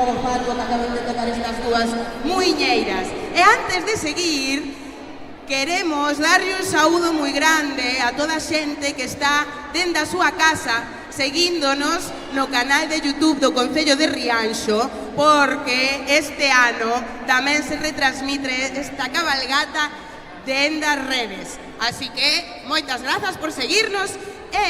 Fogo Fatuo que acaban de tocar estas dúas muiñeiras. E antes de seguir, queremos darlle un saúdo moi grande a toda a xente que está dende a súa casa seguíndonos no canal de YouTube do Concello de Rianxo, porque este ano tamén se retransmite esta cabalgata dende as redes. Así que, moitas grazas por seguirnos e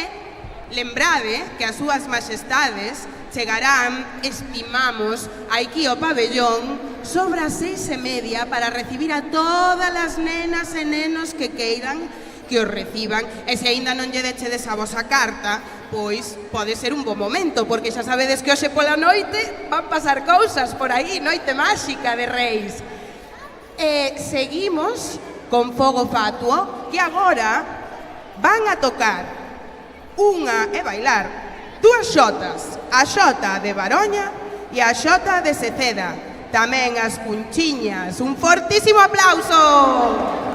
lembrade que as súas maxestades chegarán, estimamos, aquí ao pabellón sobre as 6:30 para recibir a todas as nenas e nenos que queiran que os reciban. E se aínda non lle dechedes a vosa carta, pois pode ser un bo momento, porque xa sabedes que hoxe pola noite van pasar cousas por aí, noite máxica de Reis. E seguimos con Fogo Fatuo, que agora van a tocar e bailar dúas xotas, a xota de Baroña e a xota de Seceda. Tamén as Cunchiñas. Un fortísimo aplauso!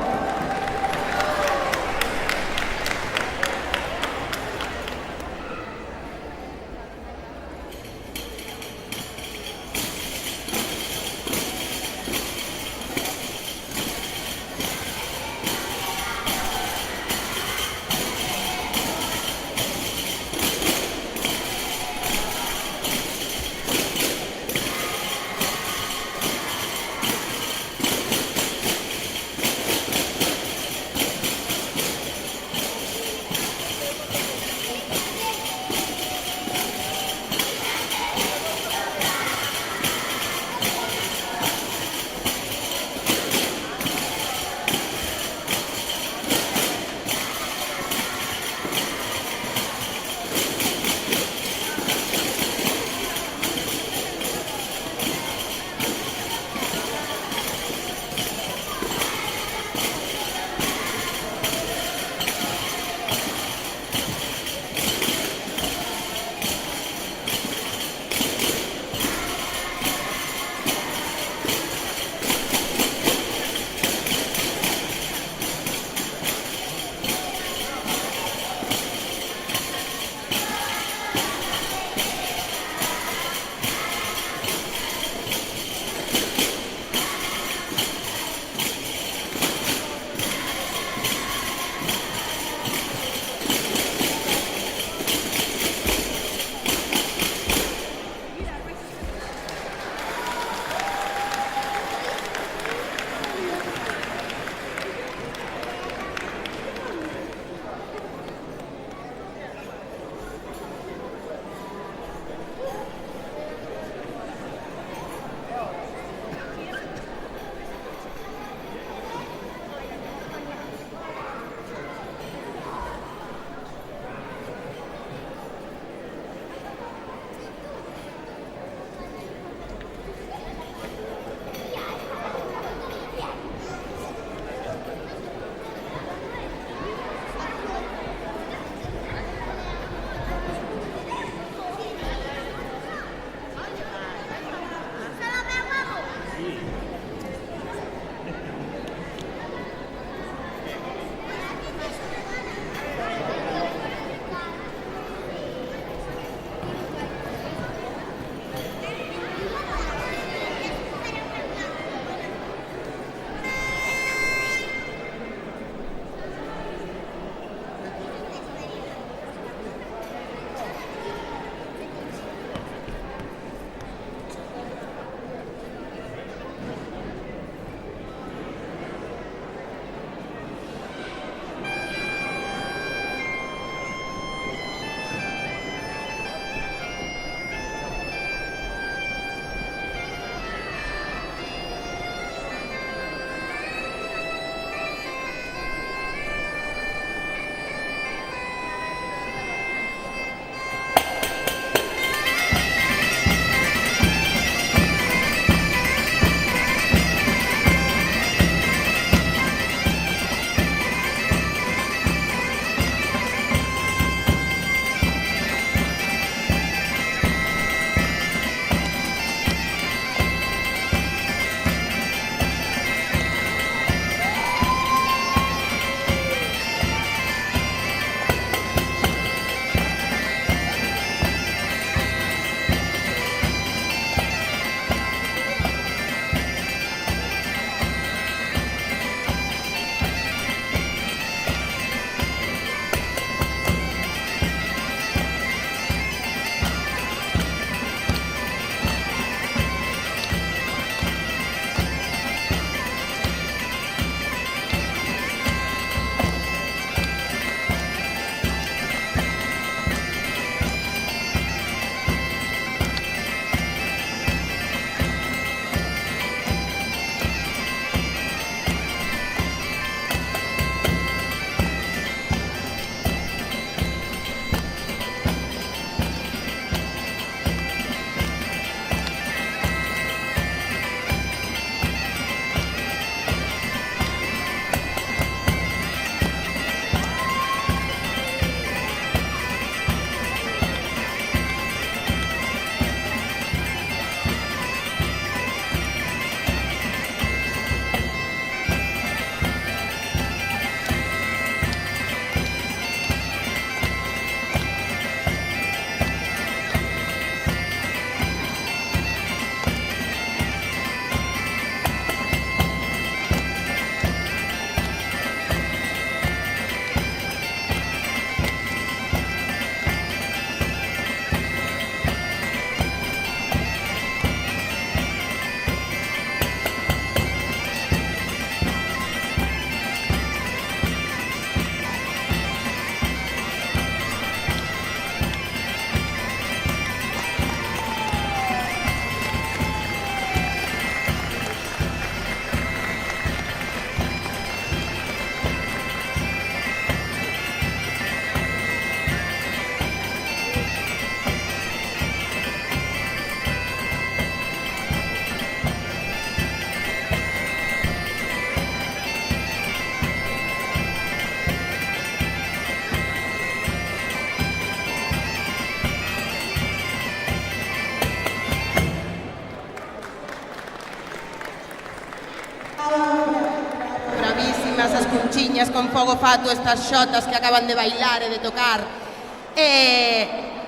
muchachiñas con fogo fato, estas xotas que acaban de bailar e de tocar.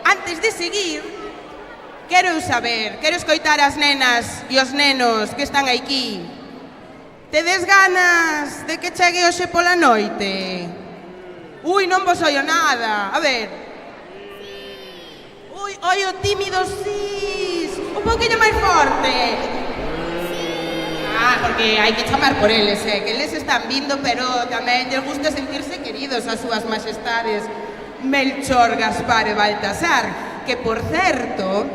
Antes de seguir, quero escoitar as nenas e os nenos que están aquí. Tedes ganas de que chegue hoxe pola noite? Ui, non vos oio nada. A ver. Ui, oio tímidos sís. Un poquinho máis forte. Porque hai que chamar por eles, que eles están vindo, pero tamén lles gusta sentirse queridos as súas majestades Melchor, Gaspar e Baltasar, que, por certo,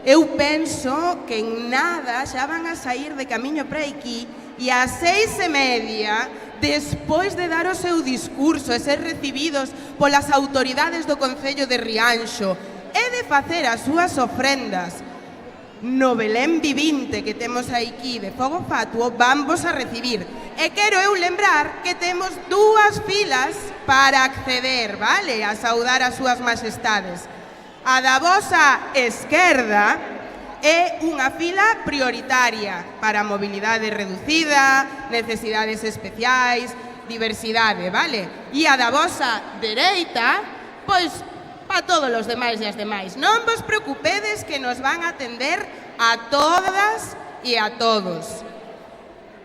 eu penso que en nada xa van a sair de camiño para aquí e ás 6:30, despois de dar o seu discurso e ser recibidos polas autoridades do Concello de Rianxo e de facer as súas ofrendas no Belén vivinte que temos aquí de fogo fatuo, vanvos a recibir. E quero eu lembrar que temos 2 filas para acceder, vale? A saudar as súas majestades. A da vosa esquerda é unha fila prioritaria para mobilidade reducida, necesidades especiais, diversidade, vale? E a da vosa dereita, pois, para todos os demais e as demais. Non vos preocupedes que nos van a atender a todas e a todos.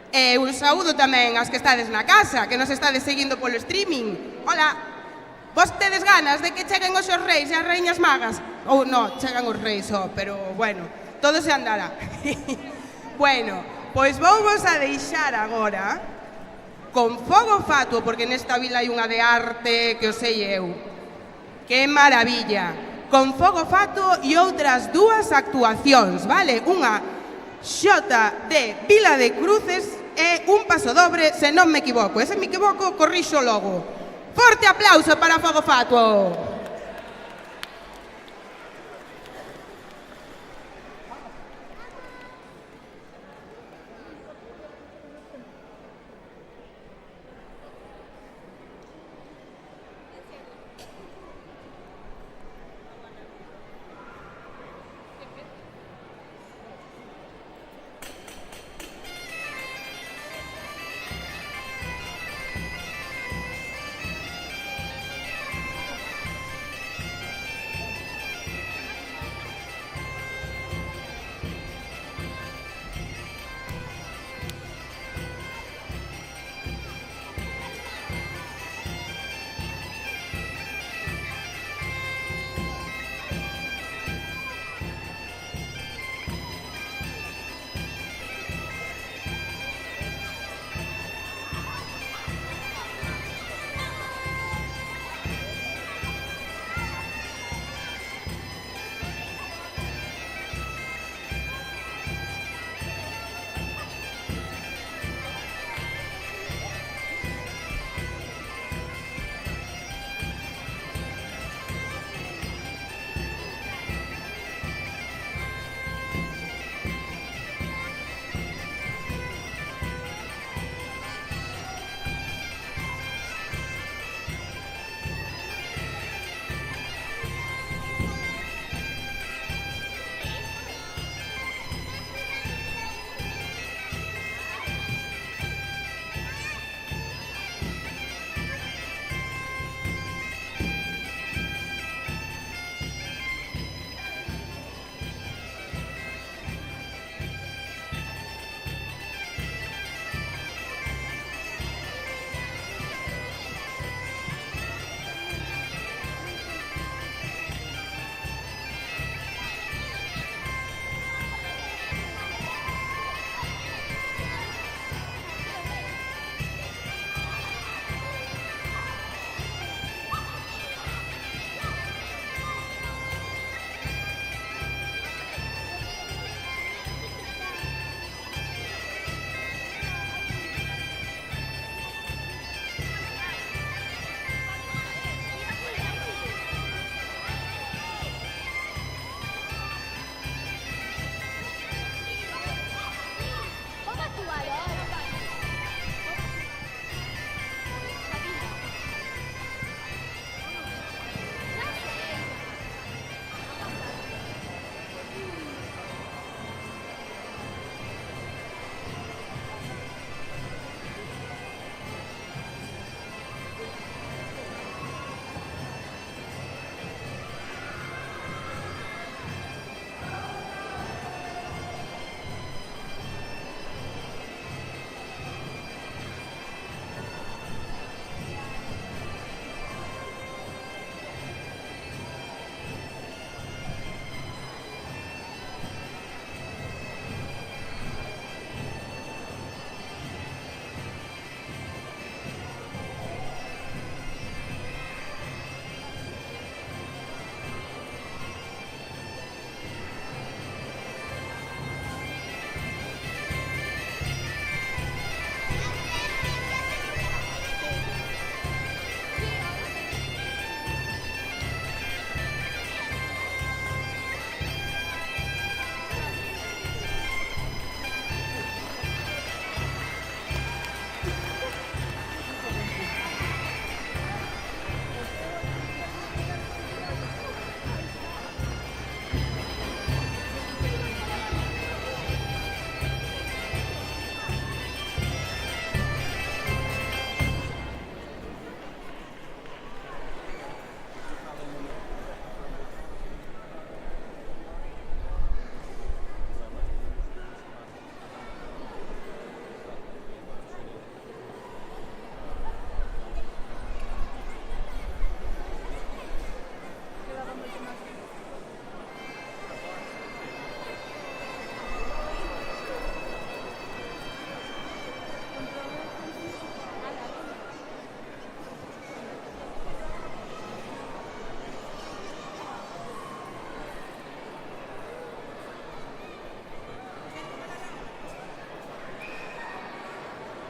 E un saúdo tamén ás que estades na casa, que nos estades seguindo polo streaming. Hola, vos tedes ganas de que cheguen os reis e as reiñas magas? Ou non, chegan os reis só, pero bueno, todo se andará. Bueno, pois vou-vos a deixar agora con fogo fatuo, porque nesta vila hai unha de arte que o sei eu. ¡Qué maravilla! Con fogo fato e outras 2 actuacións, vale? Unha xota de Vila de Cruces e un pasodobre, se non me equivoco. E se me equivoco, corrixo logo. Forte aplauso para fogo fatuo!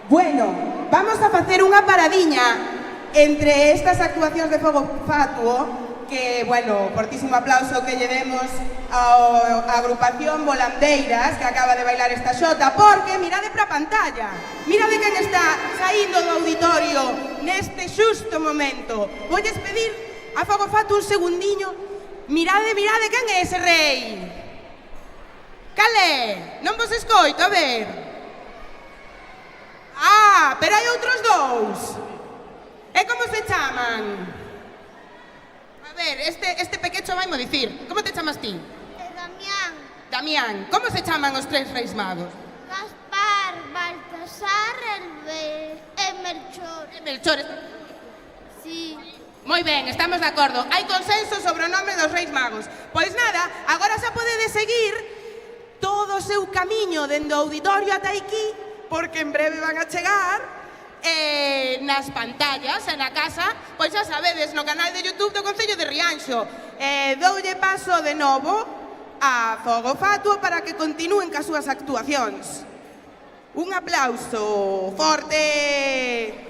Bueno, vamos a facer unha paradiña entre estas actuacións de Fogo Fatuo, que, bueno, fortísimo aplauso que lle demos á agrupación Volandeiras, que acaba de bailar esta xota, porque mirade pra pantalla, mirade quen está saindo do auditorio neste xusto momento. Voulles pedir a Fogo Fatuo un segundiño. Mirade quen é ese rei. Cal é? Non vos escoito, a ver. Ah, pero hai outros dous. E como se chaman? A ver, este pequecho vai mo dicir. Como te chamas ti? Damián, Damián. Como se chaman os tres reis magos? Gaspar, Baltasar e Melchor. Melchor. Sí. Moi ben, estamos de acordo. Hai consenso sobre o nome dos reis magos. Pois nada, agora xa podedes seguir todo o seu camiño dende o auditorio ata aquí, porque en breve van a chegar nas pantallas e na casa, pois xa sabedes, no canal de YouTube do Concello de Rianxo. Doulle paso de novo a Fogo Fatuo para que continúen cas súas actuacións. Un aplauso forte.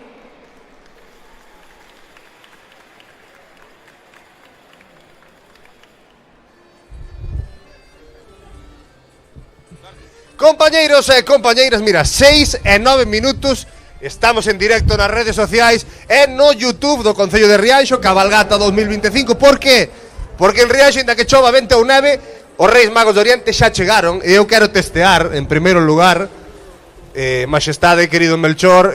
Compañeiros e compañeiras, mira, 6 e 9 minutos. Estamos en directo nas redes sociais e no YouTube do Concello de Rianxo, Cabalgata 2025. Por que? Porque en Rianxo, ainda que chova, vente ou neve, os Reis Magos do Oriente xa chegaron. E eu quero testear, en primeiro lugar, Maxestade, querido Melchor,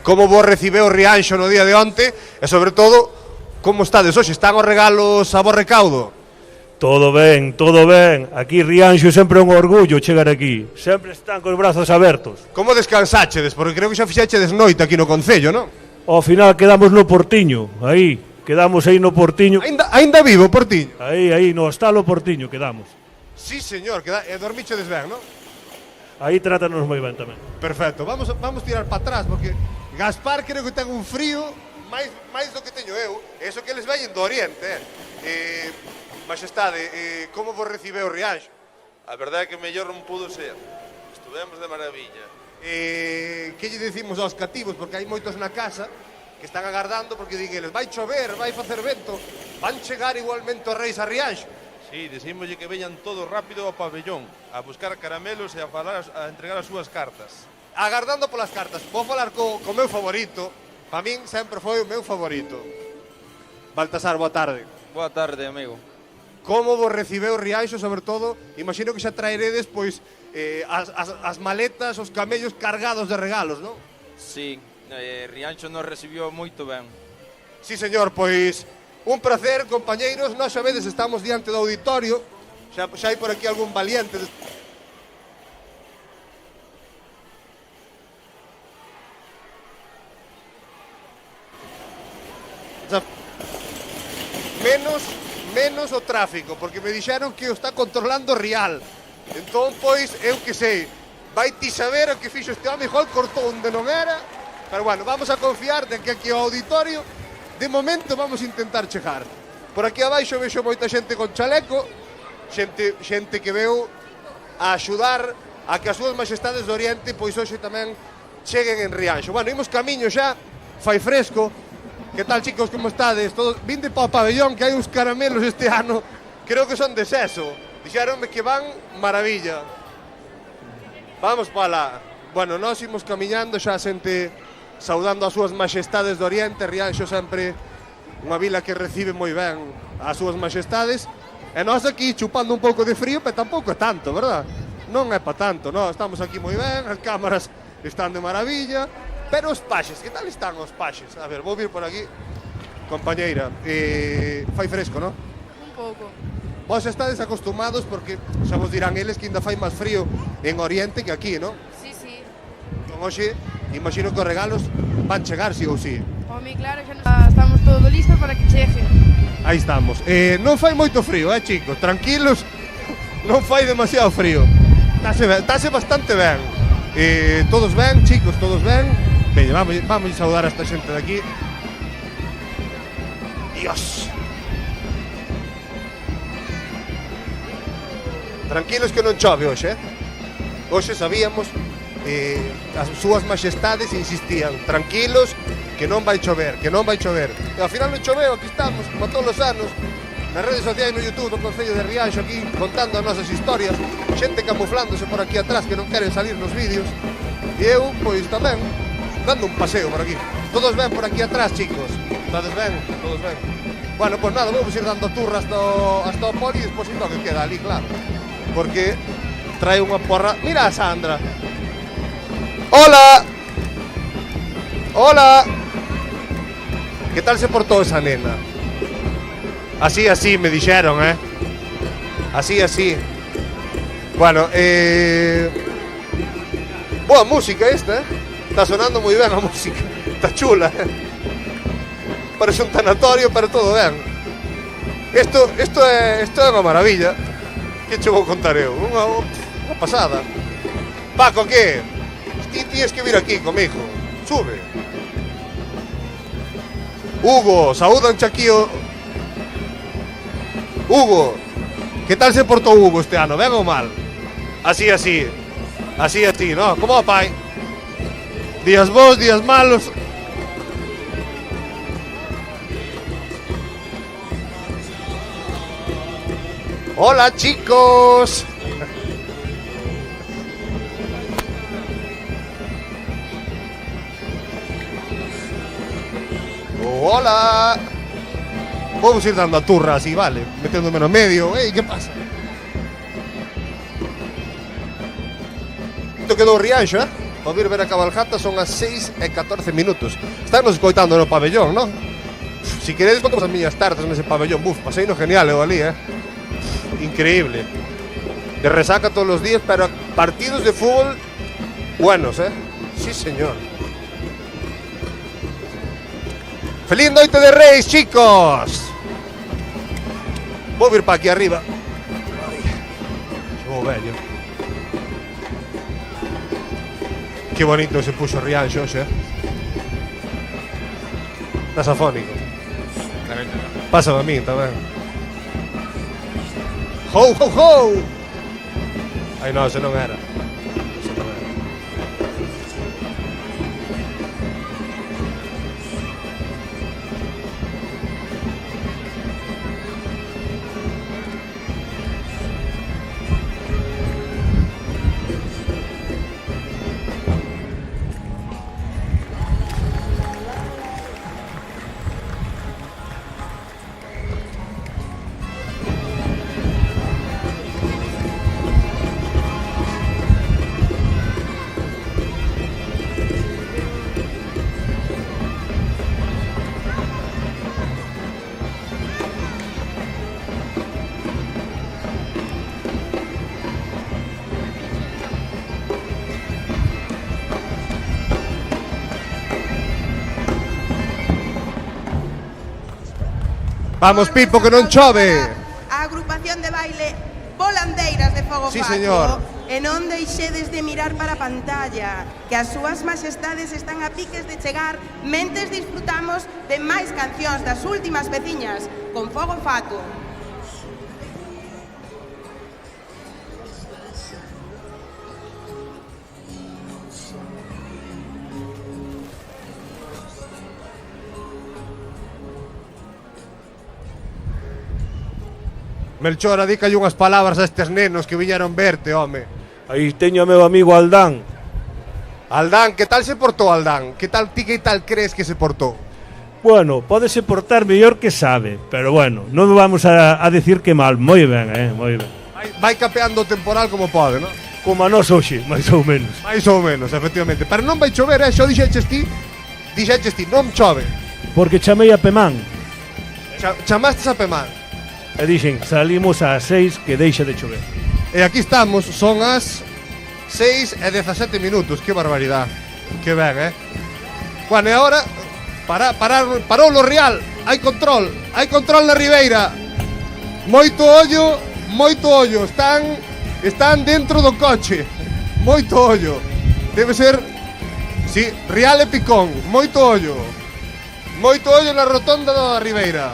como vos recibeu Rianxo no día de onte e, sobre todo, como estades hoxe? Están os regalos a vos recaudo? Todo ben, todo ben. Aquí Rianxo sempre é un orgullo chegar aquí. Sempre están cos brazos abertos. Como descansáchedes? Porque creo que xa fixachedes noite aquí no Concello, non? Ao final quedamos no Portiño, aí. Quedamos aí no Portiño. Ainda vivo, Portiño? Aí, no hostalo Portiño quedamos. Sí, señor, e dormichedes ben, non? Aí trátanos moi ben tamén. Perfecto, vamos tirar para atrás, porque Gaspar creo que ten un frío máis do que teño eu. Eso que eles veñen do Oriente, Maxestade, como vos recibeu Rianxo? A verdade é que mellor non pudo ser. Estuvemos de maravilla. Que lle decimos aos cativos? Porque hai moitos na casa que están agardando porque digueles vai chover, vai facer vento, van chegar igualmente os reis a Rianxo. Sí, decímoslle que veñan todos rápido ao pabellón a buscar caramelos e a entregar as súas cartas. Agardando polas cartas. Vou falar co meu favorito. Para min sempre foi o meu favorito. Baltasar, boa tarde. Boa tarde, amigo. Como vos recibeu Rianxo, sobre todo? Imagino que xa traeredes, pois, as maletas, os camellos cargados de regalos, non? Sí, Rianxo nos recibiu moito ben. Sí, señor, pois, un placer, compañeiros. Nós xa vedes, estamos diante do auditorio. Xa hai por aquí algún valiente. Menos o tráfico, porque me dixeron que o está controlando Rial. Entón, pois, eu que sei, vai ti saber o que fixo este home, igual cortou onde non era. Pero bueno, vamos a confiar de que aquí ao auditorio, de momento vamos a intentar chegar. Por aquí abaixo vexo moita xente con chaleco, xente que veu a axudar a que as súas Maxestades do Oriente, pois hoxe tamén cheguen en Rianxo. Bueno, imos camiño xa, fai fresco. Que tal, chicos, como estades? Todos vinde para o pabellón, que hai uns caramelos este ano, creo que son de seso. Dixeronme que van maravilla. Vamos para lá. Bueno, nós imos camiñando xa xente saudando as súas Maxestades do Oriente. Rianxo sempre unha vila que recibe moi ben as súas Maxestades. E nós aquí chupando un pouco de frío, pero tampouco é tanto, verdad? Non é para tanto, non? Estamos aquí moi ben, as cámaras están de maravilla. Pero os paxes, que tal están os paxes? A ver, vou vir por aquí, compañeira. Fai fresco, non? Un pouco. Vos estades acostumados porque xa vos dirán eles que ainda fai máis frío en Oriente que aquí, non? Sí, sí. Con hoxe, imagino que os regalos van chegar, sí ou sí. Home, claro, xa estamos todo listo para que chegue. Aí estamos. Non fai moito frío, chicos, tranquilos. Non fai demasiado frío. Táse bastante ben. Todos ben, chicos, todos ben. Veña, vamos a saudar a esta xente de aquí. Dios. Tranquilos que non chove hoxe, Hoxe sabíamos as súas majestades insistían: tranquilos, que non vai chover, que non vai chover. E ao final non choveu, aquí estamos, como todos os anos, nas redes sociais, no YouTube do Concello de Rianxo, aquí contando as nosas historias, xente camuflándose por aquí atrás que non queren salir nos vídeos, e eu, pois tamén, dando un paseo por aquí. Todos ven por aquí atrás, chicos. Todos ven, todos ven. Bueno, pois nada, vamos ir dando turra hasta o poli e despois o que queda ali, claro. Porque trae unha porra... Mira a Sandra. Hola. Hola. Que tal se portou esa nena? Así, me dixeron, Así. Bueno, boa música esta, Está sonando moi ben a música. Está chula, Parece un tanatorio, pero todo ben. Isto é unha maravilla. Que che vou contar eu? Unha pasada. Paco, que? Ti tienes que vir aquí comigo. Sube. Hugo, saúdanche aquí o... Hugo, que tal se portou Hugo este ano? Ben ou mal? Así, ¿no? Como va, pai? Días bons, días malos. Hola, chicos. Hola. Vamos ir dando a turra así, vale, metiéndome no medio. ¿Qué pasa? Isto quedou Rianxo, Para vir ver a cabalgata son as 6:14 minutos. Estános escoitando no pabellón, non? Si queredes contamos as miñas tardes nese pabellón. Pasei no genial eu ali, Increíble. De resaca todos los días, pero partidos de fútbol buenos, Sí, señor. Feliz noite de Reis, chicos. Vou vir para aquí arriba. Vou vello. Que bonito se puxo Rianxo, Estás afónico. Pásame a mí tamén. Ho, ho, ho! Ai, non, se non era. Vamos, Pipo, que non chove. A agrupación de baile Volandeiras de Fogo Sí, Fato. señor. E non deixedes de mirar para a pantalla, que as súas majestades están a piques de chegar mentes disfrutamos de máis cancións das últimas veciñas con Fogo Fato. Melchor, adicalle unhas palabras a estes nenos que viñeron verte, home. Aí teño a meu amigo Aldán. Aldán, que tal se portou Aldán? Que tal crees que se portou? Bueno, pódese portar mellor que sabe, pero bueno, non vamos a decir que mal. Moi ben, moi ben. Vai capeando o temporal como pode, non? Como a nós hoxe, máis ou menos. Mais ou menos, efectivamente. Pero non vai chover, xo dixeches ti, non chove. Porque chamei a Pemán Chamastes a Pemán. e dixen, salimos ás 6 que deixa de chover. E aquí estamos, son as 6:17 minutos. Que barbaridade. Que ben, Bueno, e agora parou o Real. Hai control na Ribeira. Moito ollo. Están dentro do coche. Moito ollo. Debe ser, sí, Real e Picón. Moito ollo na rotonda da Ribeira.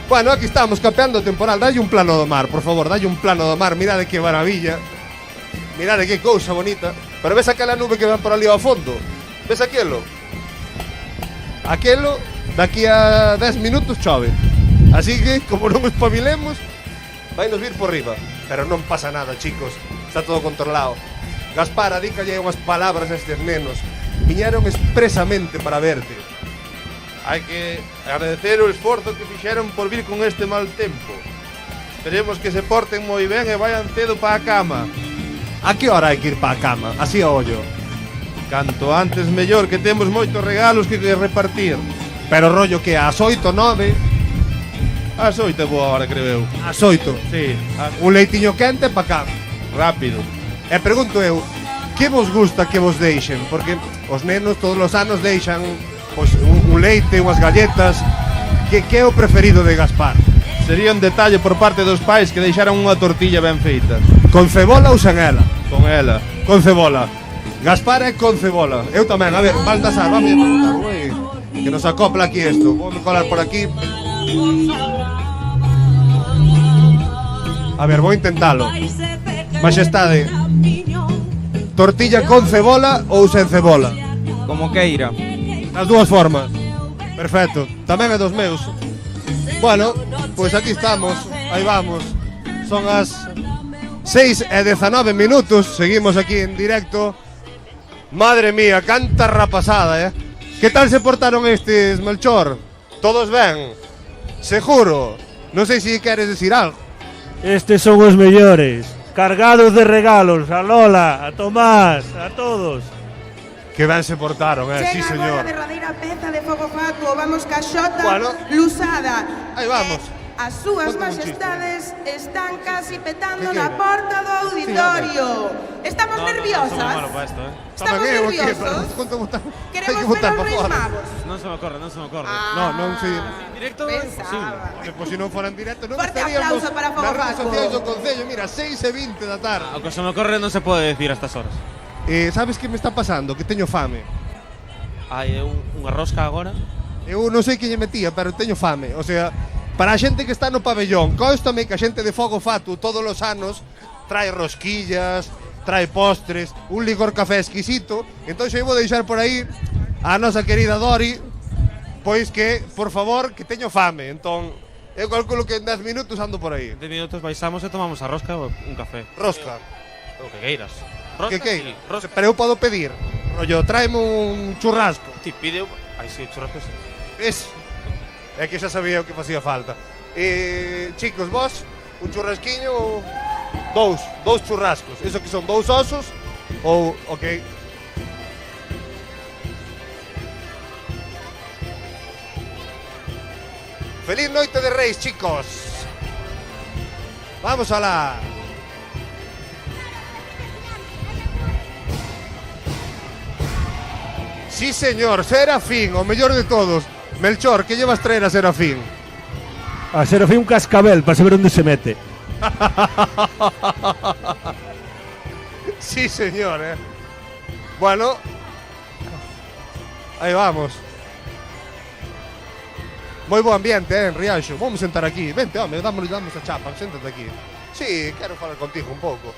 Bueno, aquí estamos capeando o temporal. Dalle un plano do mar, por favor, dalle un plano do mar. Mirade que maravilla. Mirade que cousa bonita. Pero ves aquela nube que van por ali ao fondo? Ves aquelo? Aquelo, daqui a 10 minutos chove. Así que, como non espabilemos, vai nos vir por riba. Pero non pasa nada, chicos. Está todo controlado. Gaspar, adícalle unhas palabras a estes nenos. Viñeron expresamente para verte. Hai que agradecer o esforzo que fixeron por vir con este mal tempo. Esperemos que se porten moi ben e vayan cedo para a cama. A que hora hai que ir para a cama? Así a ollo. Canto antes mellor, que temos moitos regalos que repartir. Pero rollo que ás 8, 9. As 8 é boa hora, creo eu. Ás 8. Sí, Un leitiño quente para cama. rápido. E pregunto eu, que vos gusta que vos deixen? Porque os nenos todos os anos deixan pois, un leite, unhas galletas. Que é o preferido de Gaspar? Sería un detalle por parte dos pais que deixaran unha tortilla ben feita. Con cebola ou sen ela? Con ela. Con cebola. Gaspar é con cebola. Eu tamén, a ver, Baltasar, vamos a preguntar. Ui, que nos acopla aquí isto. Vou colar por aquí. A ver, vou intentalo. Majestade, tortilla con cebola ou sen cebola? Como queira. As dúas formas. Perfecto. Tamén é dos meus. Bueno, pois aquí estamos. Aí vamos. Son as 6:19 minutos. Seguimos aquí en directo. Madre mía, canta rapasada, Que tal se portaron estes, Melchor? Todos ben? Seguro? Non sei se queres decir algo. Estes son os mellores, cargados de regalos, a Lola, a Tomás, a todos. Que ben se portaron, sí, Chega señor. agora a derradeira peza de Fogo Fatuo. Vamos ca Xota Bueno. Lusada. Aí vamos. As súas Conta un majestades están casi petando Que na queira? porta do auditorio. Estamos nerviosas. Estamos Tamén eu, nerviosos. Queremos ver aos Reis Magos. Non se me ocorre, non se me ocorre. Non, sí. Directo Pensaba. Pois se non fora en directo non Fuerte estaríamos aplauso para Fogo nas redes Fatuo. sociais do Concello. Mira, 6:20 da tarde. O que se me ocorre non se pode decir a estas horas. Sabes que me está pasando? Que teño fame. Hai unha rosca agora. Eu non sei que lle metía, pero teño fame. O sea, para a xente que está no pabellón, cóstame que a xente de Fogo Fatuo todos os anos trae rosquillas, trae postres, un licor café exquisito. Entón eu vou deixar por aí a nosa querida Dori, pois que, por favor, que teño fame. Entón, eu calculo que en 10 minutos ando por aí. 10 minutos baixamos e tomamos a rosca ou un café. Rosca. O que queiras. Rosca, Que sí, rosca. Pero eu podo pedir. Rollo, tráeme un churrasco. Ti pide... Ai, si, churrasco sí. Ves? É que xa sabía o que facía falta. Chicos, vos, un churrasquiño ou... Dous churrascos. Eso que son 2 osos ou... Ok. Feliz noite de Reis, chicos. Vamos alá. Sí, señor, Serafín, o mellor de todos. Melchor, que llevas traer a Serafín? A Serafín un cascabel para saber onde se mete. Sí, señor, Bueno, aí vamos. Moi bo ambiente, en Rianxo. Vamos sentar aquí. Vente, home, damos a chapa, séntate aquí. Sí, quero falar contigo un pouco.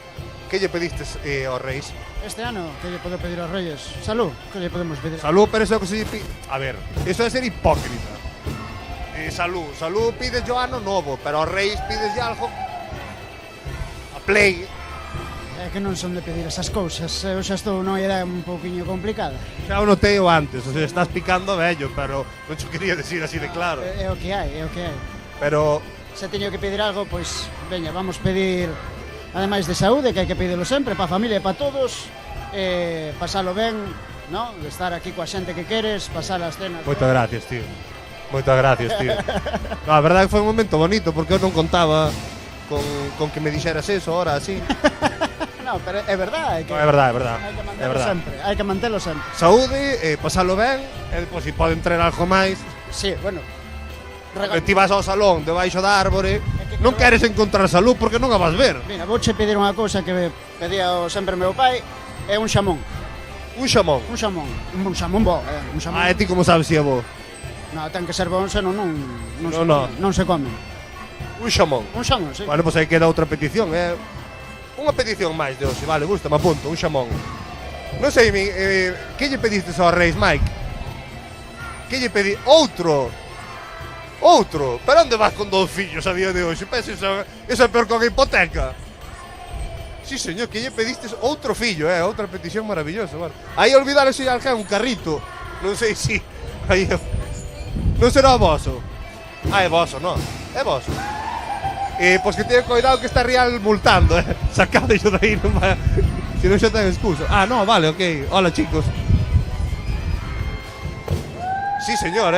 Que lle pedistes aos reis? Este ano, que lle podo pedir aos Reyes? Salud, que lle podemos pedir? Salud, pero eso que se lle a ver, eso é ser hipócrita. Salud pides yo ano novo, pero aos reis pides ya algo a play. É que non son de pedir esas cousas. Eu xa estou nunha idea un pouquiño complicada. Xa o notei o antes, o sea, estás picando vello, pero non te quería decir así de claro. É o que hai, é o que hai. Pero Se teño que pedir algo, pois, veña, vamos pedir, ademais de saúde, que hai que pedilo sempre, para a familia e para todos, pasalo ben, ¿no? De estar aquí coa xente que queres, pasar as cenas. moitas gracias, tío. Moitas gracias, tío. No, a verdade que foi un momento bonito, porque eu non contaba con que me dixeras eso ahora así. No, pero é verdade, No, é verdade, é verdade. Hai que É mantelo verdade. sempre, hai que mantelo sempre. Saúde, pasalo ben, e depois se pode entrar algo máis. Sí, bueno. Que ti vas ao salón debaixo da árbore, non queres encontrar salud porque non a vas ver. Mira, vouche pedir unha cousa que pedía sempre meu pai, é un xamón. Un xamón. Un xamón bo, un xamón. Ah, e ti como sabes se é bo? No, ten que ser bon, senón non No. se come. Un xamón. Un xamón, sí. Bueno, pois aí queda outra petición, Unha petición máis de hoxe, vale, gusta, me apunto, un xamón. Non sei, que lle pedistes aos reis, Mike? Que lle pedi? Outro! Outro! Pero onde vas con 2 fillos a día de hoxe? Pensa, esa é peor que a hipoteca. Sí, señor, que lle pedistes outro fillo, outra petición maravillosa, vale. Aí olvidarse alguén un carrito. Non sei si... Aí... Non será o voso. É voso, non? É voso. Pois que teño cuidado que está Rial multando, Sacade xo de aí, non vai... Si non xa ten excusa. Ah, no, vale, ok. Hola, chicos. Sí, señor,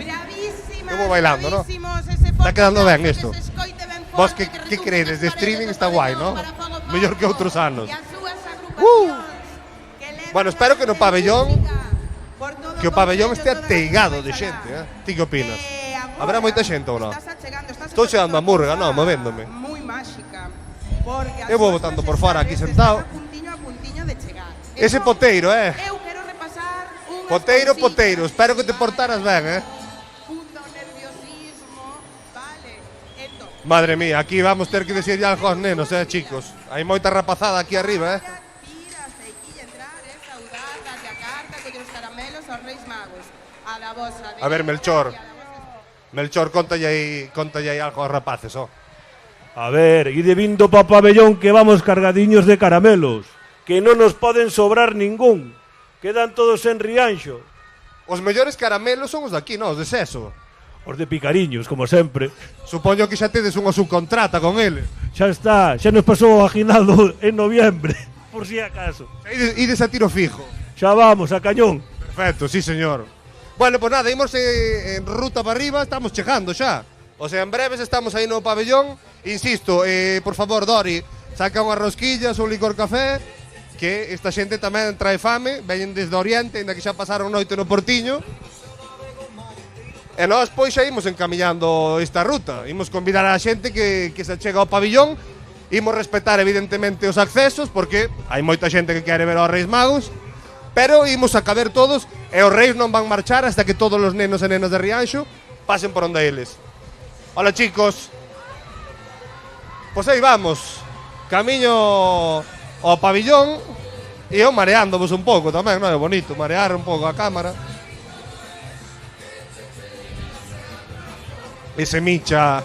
Bravísimas, Como bailando, ¿no? bravísimos, Está quedando ben isto. isto. Vos que credes? De streaming está guai, ¿no? Mellor que outros anos. Bueno, espero que no pabellón, que o pabellón este ateigado de xente, Ti que opinas? Habrá moita xente ou non? Estou chegando a Murga, non, movéndome. Moi máxica. Porque Eu vou botando por fora aquí sentado. a puntiño de chegar. Ese poteiro, Eu quero repasar unhas Poteiro, cousiñas. poteiro, espero que te portaras ben, Punto nerviosismo, vale. Entón, Madre mía, aquí vamos ter que decirle algo aos nenos, chicos. Hai moita rapazada aquí arriba, tiras de aquí entrar, saudar, darlle a carta, coller os caramelos aos Reis Magos. A la vosa de... A ver, Melchor. Melchor, contalle aí algo aos rapaces, A ver, ide vindo pa pabellón que vamos cargadiños de caramelos, que non nos poden sobrar ningún. Quedan todos en Rianxo. Os mellores caramelos son os de aquí, non? Os de Seso. Os de picariños, como sempre. Supoño que xa tedes unha subcontrata con eles. Xa está, xa nos pasou o aguinaldo en noviembre, por si acaso. Ides a tiro fijo. Xa vamos, a cañón. Perfecto, sí, señor. Bueno, pues nada, imos en ruta para arriba, estamos chegando xa. O sea, en breves estamos aí no pabellón. Insisto, por favor, Dori, saca unhas rosquillas, un licor café, que esta xente tamén trae fame, veñen desde Oriente, ainda que xa pasaron noite no Portiño. E nós, pois, xa imos encamillando esta ruta. Imos convidar a xente que se chega ao pabellón. Imos respetar, evidentemente, os accesos, porque hai moita xente que quere ver aos Reis Magos. Pero imos a caber todos, e os reis non van marchar hasta que todos os nenos e nenas de Rianxo pasen por onde eles. Hola, chicos. Pois aí vamos. Camiño ao pabellón. E eu mareándovos un pouco tamén, non é bonito? Marear un pouco a cámara. Ese micha.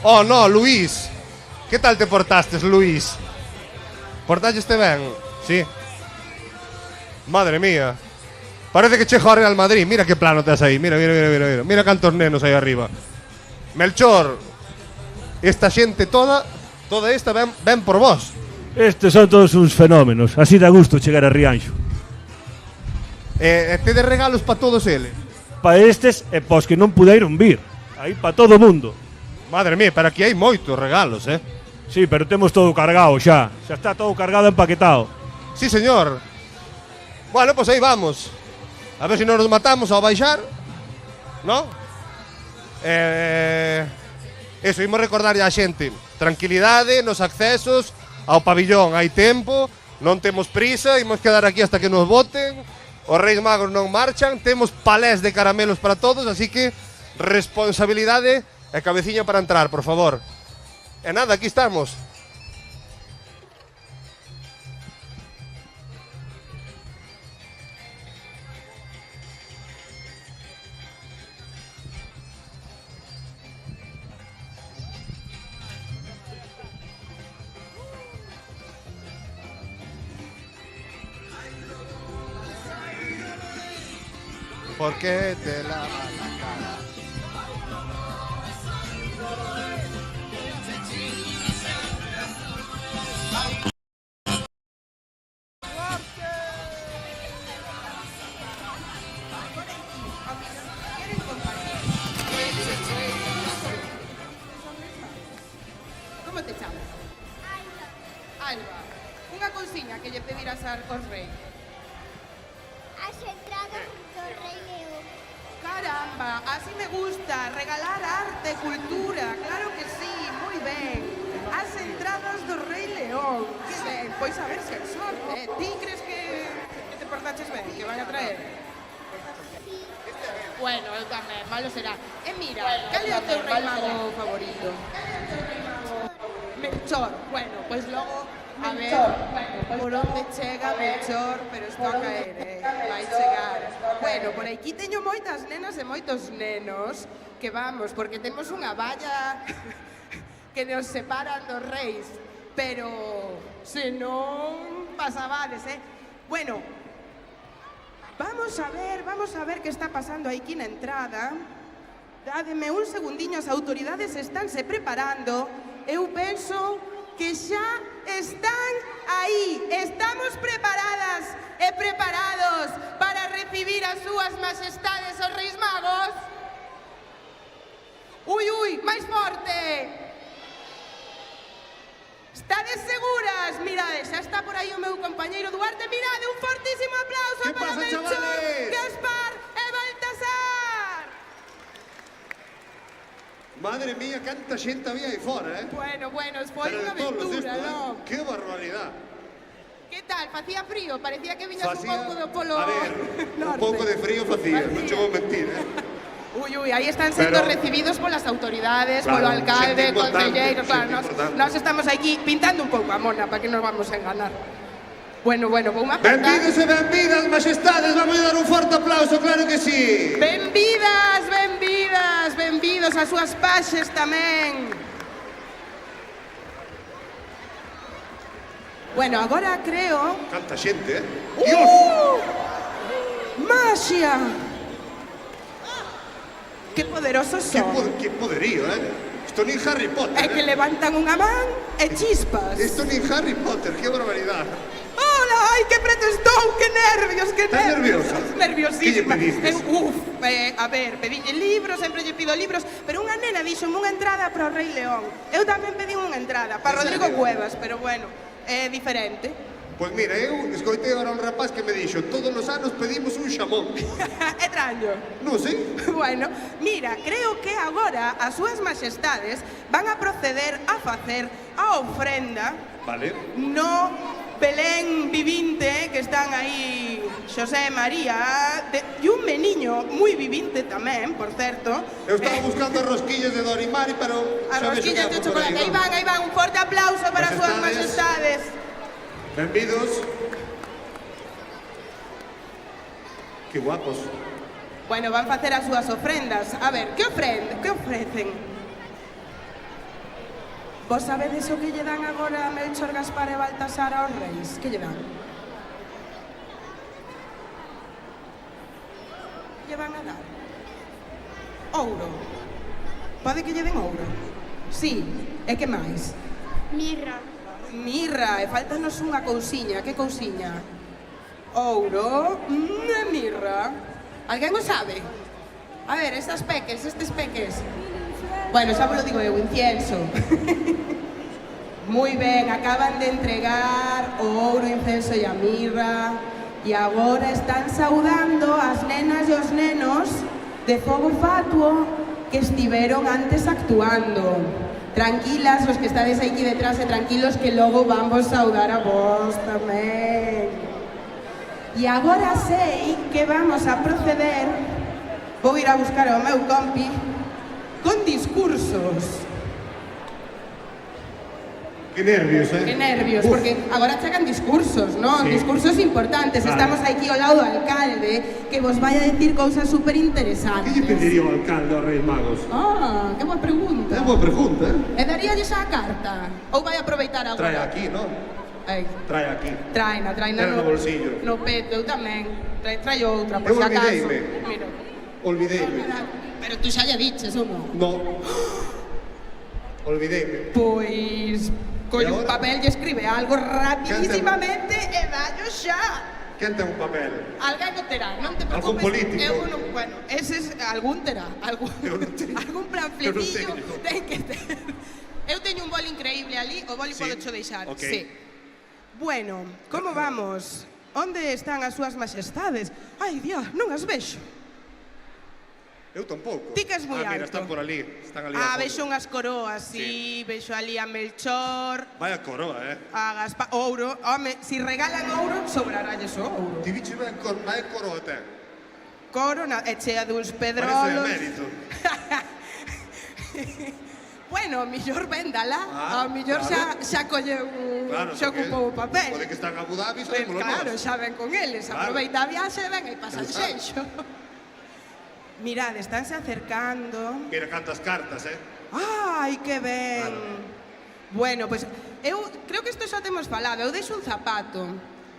Oh, no, Luís. Que tal te portastes, Luís? Portaxeste ben? Sí. Madre mía. Parece que chego ao Real Madrid. Mira que plano tes aí. Mira. Mira cantos nenos aí arriba. Melchor, esta xente toda esta ven por vos. Estes son todos uns fenómenos. Así dá gusto chegar a Rianxo. Tedes regalos para todos eles? Pa estes e pos que non puderon vir. Aí pa todo o mundo. Madre mía, pero aquí hai moitos regalos, Sí, pero temos todo cargado xa. Xa está todo cargado e empaquetado. Sí, señor. Bueno, pues aí vamos. A ver se non nos matamos ao baixar, ¿no? Eso, imos recordar a xente. Tranquilidade nos accesos ao pabellón. Hai tempo, non temos prisa, imos quedar aquí hasta que nos voten. Os Reis Magos non marchan, temos palés de caramelos para todos, así que responsabilidade e cabeciña para entrar, por favor. E nada, aquí estamos. ¿Por qué te lavas la cara? Como te chamas? Alba. Unha cousiña que lle pedirás aos reis. As entradas do Rei León. Caramba, así me gusta, regalar arte, cultura, claro que sí, moi ben. As entradas do Rei León, que ben, pois a ver se hai sorte, Ti crees que te portaches ben, que van a traer? Bueno, eu tamén, malo será. E mira, cal é o teu rei mago favorito? Melchor. Bueno, pois logo, a ver, por onde chega Melchor, pero isto a caer, vai chegar. Bueno, por aquí teño moitas nenas e moitos nenos, que vamos, porque temos unha valla que nos separan dos reis, pero se non pasabades, Bueno, vamos a ver que está pasando aquí na entrada. Dádeme un segundiño, as autoridades estánse preparando. Eu penso que xa están aí. Estamos preparadas e preparados para recibir as súas majestades os Reis Magos. Ui, máis forte. Estades seguras? Mirade, xa está por aí o meu compañeiro Duarte. Mirade, un fortísimo aplauso para Melchor, Gaspar e Baltasar. Madre mía, canta xente había aí fora, Bueno, foi unha aventura, non? Que barbaridade. Que tal? Facía frío? Parecía que viñas un pouco do polo A ver, un norte. pouco de frío facía, non che vou mentir, Ui, aí están sendo recibidos polas autoridades, polo alcalde, concelleiros, claro, nós estamos aquí pintando un pouco a mona para que nos vamos a enganar. Bueno, voume apartar. Benvidos e benvidas, majestades, vamos a dar un forte aplauso, claro que sí. Benvidos as súas paxes tamén. Bueno, agora creo... Canta xente, Dios! Maxia! Que poderosos son. Que poderío, Isto nin Harry Potter, É que levantan unha man e chispas. Isto nin Harry Potter, que barbaridade. Hola, ai, que preto estou, que nervios, que Estás nervios. nerviosa? Nerviosísima. Que lle pedistes? A ver, pedinlle libros, sempre lle pido libros, pero unha nena dixome unha entrada para o Rei León. Eu tamén pedín unha entrada para Rodrigo Cuevas, pero bueno, é diferente. Pois mira, eu escoitei agora un rapaz que me dixo todos os anos pedimos un xamón. Extraño. Non sei. Bueno, mira, creo que agora as súas majestades van a proceder a facer a ofrenda Vale. no Belén vivinte que están aí Xosé e María e un meniño moi vivinte tamén, por certo. Eu estaba buscando as rosquillas de Dorimari, pero... As rosquillas de chocolate. Aí van, un forte aplauso para as súas majestades. Benvidos. Que guapos. Bueno, van facer as súas ofrendas. A ver, que ofrecen? Vos sabedes o que lle dan agora a Melchor, Gaspar e Baltasar aos reis? Que lle dan? Lle van a dar ouro. Pode que lle den ouro? Sí, e que máis? Mirra, e faltanos unha cousiña. Que cousiña? Ouro e mirra. Alguén o sabe? A ver, estes peques. Bueno, xa vos lo digo eu, incienso. Moi ben, acaban de entregar o ouro, incenso e a mirra e agora están saudando as nenas e os nenos de Fogo Fatuo que estiveron antes actuando. Tranquilas, os que estades aquí detrás e tranquilos que logo vamos saudar a vos tamén. E agora sei que vamos a proceder, vou ir a buscar ao meu compi, con discursos. Que nervios, Que nervios, porque agora chegan discursos, non? Sí. Discursos importantes. Vale. Estamos aquí ao lado do alcalde que vos vai a decir cousas superinteresantes. Que lle pediría o alcalde aos Reis Magos? Ah, que boa pregunta. É boa pregunta, E daríalle xa a carta? Ou vai aproveitar agora? Trae aquí, non? Trae aquí. Traina no bolsillo. No peto, eu tamén. Trae outra, por si acaso. Mira. Olvideime. Pero tú xa lle diches, ou non? No. Olvideime. Pois... colle un papel e escribe algo rapidísimamente e dallo xa. Quen ten un papel? Alguén o terá, non te preocupes. Algún político? Eu non, bueno, ese algún terá, algún panfletillo ten que ter. Eu teño un boli increíble ali, o boli podo cho deixar. Okay. Sí. Bueno, como vamos? Onde están as súas majestades? Ai, Dios, non as vexo. Eu tampouco. Ti que és moi alto. Mira, están por ali. Están ali vexo unhas coroas, sí. Vexo ali a Melchor. Vaya coroa, A Gaspar, ouro. Home, si regalan ouro, sobraralles o ouro. Ti bicho ben con máis coroa ten. coro e chea duns Parece pedrolos. emérito. Bueno, a millor véndala, Ah, a millor claro. xa colleu, Claro, xa porque ocupou o papel. Pode que están en Abu Dhabi, Pues sabémolo claro, nós. xa ven con eles, Claro. aproveita a viaxe e ven e pasa Exacto. xenxo. Mirad, estánse acercando. Mira cantas cartas, Ai, que ben. Bueno, pois eu creo que isto xa temos falado. Eu deixo un zapato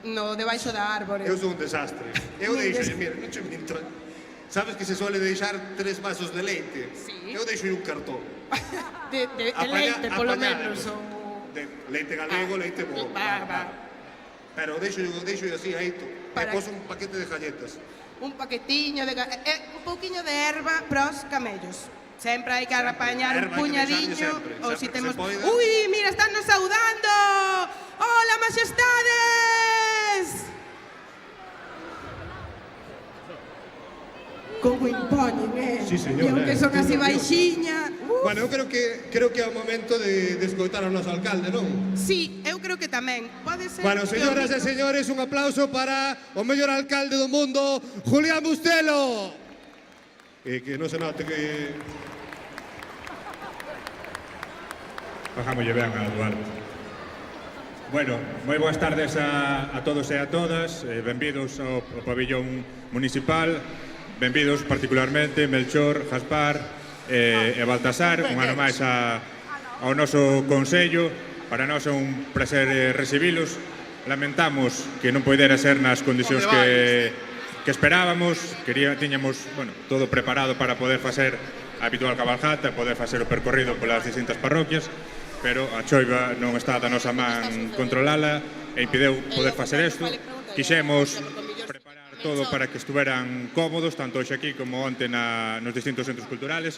no debaixo da árbore. Eu sou un desastre. Eu deixo, mira, non che minto. Sabes que se suele deixar 3 vasos de leite? Sí. Eu deixo un cartón. De leite, polo menos. De leite galego, leite bo. Va. Pero deixo así, aí tú. Para- E pos un paquete de galletas. Un paquetiño de un pouquiño de erva pros camellos. Sempre hai que apañar un Erva hai que puñadiño deixarlle sempre, ou si sempre que temos... se poida. Ui, mira, están nos saudando. Hola, majestades. Como impoñen, Sí, señor, E aunque son así baixiña. Bueno, eu creo que é o momento de escoitar ao noso alcalde, non? Sí, eu creo que tamén. Pode ser... Bueno, que o señoras e micro- señores, un aplauso para o mellor alcalde do mundo, Julián Bustelo. Que non se note que... Bajámoslle ben a Duarte. Bueno, moi boas tardes a todos e a todas. Benvidos ao pabillón municipal. Benvidos particularmente Melchor, Gaspar e Baltasar. Un ano máis ao noso consello. Para nós é un placer recibilos. Lamentamos que non poidera ser nas condicións que esperábamos. Tiñamos, bueno, todo preparado para poder facer a habitual cabalgata, poder facer o percorrido polas distintas parroquias, pero a choiva non está da nosa man controlala e impideu poder facer isto. Quixemos preparar todo para que estuveran cómodos, tanto hoxe aquí como onte nos distintos centros culturales.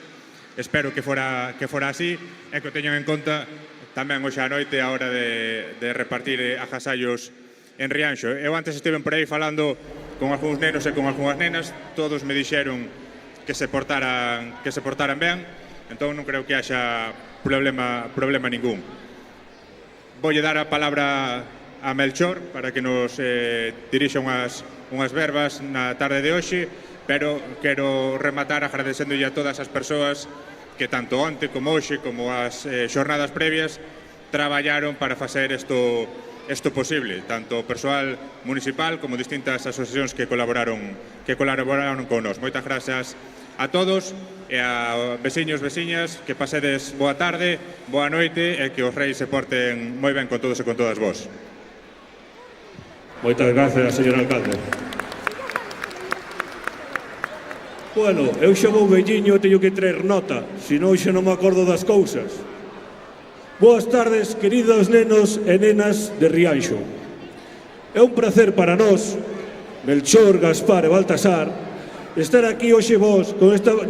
Espero que fora así e que o teñan en conta tamén hoxe a noite a hora de repartir agasallos en Rianxo. Eu antes estiven por aí falando con algúns nenos e con algunhas nenas, todos me dixeron que se portaran ben, entón non creo que haxa problema ningún. Voulle dar a palabra a Melchor para que nos dirixa unhas verbas na tarde de hoxe, pero quero rematar agradecéndolle a todas as persoas que tanto onte como hoxe, como as xornadas previas, traballaron para facer isto posible, tanto o persoal municipal como distintas asociacións que colaboraron con nós. Moitas grazas a todos e a veciños, veciñas, que pasedes boa tarde, boa noite e que os reis se porten moi ben con todos e con todas vos. Moitas gracias, señor alcalde. Bueno, eu xa vou velliño, teño que traer nota, senón xa non me acordo das cousas. Boas tardes, queridos nenos e nenas de Rianxo. É un placer para nós, Melchor, Gaspar e Baltasar, estar aquí hoxe vos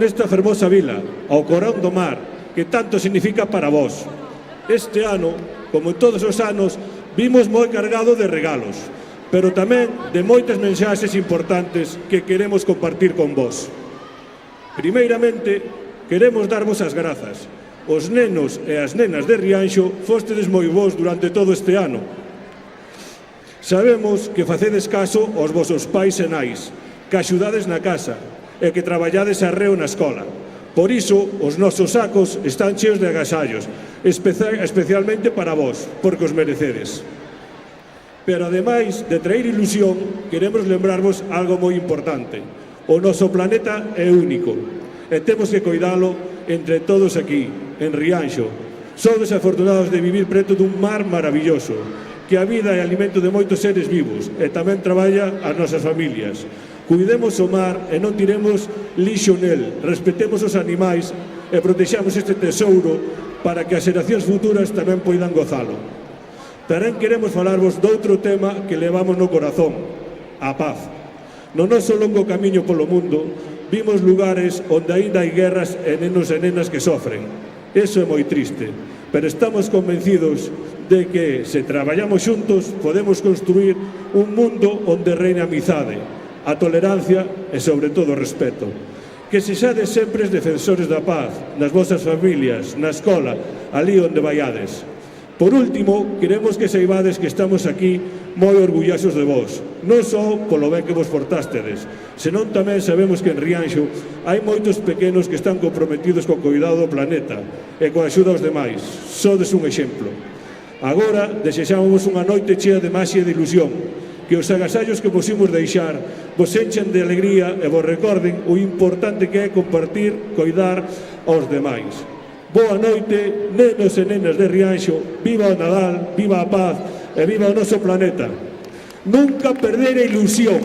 nesta fermosa vila, ao corón do mar, que tanto significa para vos. Este ano, como en todos os anos, vimos moi cargado de regalos, pero tamén de moitas mensaxes importantes que queremos compartir con vos. Primeiramente, queremos darvos as grazas. Os nenos e as nenas de Rianxo fostedes moi vos durante todo este ano. Sabemos que facedes caso aos vosos pais e nais, que axudades na casa e que traballades arreo na escola. Por iso, os nosos sacos están cheos de agasallos, especialmente para vos, porque os merecedes. Pero, ademais de traer ilusión, queremos lembrarvos algo moi importante. O noso planeta é único e temos que coidalo entre todos aquí, en Rianxo. Sodes afortunados de vivir preto dun mar maravilloso, que a vida é alimento de moitos seres vivos e tamén traballa as nosas familias. Cuidemos o mar e non tiremos lixo nel, respetemos os animais e protexamos este tesouro para que as xeracións futuras tamén poidan gozalo. Tamén queremos falarvos doutro tema que levamos no corazón, a paz. No noso longo camiño polo mundo, vimos lugares onde aínda hai guerras e nenos e nenas que sofren. Eso é moi triste, pero estamos convencidos de que, se traballamos xuntos, podemos construir un mundo onde reine a amizade, a tolerancia e, sobre todo, o respeto. Que sexades sempre defensores da paz, nas vosas familias, na escola, ali onde vaiades. Por último, queremos que saibades que estamos aquí moi orgullosos de vos, non só polo ben que vos portástedes, senón tamén sabemos que en Rianxo hai moitos pequenos que están comprometidos co cuidado do planeta e coa axuda aos demais. Sodes un exemplo. Agora, desexamos unha noite chea de maxia e de ilusión, que os agasallos que vos imos deixar vos enchen de alegría e vos recorden o importante que é compartir, coidar aos demais. Boa noite, nenos e nenas de Rianxo, viva o Nadal, viva a paz e viva o noso planeta. Nunca perder a ilusión.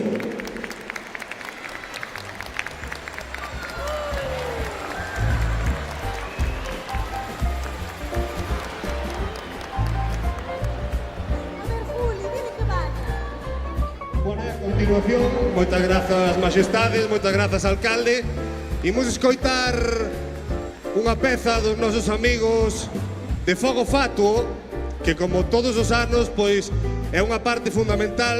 Bueno, a continuación, moitas grazas, majestades, moitas grazas, alcalde. Imos escoitar unha peza dos nosos amigos de Fogo Fatuo, que como todos os anos, pois, é unha parte fundamental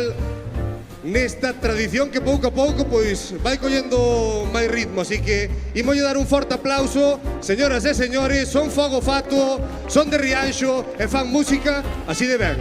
nesta tradición que pouco a pouco, pois, vai collendo máis ritmo. Así que imos dar un forte aplauso, señoras e señores, son Fogo Fatuo, son de Rianxo e fan música así de ben.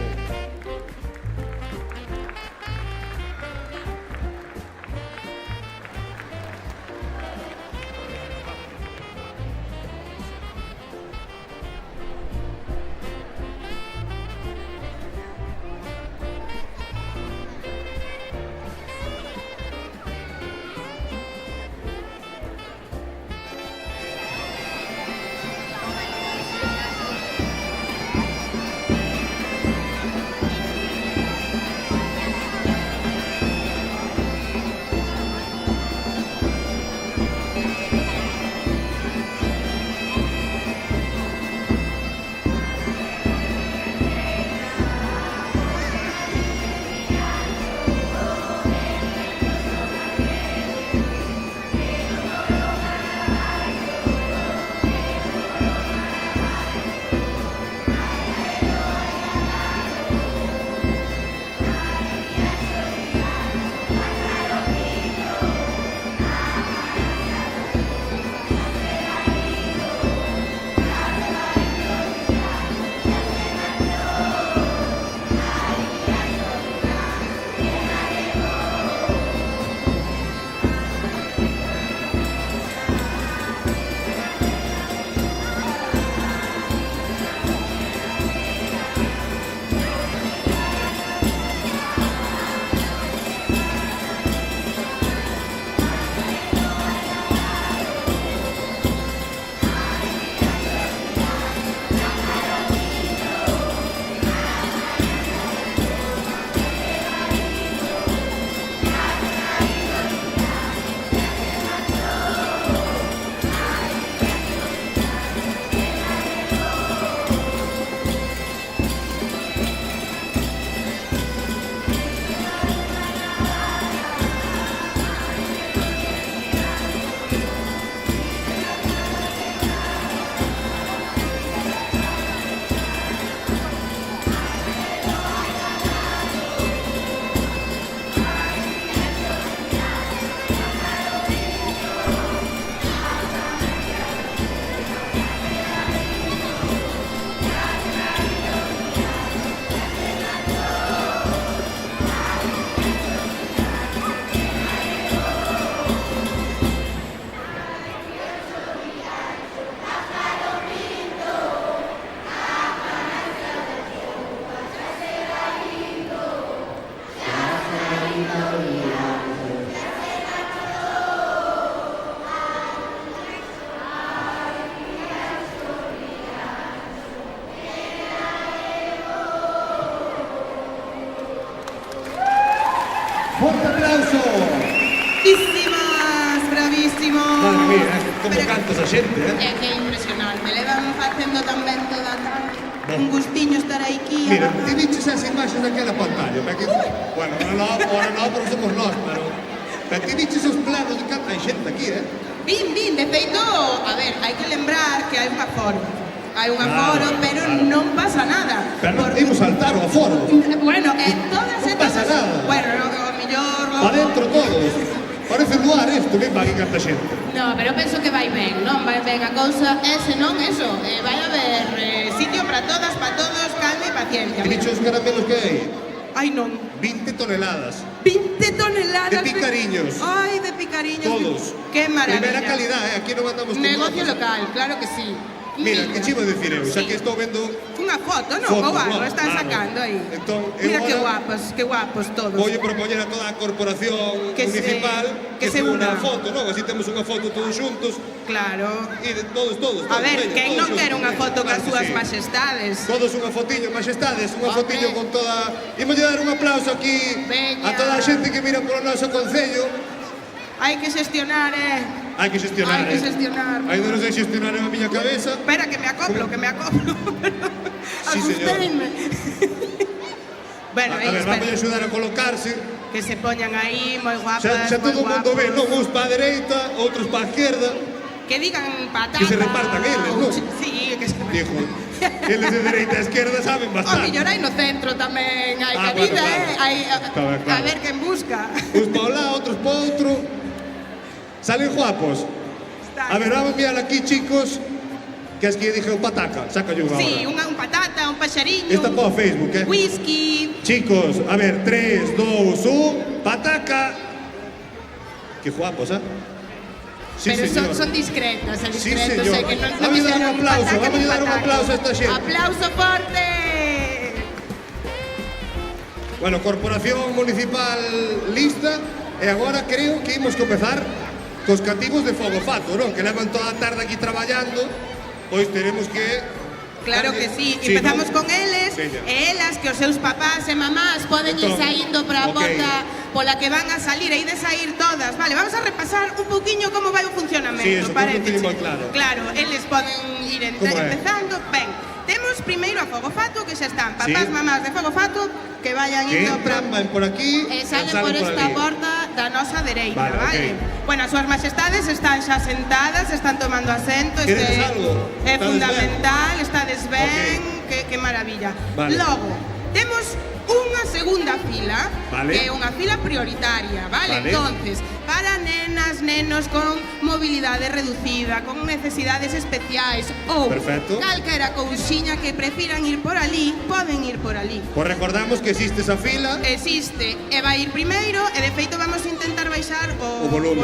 Forte aplauso. Bravísimas, bravísimo. Madre mía, como canta esa xente, É que é impresionante, levan facendo tan ben toda a tarde. Un gustiño estar aquí. Mira, ti viches as imaxes daquela pantalla, que, bueno, ahora non, pero somos nós, pero ti viches os planos de canta hai xente aquí, Vin, de feito, a ver, hai que lembrar que hai un aforo. Hai un aforo, pero non pasa nada. Pero non imos saltar o aforo. Bueno, todas non pasa nada. Bueno, o mellor... Pa dentro todos. Parece luar isto, que vai canta xente. No, pero penso que vai ben, non? Vai ben a cousa, e se non, eso, vai haber sitio para todas, para todos, calma e paciencia. Que dicho os caramelos que hai? Ai, non. 20 toneladas. 20 toneladas De picariños. Ai, de picariños. Todos. Que maravilla. Primera calidad, aquí non andamos con Negocio bromas. local, claro que sí. Mira, que chivo decir eu, xa que estou vendo Unha foto, non? Fotos, O algo, no, están claro. sacando aí. Entón, eu Mira ahora que guapos todos. voulle propoñer a toda a corporación Que se- municipal que se una una. foto, non? Así temos unha foto todos xuntos Claro. e de todos, A ver, veña, quen todos non xuntos, quere unha veña, foto claro cas que súas sí. majestades? Todos unha fotiño, majestades, unha Hombre. fotiño con toda... Imos dar un aplauso aquí Veña. a toda a xente que mira polo noso concello. Hai que xestionar, Hai que xestionar, Hai que xestionar. Ainda non sei xestionar a miña cabeza. Espera, que me acoplo. Sí, señor. Asustenme. Bueno, A aí, ver, vamos a espera. axudar a colocarse. Que se poñan aí, moi guapas, Xa todo o moi mundo guapos. ve, non? Uns pa a dereita, outros pa a izquierda. Que digan patata. Que se repartan eles, non? Sí, que se Dijo, eles de dereita a izquierda saben O bastante. mellor hai no centro tamén hai Ah, cabida, bueno, claro. hai Claro, claro. a ver quen busca. Uns pa un lado, outros pa outro. Salen guapos. A ver, vamos mirar aquí, chicos. Que es que dije un pataca. Saca yo ahora. Sí, un patata, un paxariño. Esta pa Facebook, Whisky. Chicos, a ver, 3, 2, 1, pataca. Qué guapos, ¿eh? Sí, Pero señor. son discretas, Sí, discretos, señor. que non Vamos a dar un fixeron ni aplauso, pataca vamos ni a dar un pataca. aplauso a esta xente. Aplauso forte. Bueno, Corporación Municipal lista. E agora creo que imos comezar cos cativos de Fogo Fato, non? Que levan toda a tarde aquí traballando. Pois teremos que... Claro que sí, empezamos con eles Veña. e elas que os seus papás e mamás poden ir Entón, saindo para a ok. porta pola que van a salir e de sair todas. Vale, vamos a repasar un pouquiño como vai o funcionamento, Sí, eso, que non parénteche. teño moi claro. Claro, eles poden ir Como é? empezando. Ben, temos primeiro a Fogo Fato, que xa están papás, Sí. mamás de Fogo Fato, que vayan Que indo entran, van por aquí e e salen por esta ali. porta da nosa dereita, Vale, vale? ok. Bueno, as súas majestades están xa sentadas, están tomando asento, Queredes algo? é Estades fundamental, estades ben, Ok. que maravilla. Vale. Logo, temos unha segunda fila, Vale. que é unha fila prioritaria, vale? Vale. Entonces, para nenas, nenos con mobilidade reducida, con necesidades especiais ou Perfecto. calquera cousiña que prefiran ir por ali, poden ir por ali. Pues recordamos que existe esa fila. Existe e vai ir primeiro e de feito vamos a intentar baixar O volumen.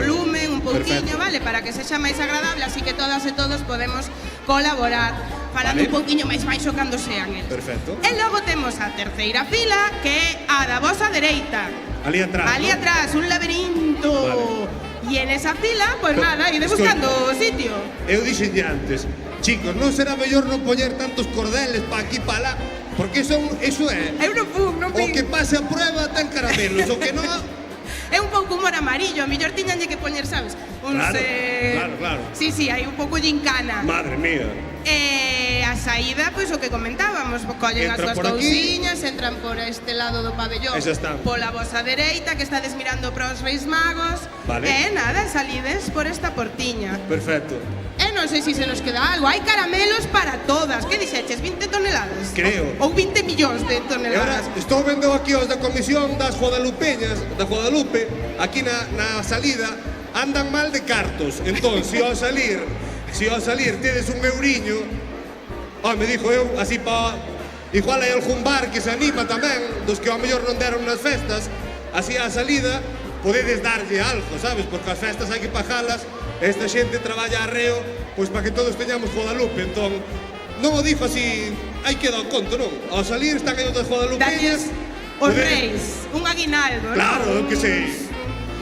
un pouquiño, Perfecto. vale, para que sexa máis agradable, así que todas e todos podemos colaborar falando Vale. un pouquiño máis baixo cando sean eles. Perfecto. E logo temos a terceira fila, que é a da vosa dereita. Ali atrás, Ali ¿no? atrás, un laberinto. Vale. E en esa fila, pues Pero, nada, ide escoita. buscando sitio. Eu dixenlle antes, chicos, non será mellor non poñer tantos cordeles pa aquí pa lá, porque eso é. Eu non O que pase a prueba ten caramelos, o que non... É un pouco humor amarillo, a mellor tiñanlle que poñer, sabes? Claro. Sí, hai un pouco gincana. Madre mía. A saída, pois o que comentábamos, collen as Entran súas por aquí. cousiñas, entran por este lado do pabellón, E xa están. pola vosa dereita, que estades mirando para os Reis Magos, Vale. e nada, salides por esta portiña. Perfecto. E non sei se nos queda algo, hai caramelos para todas, que dixeches, 20 toneladas? Creo. Ou 20 millóns de E ahora toneladas. estou vendo aquí os da comisión das Guadalupeñas, da Guadalupe, aquí na salida, andan mal de cartos. Entón, se ao salir tedes un euriño, me dixo eu, así pa... Igual hai algún bar que se anima tamén, dos que ao mellor non deron nas festas, así á salida, podedes darlle algo, sabes? Porque as festas hai que pajalas, esta xente traballa arreo, pois para que todos teñamos Guadalupe, entón... Non o dixo así, hai que dar conto, non? Ao salir están aí outras Guadalupeñas... Dalles os reis, un aguinaldo, Claro, non? eu que sei.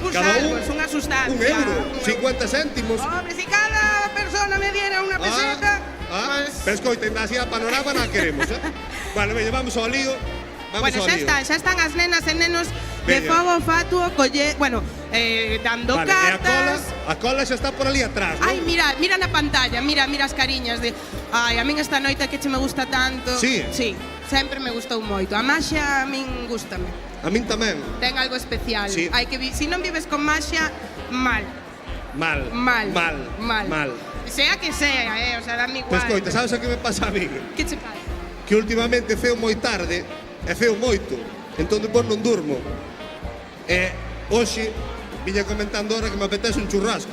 Uns Cada un, salvos, unha sustancia. €1, 50 céntimos. Hombre, si cada persona me diera unha peseta, pues... Pero escoita, ainda así a panorama non queremos, Bueno, veña, vamos ao lío. Bueno, xa están as nenas e nenos de Veña. Fogo Fatuo dando Vale, e cartas. a cola xa está por ali atrás, non? Ai, mira na pantalla, mira as cariñas de... Ai, a min esta noite que che me gusta tanto. Sí? Sí, sempre me gustou moito. A maxia a min gústame. A min tamén. Ten algo especial. Sí. Hai que si non vives con maxia, mal. Mal. Sea que sea, o sea, dame igual. Pues escoita, sabes o que me pasa a mí? Que che pasa? Que últimamente ceo moi tarde e ceo moito. Entón depois non durmo. E hoxe viña comentando ahora que me apetece un churrasco.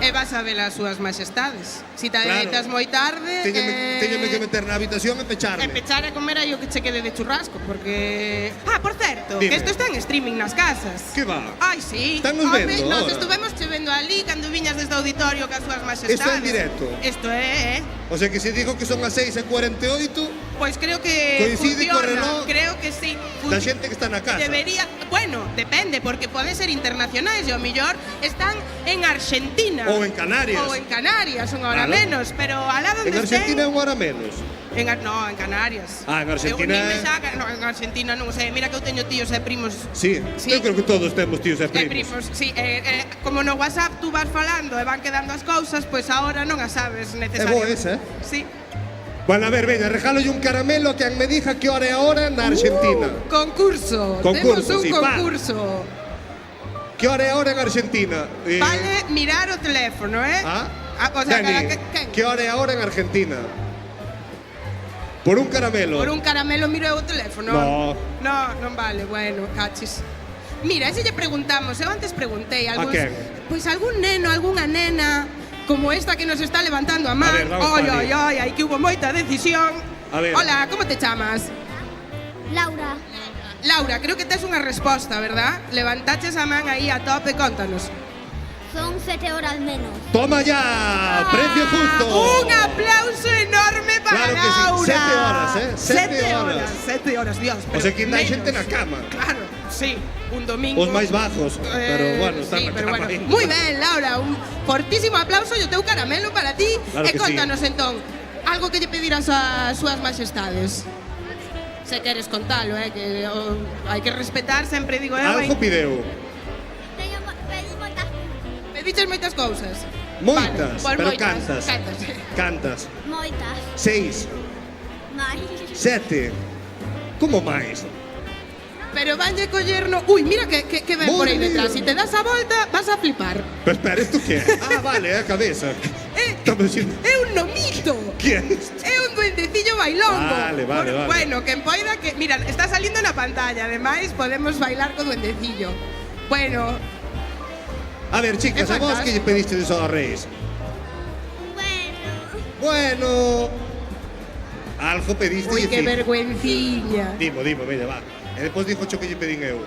E vas a ver as súas majestades. Si te Claro. deitas moi tarde, Teñome que meter na habitación e pecharme. e pechar e comer aí o que che quede de churrasco, porque... Ah, por certo, Dime. que isto está en streaming nas casas. Que va? Ai, sí. Están nos vendo Nos ahora. estuvemos che vendo ali cando viñas desde o auditorio cas súas majestades. Isto é en directo? Isto é, O sea que se digo que son as 6:48 Pois creo que Coincide co reloj creo que sí. da xente que está na casa. Debería, bueno, depende, porque pode ser internacionais e ao millor están en Argentina. Ou en Canarias. Ou en Canarias, unha hora Claro. menos, pero alá donde En Argentina é unha hora menos. No, en Canarias. Ah, en Argentina Eu, nin me é- saca, no, en Argentina non sei, mira que eu teño tíos e primos. Sí, Sí. eu creo que todos temos tíos e E primos. primos, sí, como no WhatsApp tú vas falando e van quedando as cousas, pois agora non as sabes É necesariamente. boa esa, eh? Sí. Bueno, a ver, veña, regalolle un caramelo a quen me diga que hora é a hora na Argentina. Concurso. Concurso, Temos un sí, va. concurso. Que hora é a hora en Argentina? Vale mirar o teléfono, eh? O sea, Dani, que hora é a hora en Argentina? Por un caramelo. Por un caramelo miro o teléfono. No. No, non vale, bueno, cachis. Mira, ese lle preguntamos, eu antes preguntei algúns, quen? pois algún neno, algunha nena como esta que nos está levantando a man. ver, vamos Oi, pa oi, ali. oi, aí que hubo moita decisión. A ver. Hola, como te chamas? Laura, Laura, creo que tes unha resposta, verdad? Levantaches a man aí a tope, contanos. son 7 horas menos. Toma ya, precio justo. Un aplauso enorme para Claro que sí, Laura. 7 horas, ¿eh? 7 7 horas. horas. 7 horas, Dios. O sea, que ainda hai menos. xente na cama. Claro, sí, un domingo. Os máis bajos, pero bueno, están sí, na pero cama bueno. ainda. Muy ben, Laura, un fortísimo aplauso e o teu caramelo para ti. Claro E que sí. contanos entón, algo que lle pedirás a súas majestades. Se queres contalo, que hai que respetar, sempre digo eu. Algo pideu. Pedí moitas Pediches moitas cousas. Moitas, Vale, pero moitas, cantas. cantas. Cantas. moitas 6, máis. 7. Como máis? Pero vanlle coller no... Ui, mira que ven por aí Madre detrás. mía. Si te das a volta, vas a flipar. Pero espera, isto que é? Ah, vale, é a cabeza. Estamos dicindo... É un nomito. Que é isto? É un duendecillo bailongo. Vale, vale, vale. Bueno, quen poida que... Mira, está salindo na pantalla. Ademais, podemos bailar co duendecillo. Bueno, A ver, chicas, É a vos fantástico. que lle pediste de aos reis? Bueno. Algo pediste ui, e que fi- vergüenciña. Dimo, veña, va. E depois dixo cho que lle pedín eu.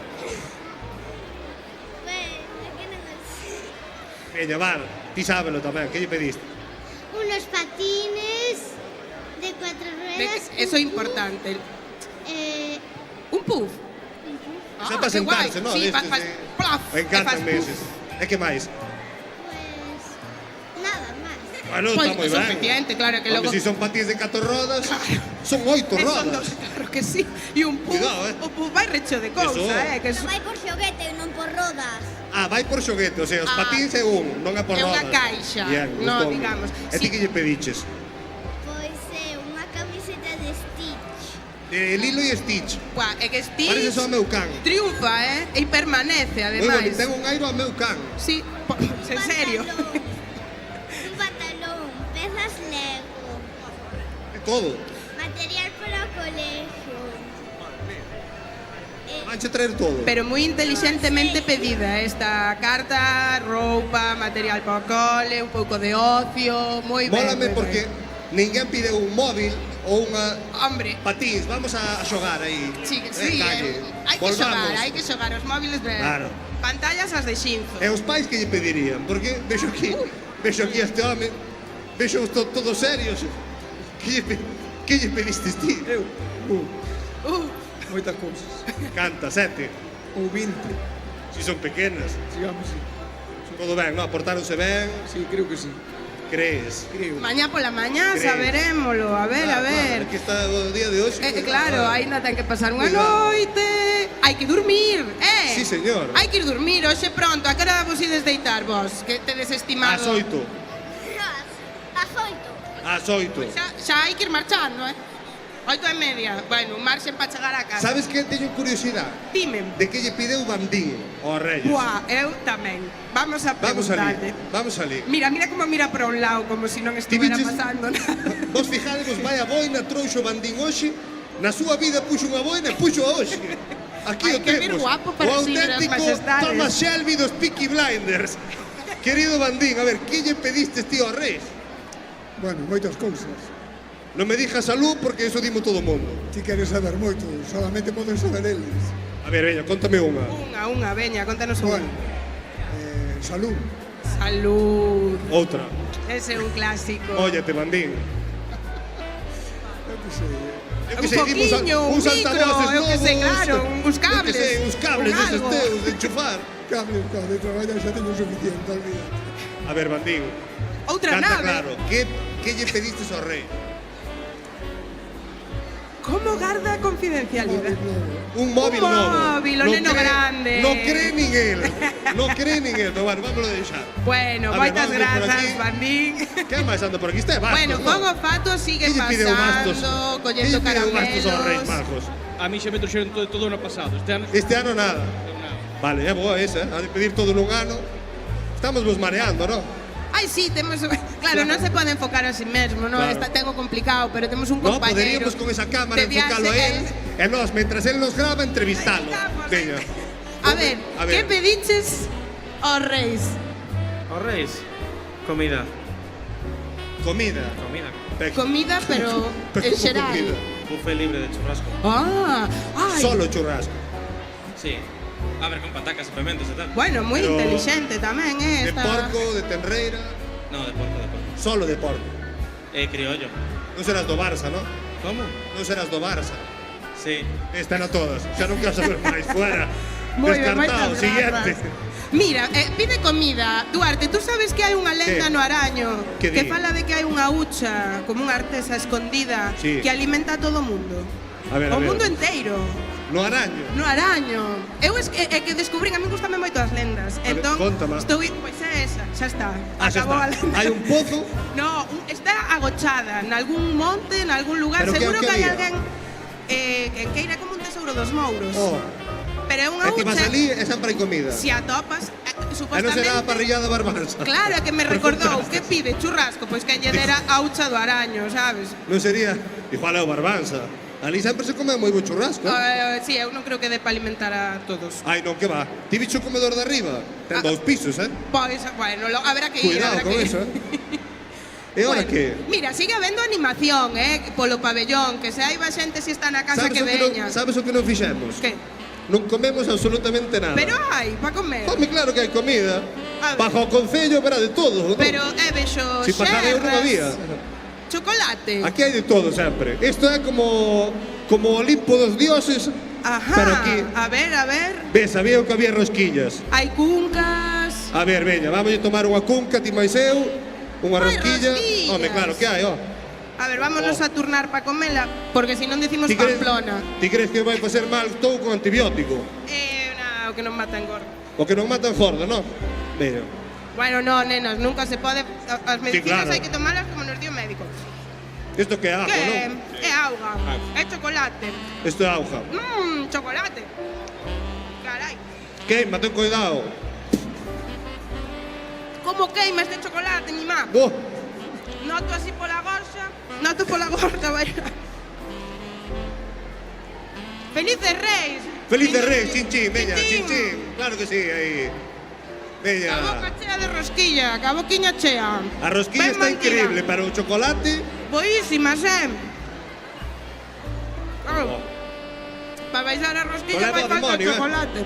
Veña, va, ti sábelo tamén, que lle pediste? Unos patines de 4 ruedas. Eso é importante. Un puff. Xa para que sentarse, guai. non? Sí, Destes fas de- plaf, Me encantan e fas meses. E que máis? Pues nada más. Bueno, Pois está moi é ben. suficiente, claro, que Porque logo... si son patins de 4 rodas, son 8 Son rodas. dos, claro que sí. E un puff, Cuidado, o puff vai recho de cousa, Eso. que Pero vai por xoguete, non por rodas. Ah, vai por xoguete, o sea, os Ah, patins é un, non é por é rodas. unha caixa, Bien, no, gustoume. digamos. E ti Sí. que lle pediches? Pois é unha camiseta de Stitch. De Lilo e Stitch. Buah, é que Stitch Parece só o meu can. triunfa, e permanece, Moi ademais. bonito, ten un airo ao meu can. Sí, en serio. Un pantalón, pezas Lego, É todo. material para o colegio. Vanche traer todo. Pero moi inteligentemente pedida esta carta, roupa, material para o cole, un pouco de ocio, moi ben. Mólame moi porque ben. ninguén pide un móvil ou unha Hombre, patins. Vamos a xogar aí. sí, sí, calle. hai que Volvamos. xogar, hai que xogar os móviles de Claro. pantallas as de Xinzo. E os pais que lle pedirían? Porque vexo aquí a este home, vexo todos serios. Que lle pedistes ti? Eu, Moitas cousas. Canta, 7. Ou 20. Si son pequenas. Sigamos así. Todo ben, non? Aportáronse ben. Sí, creo que sí. Crees? Creo. Mañá pola mañá Crees? saberémolo, a ver, a ver. Aquí está o día de hoxe. Claro, aínda ten que pasar unha Cuidado. noite. Hai que dormir, Sí, señor. Hai que ir dormir, hoxe pronto. A que hora vos ides deitar vos? Que tedes estimado? Ás 8. As 8. Ás 8. Xa hai que ir marchando, 8:30. Bueno, un marxen para chegar a casa. Sabes que teño curiosidade? Dime. De que lle pideu Bandín aos Reyes? Buah, eu tamén. Vamos a Vamos preguntarle. ali, vamos ali. Mira como mira para un lado, como se non estuvera viches? pasando nada. Vos fijadevos, vai a boina, trouxo Bandín hoxe, na súa vida puxo unha boina e puxo a hoxe. Aquí Hai o que vir temos. guapo O para recibir as auténtico majestades. Thomas Shelby dos Peaky Blinders. Querido Bandín, a ver, que lle pediste tío a Reis? Bueno, moitas cousas. Non me dijas salud porque eso dimo todo o mundo. Ti queres saber moito, solamente poden saber eles. A ver, veña, contame unha. Unha, veña, contanos Bueno, unha. salud. Salud. Outra. Ese é un clásico. Óllate, Bandín. Eu que sei. Eu Un poquiño, un uns altavoces micro, eu que sei, novos, claro, uns cables, Eu que sei, uns cables un deses algo. teus de enchufar. Cables, de traballar xa teño suficiente, olvídate. A ver, Bandín, Outra canta nave. claro, que lle pedistes ao rei? Como garda a confidencialidade? Un móvil Un novo. móvil, o neno grande. Non cree nin el. Non cree nin el, pero bueno, vámonos a deixar. Bueno, A ver, moitas vamos a ver por grazas, aquí. Bandín. Que máis anda por aquí? Está de bastos, Bueno, non? Fogo Fato sigue Que lle pideu bastos? pasando, Que collendo lle pideu bastos aos reis caramelos. magos? A mí xa me trouxeron todo o ano pasado. Este ano nada. Vale, é boa esa, a de pedir todo nun ano. Estamos vos mareando, non? Ai, sí, temos... Claro, non se pode enfocar a sí mesmo, non? Claro. Está tengo complicado, pero temos un No, compañeiro. poderíamos con esa cámara de enfocalo a viaxe, él. E nós, mentras él nos grava, entrevistalo. Veña. A ver, A ver. que pediches aos reis? Os reis, comida. Comida. Comida. Comida, pero en xeral. comida. Buffet libre de churrasco. Ah, ai. Solo churrasco. Sí. A ver, con patacas e pementos e tal. Bueno, moi Pero- inteligente tamén, De esta. porco, de tenreira. No, de porco, de porco. Solo de porco. Criollo. Non serás do Barça, non? Como? Non serás do Barça. Sí. Están a todas. Xa non quero saber máis. Fuera. Moi ben, Descartado. moitas Siguiente. grazas. Mira, pide comida. Duarte, tú sabes que hai unha lenda Que? no Araño Que que di? fala de que hai unha hucha, como unha artesa escondida, Sí. que alimenta a todo o mundo. A ver, O a ver. mundo inteiro. No Araño. No Araño. Eu é que descubrín, a mí gustame moito as lendas. A ver, Entón, contama. estou pois é esa, xa está. Ah, xa Acabou a está. lenda. Hai un pozo. No, está agochada nalgún monte, nalgún lugar. Pero Seguro que que hai había? alguén que queira como un tesouro dos mouros. Oh. Pero é unha E ti vas hucha. ali e sempre hai comida. Si atopas, E non supostamente... será a parrillada barbanza. Claro, é que me recordou, que pide churrasco? Pois que lle dera a hucha do araño, sabes? Non sería igual é o barbanza. Ali sempre se come moi bo churrasco. Si, eu non creo que dé para alimentar a todos. Ai, non, que va. Ti bicho o comedor de arriba? Ten 2 pisos, Pois, bueno, haberá que ir, Cuidado haberá con que ir. eso, E ahora que? Mira, sigue habendo animación, polo pabellón, que se hai xente si está na casa que veña. Sabes o que non fixemos? Que? Non comemos absolutamente nada. Pero hai, para comer. Home, claro que hai comida. A ver. Bajo o concello verá de todo, non? Pero vexo Si pasaba eu non había. chocolate. Aquí hai de todo sempre. Isto é como o Olimpo dos dioses. Ajá, Pero aquí, a ver. ves, sabía que había rosquillas. Hai cuncas. A ver, veña, vamos a tomar unha cunca, ti máis eu, unha Ai, rosquilla. rosquillas. Home, claro que hai, ó. A ver, vámonos a turnar para comela, porque si non decimos Ti crees- Pamplona. Ti crees que vai facer mal tou con antibiótico? O que non mata engorda. O que non matan forda, non? Mira, Bueno, no, nenos, nunca se pode... As medicinas claro. hai que tomarlas como nos dio o médico. isto que é auga, Que non? é auga, é chocolate. Isto é auga. Chocolate. Carai. Queima, ten cuidado. Como queima este chocolate, mi má? Oh, Noto así pola gorxa. Noto pola gorxa, vaya. Felices Reis. felices reis, chin chin, veña, Chin, chin chin. chin. Claro que sí, aí. A Veña. boca chea de rosquilla, a boquiña chea. A rosquilla Ben está mantida. increíble, pero o chocolate, Boísimas, Claro. Para baixar a rosquilla Leva vai o falta demonio, chocolate.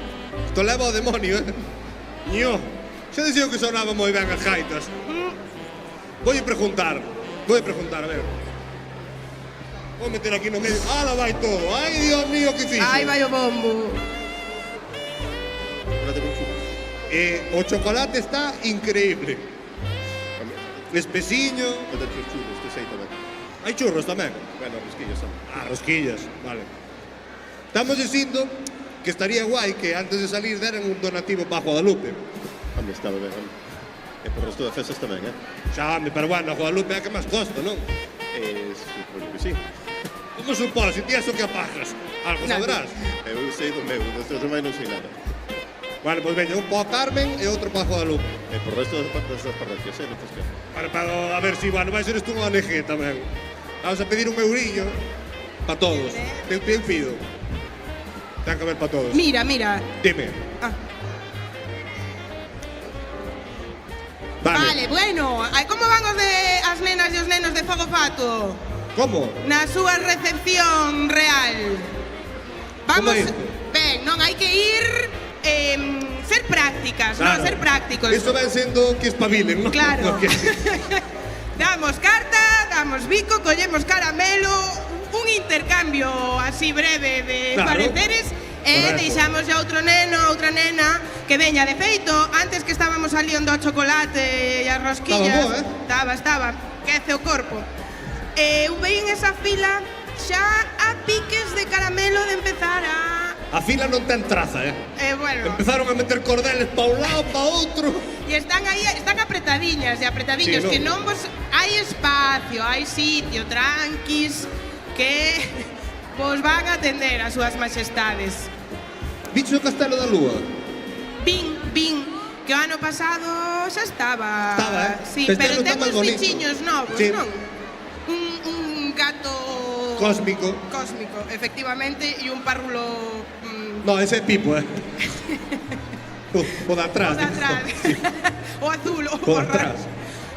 isto leva ao demonio, Ño. Xa dicían que sonaba moi ben as gaitas. Vou preguntar, a ver. Vou meter aquí no medio. Ala, vai todo. Ai, Dios mío, que fixo. Ai, vai o bombo. O chocolate está increíble. Espesiño. Hai churros tamén. Bueno, rosquillas son. Rosquillas, vale. Estamos dicindo que estaría guai que antes de salir deran un donativo para Guadalupe. Home, estaba ben. E por resto de festas tamén, Xa, home, pero bueno, a Guadalupe é a que máis costa, non? Supoño que sí. Como supón, se ti é o que apagas? Algo sabrás. Eu sei do meu, dos teus demais non sei nada. Bueno, pois veña, un para Carmen e outro para Guadalupe. E por resto das parroquias, non te esqueces. Para a ver si, bueno, vai ser isto unha ONG tamén. Vamos a pedir un eurillo para todos. Eu pido. Ten que haber para todos. Mira. Dime. Vale, bueno. Como van as nenas e os nenos de Fogo Fato? Como? Na súa recepción real. Vamos... Ben, non hai que ir... ser prácticas, Claro. non? Ser prácticos. Isto ven sendo que espabilen, non? Claro. Porque- Damos carta, damos bico, collemos caramelo, un intercambio así breve de Claro. pareceres e Correcto. deixamos a outro neno, outra nena que veña. De feito, antes que estábamos ali onde o chocolate e as rosquillas, estaba, quece o corpo. Eu veín esa fila xa a piques de caramelo de empezar A fila non ten traza, bueno, Empezaron a meter cordeles pa un lado, pa outro. e están aí, están apretadiñas e apretadiños, Sí, que non vos... Hai espacio, hai sitio, tranquis, que vos van a atender as súas majestades. Bicho o Castelo da Lúa. Vin, que o ano pasado xa estaba. Estaba, Sí, Este pero ano está temos máis bonito. bichiños novos, Sí. non? Un gato... Cósmico. Cósmico, efectivamente, e un párrulo... No, ese é Pipo, O de atrás. O de atrás. O azul, o O de rojo. atrás.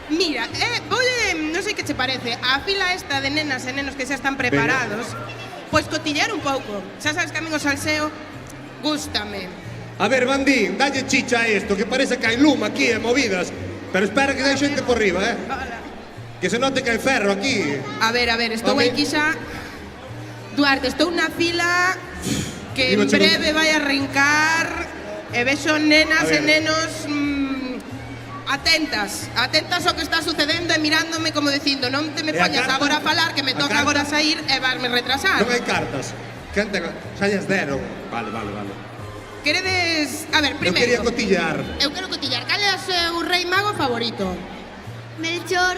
Mira, non sei que che parece, a fila esta de nenas e nenos que xa están preparados, pois cotillar un pouco. Xa sabes que a min o salseo gústame. A ver, Bandín, dalle chicha a isto, que parece que hai luma aquí e movidas. Pero espera que hai xente por riba, Que se note que hai ferro aquí. A ver, estou Home. aquí xa... Duarte, estou na fila que en Digo, chico- breve vai a arrincar e vexo nenas A e ver. nenos atentas ao que está sucedendo e mirándome como dicindo non te me E a poñas carta? agora a falar que me A toca carta? agora sair e varme retrasar. Non hai cartas. Quen ten... Xa lles deron. Vale. Queredes... A ver, Eu primeiro... quería cotillar. Eu quero cotillar. Cal é o seu rei mago favorito? Melchor,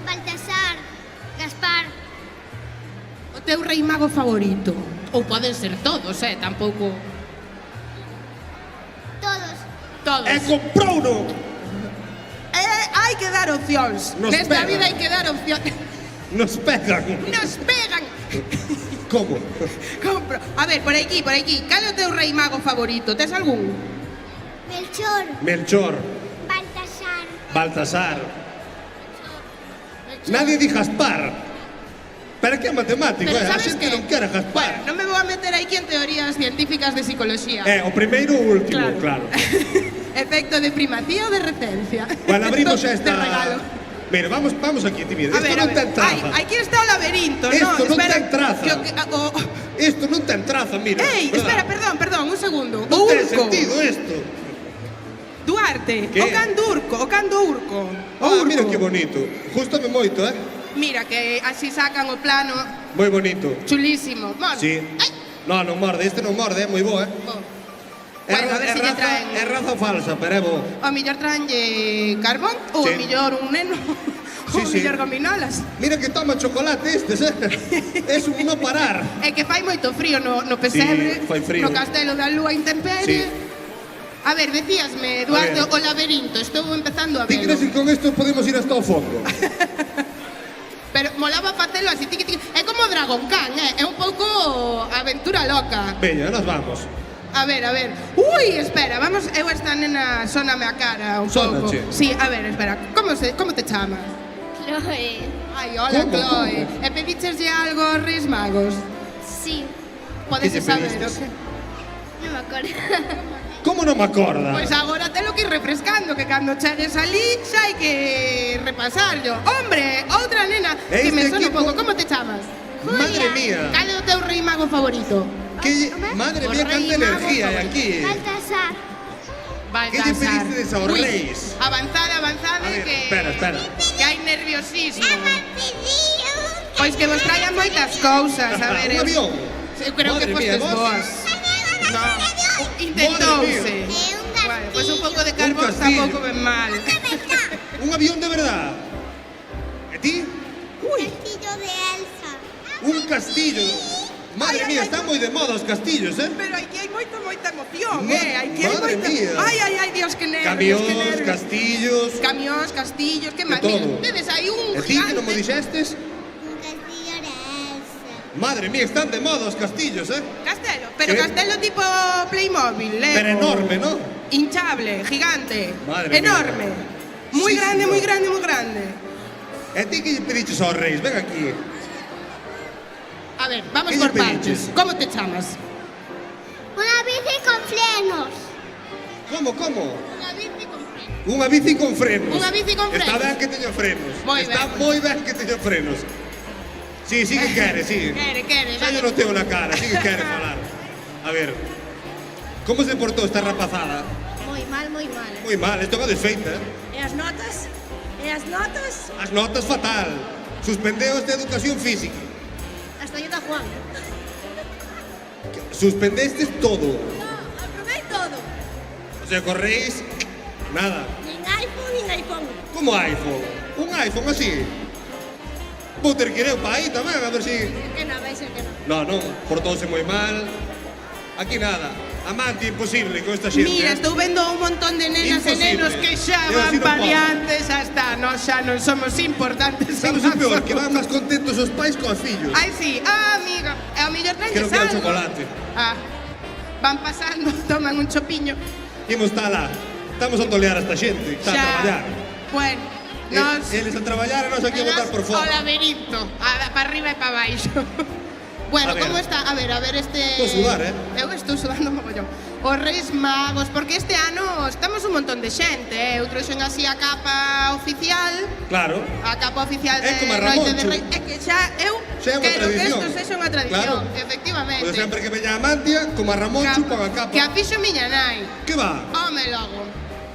Baltasar, Gaspar. O teu rei mago favorito? Ou poden ser todos, tampouco... Todos. Todos. E comprouno! Hai que dar opcións. Nos Nesta pegan. vida hai que dar opcións. Nos pegan. Nos pegan. Como? Compro. A ver, por aquí. Cal é o teu rei mago favorito? Tes algún? Melchor, Melchor. Baltasar. Baltasar. Nadie di Gaspar. Pero que é matemático, Pero A sabes xente que? non quere Gaspar. Non me vou a meter aquí en teorías científicas de psicología. O primeiro ou o último, claro. Efecto de primacía ou de retencia. Bueno, abrimos Esto esta... de regalo. Mira, vamos aquí, ti mira. A Isto ver, non ten traza. Aquí está o laberinto, ¿no? Isto non Espera, ten traza. Isto non ten traza, mira. Ei, verdad? espera, perdón, un segundo. Non O ten urco. sentido isto. Duarte, Que? o cando urco. Mira que bonito. Gústame moito, Mira que así sacan o plano Moi bonito. chulísimo. Morde. Sí. Non morde, este non morde, é moi bo, Bueno, a ver se lle traen. É raza falsa, pero é bo. O mellor traenlle carbón ou Sí. o mellor un neno. Sí, ou sí. mellor gominolas. Mira que toma chocolate estes, Es un no parar. É que fai moito frío no pesebre, Sí, fai frío. no Castelo da Lúa intemperie. A ver, decíasme, Eduardo, A ver. o laberinto, estou empezando a Ti verlo. crees que con isto podemos ir hasta o fondo? Pero molaba facelo así, tiqui. É como Dragon Khan, é un pouco aventura loca. Veña, nos vamos. A ver. Ui, espera, vamos, eu esta nena sóname a cara un pouco. Sónache? Sí, a ver, espera. Como te chamas? Chloe. Ai, hola, Como, Chloe. como? E pedicheslle algo aos Reis Magos? Sí, Podes Que lle saber, o pedistes? que? non me acordo. Como non me acorda? Pois agora telo que ir refrescando, que cando chegues ali xa hai que repasarlo. Hombre, outra nena que Este me sona un equipo- pouco. Como te chamas? Madre mía. Cal é o teu rei mago favorito? Madre O mía, rei canta mago energía hai favorito. aquí. Baltasar. Que lle pedistes aos Uy, reis? Avanzade, A ver, que... espera. Que hai nerviosismo. Pois que vos traian moitas cousas, a ver... Un avión. Eu creo Madre que mía, fostes vos? boas. No, intentouse. Bueno, pois un pouco de carbón castillo. tampouco ven mal. Un avión de verdad. E ti? Castillo de Elsa. Un castillo. Madre mía, están moi de moda os castillos, Pero aquí hai moita emoción, Ma- Aquí hai madre moita... mía. Ai, Dios, que nervios, Camións, que nervios. castillos. Camións, castillos, que De máis. todo. Tedes aí un E ti que non me gigante. dixestes? Un castillo de Elsa. Madre mía, están de moda os castillos, Castelo, pero castelo tipo Playmobil, Lego. Pero enorme, ¿no? Hinchable, gigante, Madre enorme. mía. Muy Sí, grande, señor. muy grande, muy grande. E ti que lle pediches aos reis? Ven aquí. A ver, vamos ¿Qué por lle pediches? partes. ¿Cómo te chamas? Una bici con frenos. Como? Una bici con frenos. Unha bici con frenos. Unha bici con Está frenos. ben que teña frenos. Moi Está ben. moi ben que teña frenos. Sí, sí que quere, sí. Quere. Xa yo non tengo na cara, sí que quere falar. A ver, como se portou esta rapazada? Muy mal, muy mal. Moi mal, isto é desfeita. E as notas? E as notas? As notas fatal. Suspendeu esta educación física. Hasta yo da Juan. Suspendestes todo. No, aprobé todo. O sea, corréis nada. Nin iPhone, nin iPhone. Como iPhone? Un iPhone así. Vou ter que ir eu para aí tamén, a ver si... Que non, vai ser que non. No, non, portouse moi mal. Aquí nada. Amante imposible con esta xente. Mira, estou vendo un montón de nenas e Imposible. nenos que xa Eu así van non podo. variantes hasta nós xa non somos importantes. Sabes o peor? Que van máis contentos os pais coas fillos. Ai, sí, amiga, e ao mellor Que trañes non quero algo. chocolate. Ah, van pasando, toman un chopiño. Imos estar lá. Estamos a tolear a esta xente. Está a traballar. Bueno, nos... Eles a traballar e nós aquí a botar por O fora. laberinto, para arriba e para baixo. Bueno, A ver. como está? A ver, este... Estou a sudar, Eu estou sudando mogollón. Os Reis Magos, porque este ano estamos un montón de xente, Eu trouxen así a capa oficial, Claro. a capa oficial de É como a Noite de Ramoncho. Reis. É que xa eu Xa é unha quero que tradición. isto sexa unha tradición, Claro. efectivamente. Pois sempre que veña a Mantia, como a Ramoncho, pon a capa. Que a fixo miña nai. Que va? Home, logo.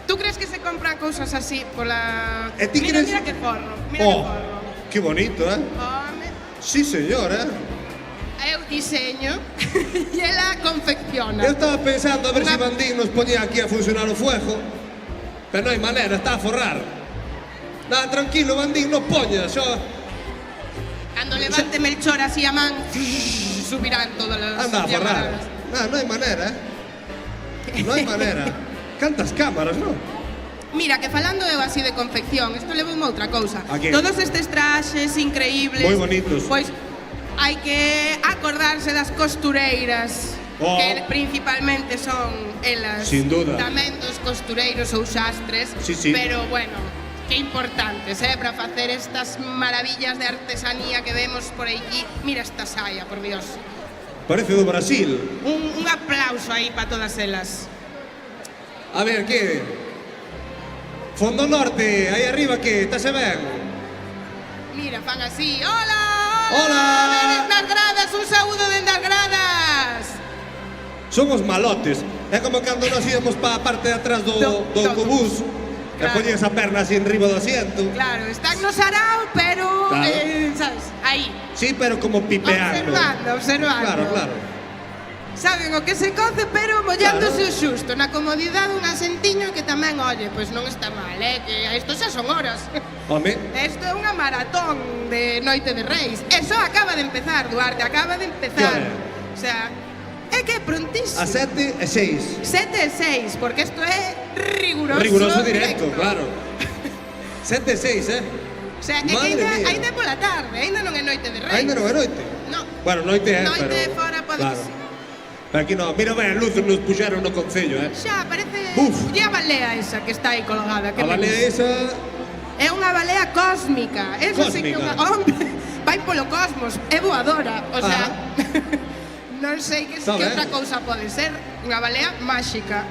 Tú crees que se compran cousas así pola... E ti mira, crees- mira que forro, mira Oh, que forro. que bonito, eh? Home, Sí, señor, eh? eu diseño e ela confecciona. Eu estaba pensando a ver Unha- se Bandín nos ponía aquí a funcionar o fuego, pero non hai maneira, está a forrar. Nada, tranquilo, Bandín, non poña, xo... Cando levante Melchor así a man, subirán todas as Anda a forrar. llamaradas. Non hai maneira, eh? Non hai maneira. Cantas cámaras, non? Mira, que falando eu así de confección, isto levoume outra cousa. ¿A qué? Todos estes traxes increíbles. Moi bonitos. Pois hai que acordarse das costureiras, Oh. que principalmente son elas. Sin duda. Tamén dos costureiros ou xastres. Sí, sí. Pero bueno, que importantes, para facer estas maravillas de artesanía que vemos por aquí. Mira esta saia, por Dios. Parece do Brasil. Un aplauso aí para todas elas. A ver, que? Fondo Norte, aí arriba, que? Estase ben? Mira, fan así. Hola, Hola. Dende as gradas, un saúdo dende as gradas. Son os malotes. É como cando nós íamos para a parte de atrás do autobús. E Claro. poñías a perna así en riba do asiento. Claro, están no sarao, pero, Claro. sabes, aí. Sí, pero como pipeando. Observando. Claro, claro. Saben o que se coce, pero mollándose o xusto, na comodidade un asentiño que tamén, oye, pois non está mal, que isto xa son horas. Home, Isto é unha maratón de Noite de Reis. Eso acaba de empezar, Duarte, acaba de empezar. Que hora O sea, é que é prontísimo. a 7 e 6. 7 e 6, porque isto é riguroso. Riguroso directo, claro. 7 e 6, eh? O sea, é que Madre mía. ainda é pola tarde, ainda non é Noite de Reis. Ainda non é noite. No. Bueno, noite é, Noite pero... fora pode claro. que sí. Pero aquí non. Mira, ben, luces nos puxeron no Concello, eh? Xa, parece... Uf. E a balea esa que está aí colgada. Que A me balea gusta. esa... É unha balea cósmica. Eso sí que Cósmica. unha... Hombre, vai polo cosmos, é voadora. O sea, non sei que, Está que ben. outra cousa pode ser. Unha balea máxica.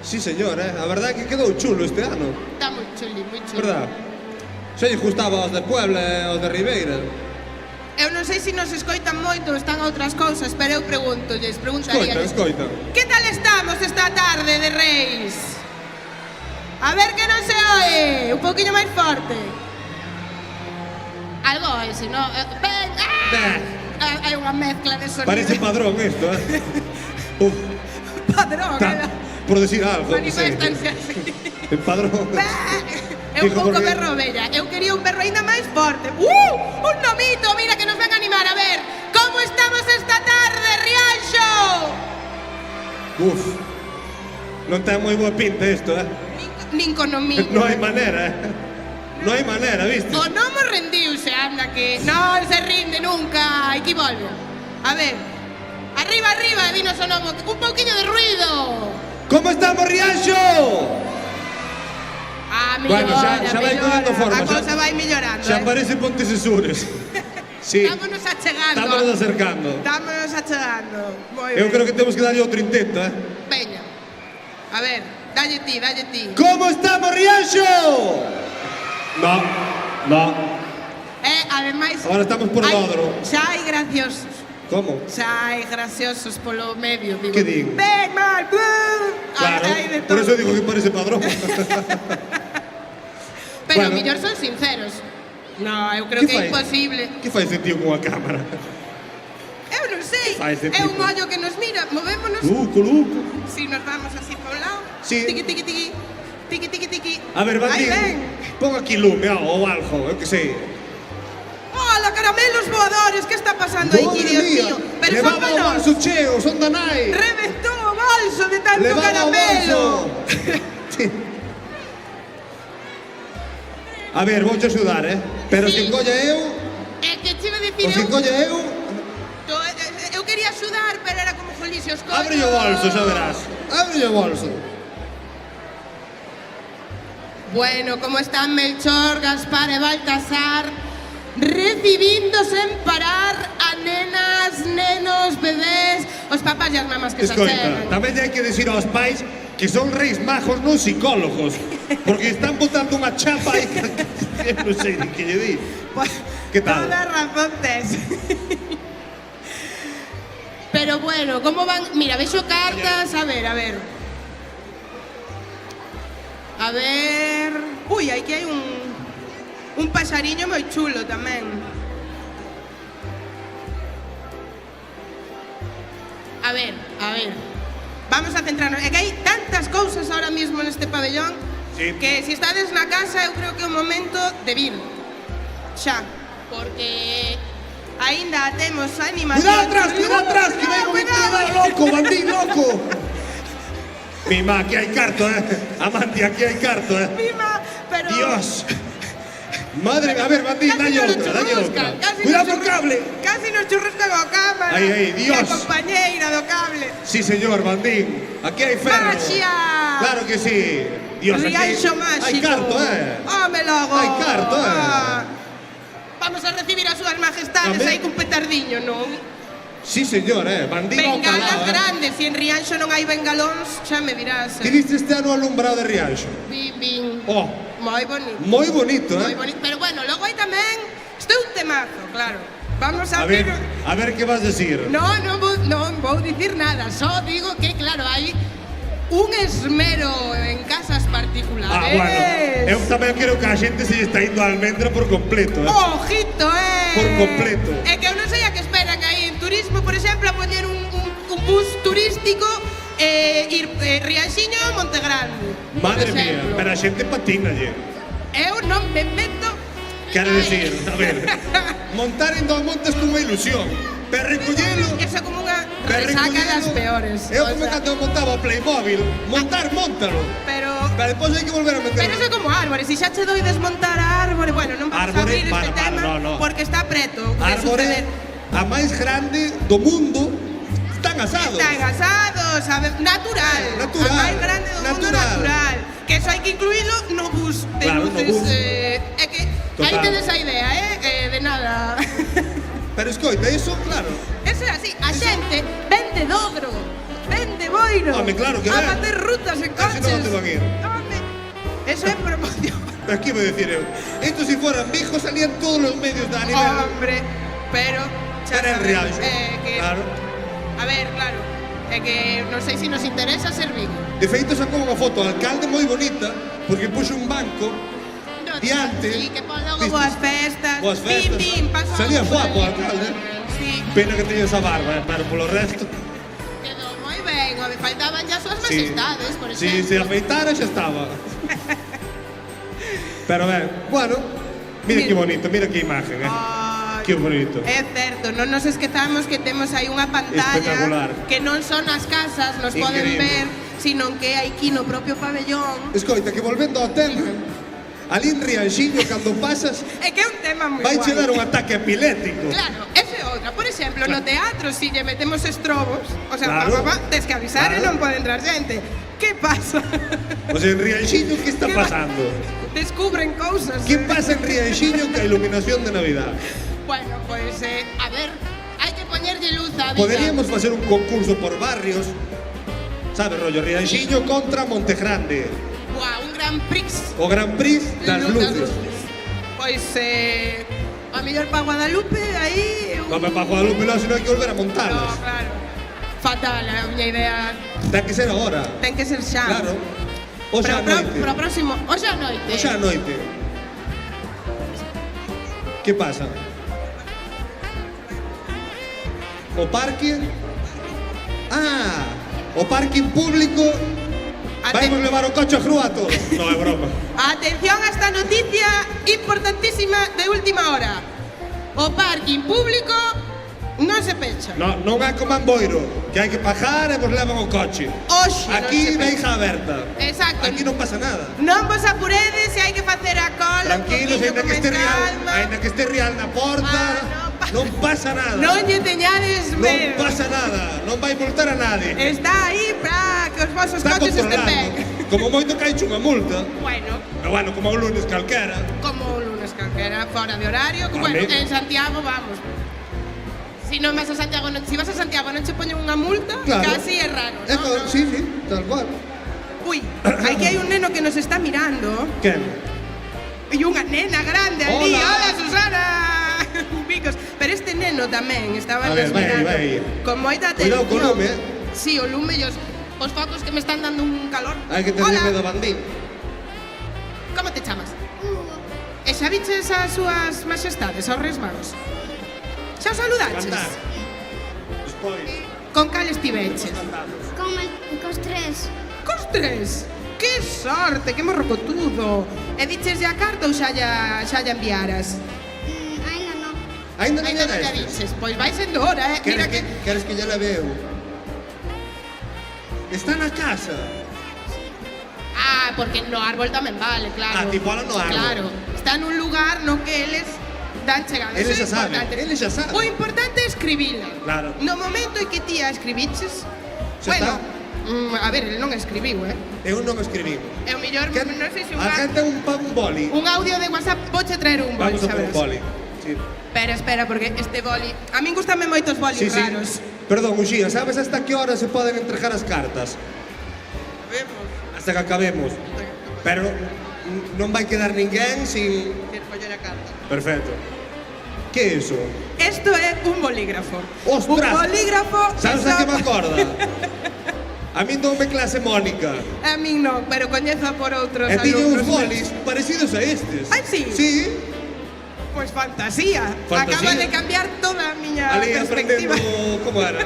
Sí, señor, eh? A verdade é que quedou chulo este ano. Está moi chuli, moi chuli. Verdad? Xa lle gustaba aos de Puebla e aos de Ribeira. Eu non sei se nos escoitan moito, están outras cousas, pero eu preguntaría. Escoitan. Que tal estamos esta tarde de Reis? A ver que non se oe, un poquinho máis forte. Algo oe, se non... Ben, hai unha mezcla de sonido. Parece padrón isto, eh? Uf, Padrón, ta, por decir algo. manifestanse así. El padrón. É un Dijo pouco porque- berro bella. Eu quería un berro aínda máis forte. Un nomito, mira que nos ven a animar. A ver, como estamos esta tarde, Rianxo? Uf. Non ten moi boa pinta isto, eh? Nin con nomito. Non hai manera, eh? Non hai manera, viste? O non mo rendiuse, anda que non se rinde nunca. Aquí volve. A ver, arriba Arriba, arriba, dinos o nomo. Un pouquiño de ruido. Como estamos, Rianxo? Mellora, xa vai collendo forma. A cousa vai mellorando. Xa parece Pontesesures. Sí. Estámonos achegando. Estámonos acercando. Estámonos achegando. Moi Eu ben. creo que temos que darlle outro intento, Veña. A ver, dalle ti. Como estamos, Rianxo? No. Ademais... Ahora estamos por Dodro. Xa hai graciosos. Como? Xa hai graciosos polo medio, digo. Que digo? Ben, mal, Claro, hai de por todo. eso digo que parece padrón. Pero Bueno. mellor son sinceros. No, eu creo Que que é fai? imposible. Que fai ese tío con a cámara? Eu non sei. Que fai ese É un tipo? ollo que nos mira, movémonos. Luco. Si nos vamos así por un lado. Sí. Tiqui, tiqui, tiqui. Tiqui, tiqui, tiqui. A ver, Aí Bandín, ven. pon aquí lume ou algo, eu que sei. Hola, caramelos voadores, que está pasando aí, Madre Dios mía, mío? Pero son levaba o malos. bolso cheo, son da nai. Reventou o bolso de tanto Levaba o caramelo. bolso. Sí. A ver, vouche axudar, pero Sí. se colla eu, É que te iba a dicir, ou se colla eu, eu quería axudar, pero era como Felicio os collos. abre o bolso, xa verás. Abre o bolso. Bueno, como están Melchor, Gaspar e Baltasar recibindo sen parar a nenas, nenos, bebés, os papás e as mamás que se Escoita, achegan. tamén hai que decir aos pais que son reis majos, non psicólogos, porque están botando unha chapa aí que non sei ni que lle di. Pues, Que tal? Toda razón tes. Pero bueno, como van? Mira, vexo cartas, a ver. A ver... Ui, aquí hai un paxariño moi chulo tamén. A ver. Vamos a centrarnos. É que hai tantas cousas ahora mismo neste pabellón que se estades na casa eu creo que é o momento de vir. Xa, porque aínda temos animación. Cuidado atrás, que vengo un entrenador loco, bandín loco. Mima, aquí hai carto, Amanti, aquí hai carto, Mima, pero... Dios. Madre mía, a ver, bandín, dalle outra. Cuidado co cable. Casi nos churruscan o cámara. Aí, Dios. E a compañeira do cable. Sí, señor, bandín. Aquí hai ferro. Maxia. Claro que sí. Dios, aquí Rianxo máxico. hai carto, Home logo. Hai carto, Vamos a recibir as súas majestades Tamén. aí cun petardiño, non? Sí, señor, bandín ao Bengalas calado, grandes, se en Rianxo non hai bengalóns, xa me dirás. Ti viste este ano o alumbrado de Rianxo? Bin. Oh, Moi bonito. moi bonito, Moi bonito. Pero bueno, logo hai tamén... Isto é un temazo, claro. Vamos a ver... A ver que vas decir. Non vou dicir nada, só digo que, claro, hai un esmero en casas particulares. Bueno, eu tamén creo que a xente se lle está indo a almendra por completo, Ojito, Por completo. É que eu non sei a que esperan aí en turismo, por exemplo, a poñer un bus turístico ir Rianxiño a Montegrande. Madre mía, pero a xente patinalle. Eu non me meto. Quero decir, a ver, montar en dos montes con unha ilusión, pero recollelo... Eso é como unha resaca das peores. Eu como cando montaba o Playmobil, móntalo. Pero depois hai que volver a meter. Pero eso é como árbore, se xa che doi desmontar a árbore, bueno, non vamos a abrir este tema porque está preto de suceder. A máis grande do mundo están asados. Están asados, natural. A máis grande do mundo natural. Que eso hai que incluílo no bus de luces. É que aí tedes a idea, de nada. Pero escoita, iso, claro. Eso é así, a xente vende Dodro, vende Boiro. Home, claro que a ven. facer rutas en Así coches. non te van a ir. Home, eso é promoción. Pero que iba a decir eu? Esto si fueran viejos salían todos los medios de anime. Hombre, pero... Era en Rianxo. Claro. A ver, claro. É que non sei se nos interesa ser Vigo. De feito sacou unha foto ao alcalde moi bonita porque puxo un banco diante. Sí, que pon logo boas festas. Boas festas. Bim, pasou. Salía guapo o alcalde. Sí. Pena que teña esa barba, pero polo resto. Quedou moi ben, me faltaban ya súas majestades, por exemplo. Si se afeitara xa estaba. Pero ben, bueno, mira que bonito, mira que imagen, que bonito. É certo, non nos esquezamos que temos aí unha pantalla espectacular, que non son as casas, nos poden ver, sino que hai aquí no propio pabellón. Escoita, que volvendo ao tema, ali en Rianxiño, cando pasas, É que é un tema moi vai che guai. dar un ataque epiléptico. Claro, ese é outro. Bueno, por exemplo, no teatro, si lle metemos estrobos, o sea, Claro. tes que avisar e non pode entrar xente. Que pasa? Pois en Rianxiño, que está Que va- pasando? Descubren cousas. Que pasa en Rianxiño ca iluminación de Navidad? Bueno, pues, a ver, hai que poñerlle luz á vida. Poderíamos facer un concurso por barrios, sabes, rollo Rianxiño contra Montegrande, Buah, un Gran Prix. o Gran Prix das luces. Pois, a mellor pa Guadalupe, aí... No me para Guadalupe, non, senón hai que volver a No, montalas. claro. Fatal, a miña idea. Ten que ser agora. Ten que ser xa. Claro. Oxe a noite. Pro próximo, hoxe a noite. Oxe a noite. Que pasa? O parque? Ah, o parking público. Vamos levar o coche a grúa a todos. Non é broma. Atención a esta noticia importantísima de última hora. O parking público non se pecha. Non é como en Boiro, que hai que pagar e vos levan o coche. Oxe, Aquí non se deixa aberta. Exacto. Aquí non pasa nada. Non vos apuredes se hai que facer a cola. Tranquilos, un poquinho ainda que este real na porta, non pasa nada. Non lle teñades Non medo. pasa nada, non vai multar a nadie. Está aí para que os vosos Está coches estén controlando. ben. Como moito caiche unha multa. Bueno, Pero bueno, como o lunes calquera. como o lunes calquera, fora de horario, que, bueno, Vale. en Santiago vamos. Si non vas a Santiago, si vas a Santiago non che poñen unha multa, Claro. casi é raro, É ¿no? co- Sí, sí, tal cual. Uy, aquí hai un neno que nos está mirando. Quen? E unha nena grande ali. Hola. Hola, Susana. Picos. Pero este neno tamén estaba A ver, vai, mirando. vai. Con moita Cuidado atención. co lume, Sí, o lume e os focos que me están dando un calor. Hai que tener Hola. medo a bandín. Como te chamas? E xa viches as súas majestades, aos Reis Magos? Xa os saludaches? Cantar. Despois. Con cal estiveches? Cos tres. Cos tres? Que sorte, que morrocotudo. E diches a carta ou xa lla enviaras? Ainda non. Ainda non Ainda lle non lla destes. dices. Pois vai sendo hora, Mira que... Queres que lle la veu? Está na casa. Ah, porque no árbol tamén vale, claro. Ah, tipo ala no árbol. Claro. Está nun lugar no que eles dan chegada. Eles Eso é xa saben, importante. eles xa saben. O importante é escribila. Claro. No momento en que ti a escribiches, Xa bueno, está. A ver, ele non escribiu, Eu non escribí. É o mellor, non sei se A gente un boli. un audio de WhatsApp, voche traer un boli, Vamos a por un sabes? boli. Sí. Espera, porque este boli... A min gustame moitos bolis Sí, sí. raros. Perdón, Uxía, sabes hasta que hora se poden entregar as cartas? Hasta que acabemos. Pero non vai quedar ninguén sin... Perfecto. Que é iso? Esto é un bolígrafo. Ostras! Un bolígrafo... Sabes a que me acorda? A min doume clase Mónica. A min non, pero coñezo por outros E tiña uns alumnos. bolis parecidos a estes. Ai, sí? Sí. Pois fantasía. Fantasía. Acaba de cambiar toda a miña Ali aprendendo, perspectiva. como era?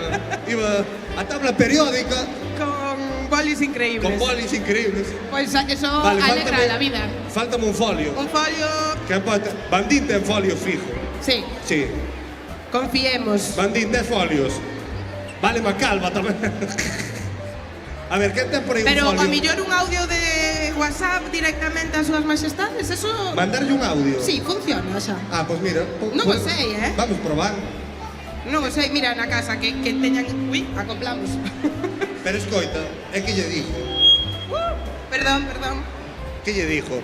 Iba a tabla periódica Con bolis increíbles. con bolis increíbles. Pois eso Vale, alegra fáltame- la vida. Faltame un folio. Un folio... Bandín ten folio fijo. Sí, Sí. confiemos. Bandín 10 folios. Vale, Macalva tamén. A ver, quen ten por aí un Pero folio? a mellor un audio de WhatsApp directamente ás súas majestades, eso... Mandarlle un audio. Sí, funciona xa. Ah, pois mira. Non o sei, Vamos probar. Non o sei, mira na casa que teñan... Ui, acoplamos. Pero escoita, é que lle dixo? Perdón. Que lle dixo?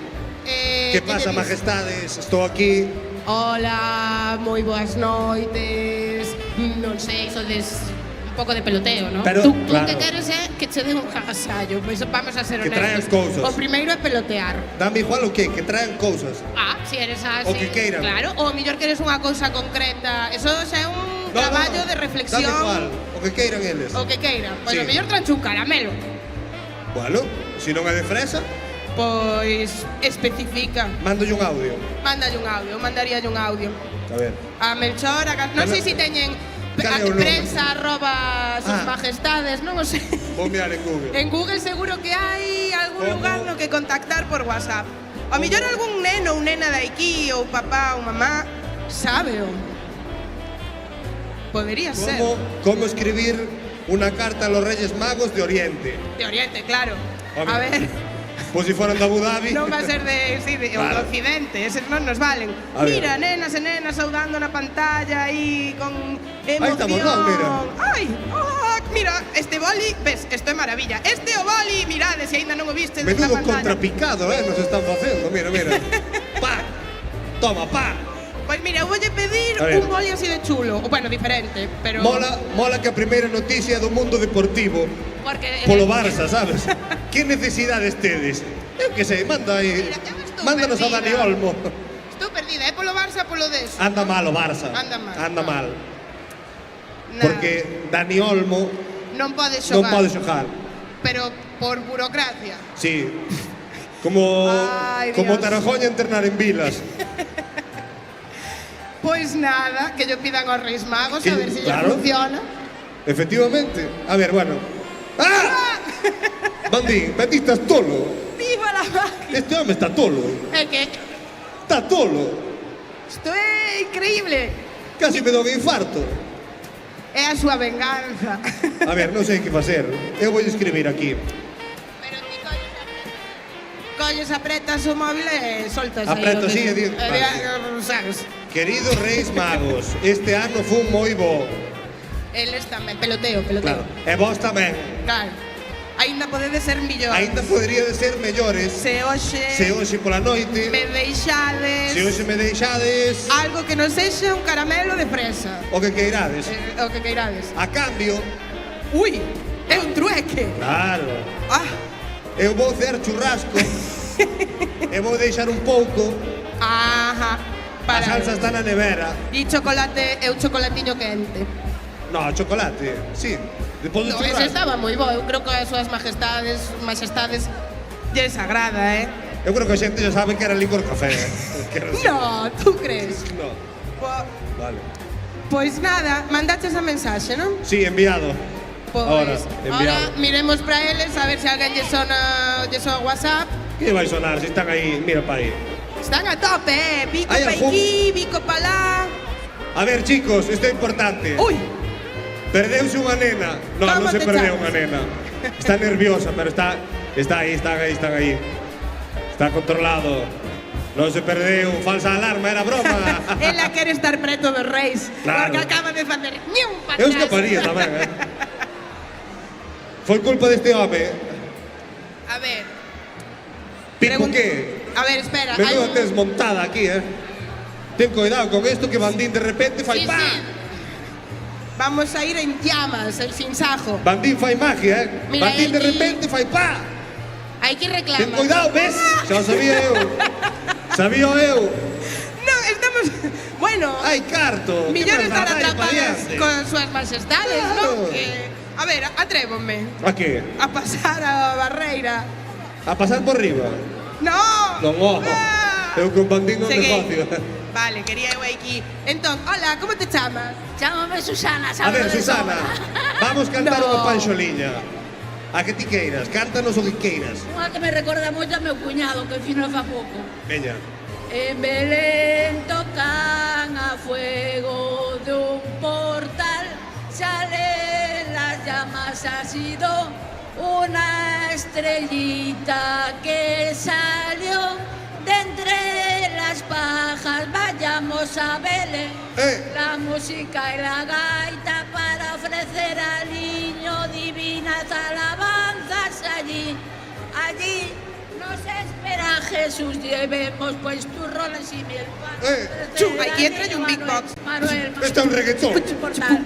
Que Que pasa, lle dixo? majestades? Estou aquí. Hola, moi boas noites. Non sei, sodes un pouco de peloteo, ¿no? Pero, tú claro. que queres é que che den un agasallo, pois vamos a ser Que honestos. traen cousas. O primeiro é pelotear. Dame igual o que traen cousas. Ah, si eres así. O que queiran. Claro, ou mellor queres unha cousa concreta. Eso xa é un traballo de reflexión. Dame igual, o que queiran eles. O que queiran. Pois Sí. o mellor tranche un caramelo. Bueno, se non é de fresa, Pois especifica. mándolle un audio. Mándalle un audio, mandaríalle un audio. A ver. A Melchor, non sei se teñen Cal é o nome? prensa arroba sus majestades, non o sei. Vou mirar en Google. En Google seguro que hai algún lugar no que contactar por WhatsApp. O mellor algún neno ou nena de aquí, ou papá ou mamá, sábeo. Podería ser. Como escribir una carta a los Reyes Magos de Oriente? De Oriente, claro. Home. A ver, Pois se foran de Abu Dhabi. Non va a ser de Claro. Occidente, eses non nos valen. A ver. Mira, nenas e nenas saudando na pantalla aí con emoción. Aí estamos nós, mira. Ai, mira, este boli, ves, isto é maravilla. Este é o boli, mirade, se aínda non o viste na Menudo pantalla. contrapicado, nos están facendo. Mira, mira. Pa. Toma, pa. Pois mira, eu voulle pedir A ver. un boli así de chulo, o bueno, diferente, pero Mola que a primeira noticia do mundo deportivo porque polo Barça, sabes? Que necesidades tedes? Eu que sei, manda aí. Mándanos a Dani Olmo. estou perdida, é polo Barça, polo deso. Anda mal o Barça. Anda mal. Porque Dani Olmo Non pode non xogar. pode xogar. Pero por burocracia. Sí. Como Ay, como Dios. Tarajoña entrenar en Vilas. Pois nada, que yo pidan aos Reis Magos Que- a ver se claro. funciona. Efectivamente. A ver, bueno. ¡Ah! Bandín, Bandín, estás tolo. Viva la magia. Este home está tolo. É que Está tolo. isto é increíble. Casi me dou un infarto. É a súa venganza. A ver, non sei que facer. Eu vou escribir aquí. Colles, apretas o móvil e soltas Apreto, aí. sí, e di- Sabes? Queridos Reis Magos, este ano foi moi bo. Eles tamén, peloteo. Claro. E vos tamén. Claro. Aínda podedes ser millor. Aínda podería de ser mellores Se se hoxe pola noite, me deixades se hoxe me deixades algo que non sexa un caramelo de fresa. o que queirades. O que queirades. A cambio, Ui, é un trueque. claro, Ah, eu vou facer churrasco e vou deixar un pouco. ajá. A salsa está na nevera. E chocolate, é un chocolatiño quente. No, chocolate, sí. Depois do No, ese churrasco. estaba moi bo. Eu creo que as súas majestades lles agrada, eh? Eu creo que a xente xa sabe que era licor café. Que era así. No, tú crees? No, vale. Pois nada, mandaches a mensaxe, non? Sí, enviado. Pois, Ahora, enviado. ahora miremos para eles a ver se alguén lle sona WhatsApp. Que vai sonar? Se están aí, mira pa aí. Están a tope, pico Hai pa algún- aquí, pico pa lá. A ver, chicos, isto é importante. Ui, Perdeuse unha nena. No, ¿Cómo non se te perdeu chamas? unha nena. Está nerviosa, pero está aí, están aí. Está controlado. Non se perdeu, falsa alarma, era broma. ela quere estar preto dos reis. Claro. Porque acaba de facer ñum pa Eu atrás. escaparía tamén, Foi culpa deste home. A ver, Pipo que? a ver, espera. hai Menuda un- tes montada aquí, Ten cuidado con esto que Bandín de repente fai Sí, pa. sí. Vamos a ir en llamas, el sinsajo. Bandín fai magia, Mira, Bandín de aquí. repente fai pa. Hai que reclamar. Ten cuidado, ves? Xa o sabía eu. Sabía eu. No, estamos... Bueno, Ai, carto. millón que estar máis dá, vai, atrapadas pariente. con súas majestades, Claro. ¿no? Que... A ver, atrévome A que? a pasar a barreira. A pasar por riba. No! Non, ojo. Eu con Bandín non Seguí. negocio. Vale, quería eu aquí. Entón, hola, como te chamas? Chámame Susana, A ver, Susana, vamos cantar No. unha panxoliña. A que ti queiras, cántanos o que queiras. Unha que me recorda moito a meu cuñado que fino fa pouco. Veña. En Belén tocan a fuego de un portal, salen las llamas, ha sido una estrellita que salió de entre las pajas. Vayamos a Belén, la música y la gaita para ofrecer al niño divinas alabanzas allí. Allí nos espera Jesús, llevemos pues turrones y miel. Aquí entra un big box. Manuel, Este é un reggaetón. portal.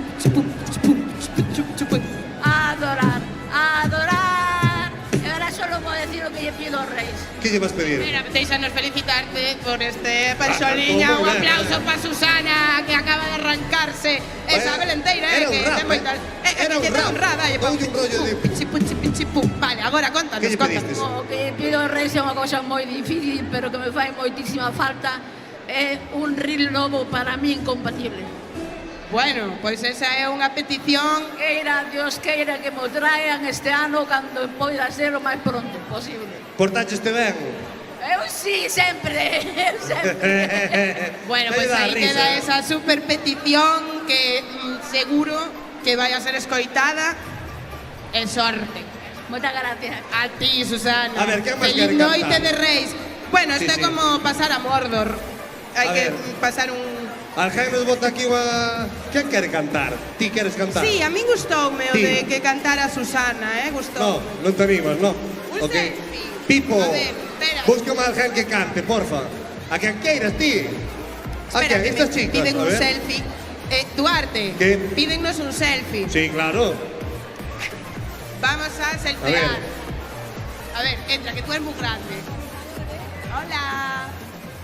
Adorar, adorar. Y ahora solo puedo decir lo que yo pido, Reis. Que lle vas pedir? Mira, deixanos felicitarte por este panxoliña. todo Un ben. aplauso para Susana, que acaba de arrancarse esa belenteira, era un que rap, ten moitas... Era un que ten rap. honrada, Doulle un rollo de... Pichi, puchi, pichi, pum. Vale, agora contanos, Que lle contanos. pedistes? O que pido, Reis, é unha cousa moi difícil, pero que me fai moitísima falta. É un reel novo para mí incompatible. Bueno, pois esa é unha petición. Queira, Dios queira que mo traen este ano cando poida ser o máis pronto posible. Portaxeste ben? Eu sí, sempre, eu sempre. Bueno, Me pois dá aí risa. queda esa super petición que seguro que vai a ser escoitada. E sorte. Moitas gracias. A ti, Susana. A ver, quen máis Feliz quere noite cantar? de Reis. Bueno, Sí, isto é sí. como pasar a Mordor. Hai A que ver. pasar un... Alguén nos bota aquí unha... Quen quere cantar? Ti queres cantar? Sí, a min gustoume o Ti. de que cantara Susana, No, gustoume. non te animas, no? Ok. Pipo, A ver, espera. búscame a alguén que cante, porfa. A quen queiras, ti. A Espera, quen? que Estas me chicas, piden a un ver. selfie. Duarte, ¿Qué? pídennos un selfie. Sí, claro. Vamos a selfiear. A ver. A ver, entra, que tú eres muy grande. Hola.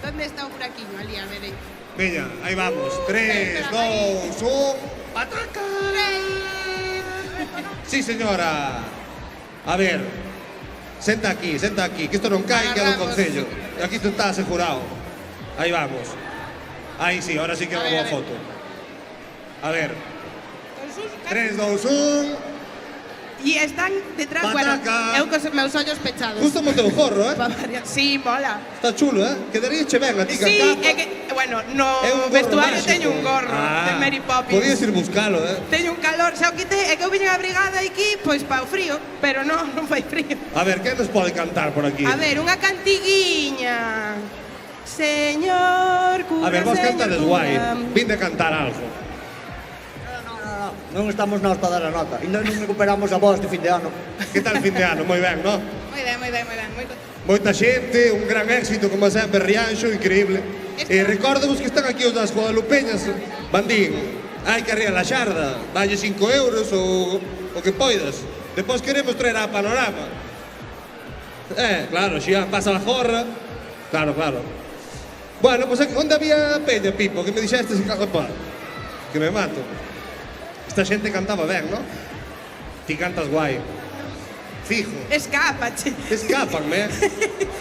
¿Dónde está un buraquiño? Ali, a ver. Veña, aí vamos. 3, 2, 1... ¡Pataca! Sí, señora. A ver. Senta aquí, que isto non cae, que é do Agarramos. Concello. E aquí tú estás asegurado. Aí vamos. Aí sí, ahora sí que A hago ver, a a ver. foto. A ver. 3, 2, 1... Y están detrás, bueno, Pataca. eu cos meus ollos pechados. Gusta mo teu forro, eh? Sí, mola. Está chulo, eh? Quedaríache ben a ti Sí, ca capa. é que, bueno, no É un gorro vestuario máxico. teño un gorro de Mary Poppins. Podías ir buscalo, eh? Teño un calor, xa o quitei, é que eu viñen a brigada aquí, pois pa o frío, pero non fai frío. A ver, quen nos pode cantar por aquí? A ver, unha cantiguiña. Señor cura, A ver, vos señor cantades cura. guai. Vinde a cantar algo. Non estamos nós para dar a nota. Ainda non recuperamos a voz de fin de ano. Que tal fin de ano? Moi ben, non? Moi ben, moi ben, moi ben. Moita xente, un gran éxito, como sempre, Rianxo, increíble. E recordemos que están aquí os das Guadalupeñas. Bandín, hai que arrear a xarda, dalle 5 euros ou o que poidas. Depois queremos traer a Panorama. Claro, xa pasa a jorra. Claro, claro. Bueno, pois onde había peña, Pipo, que me dixeste que me mato. Esta xente cantaba ben, non? Ti cantas guai. Fijo. Escápache. Escápanme.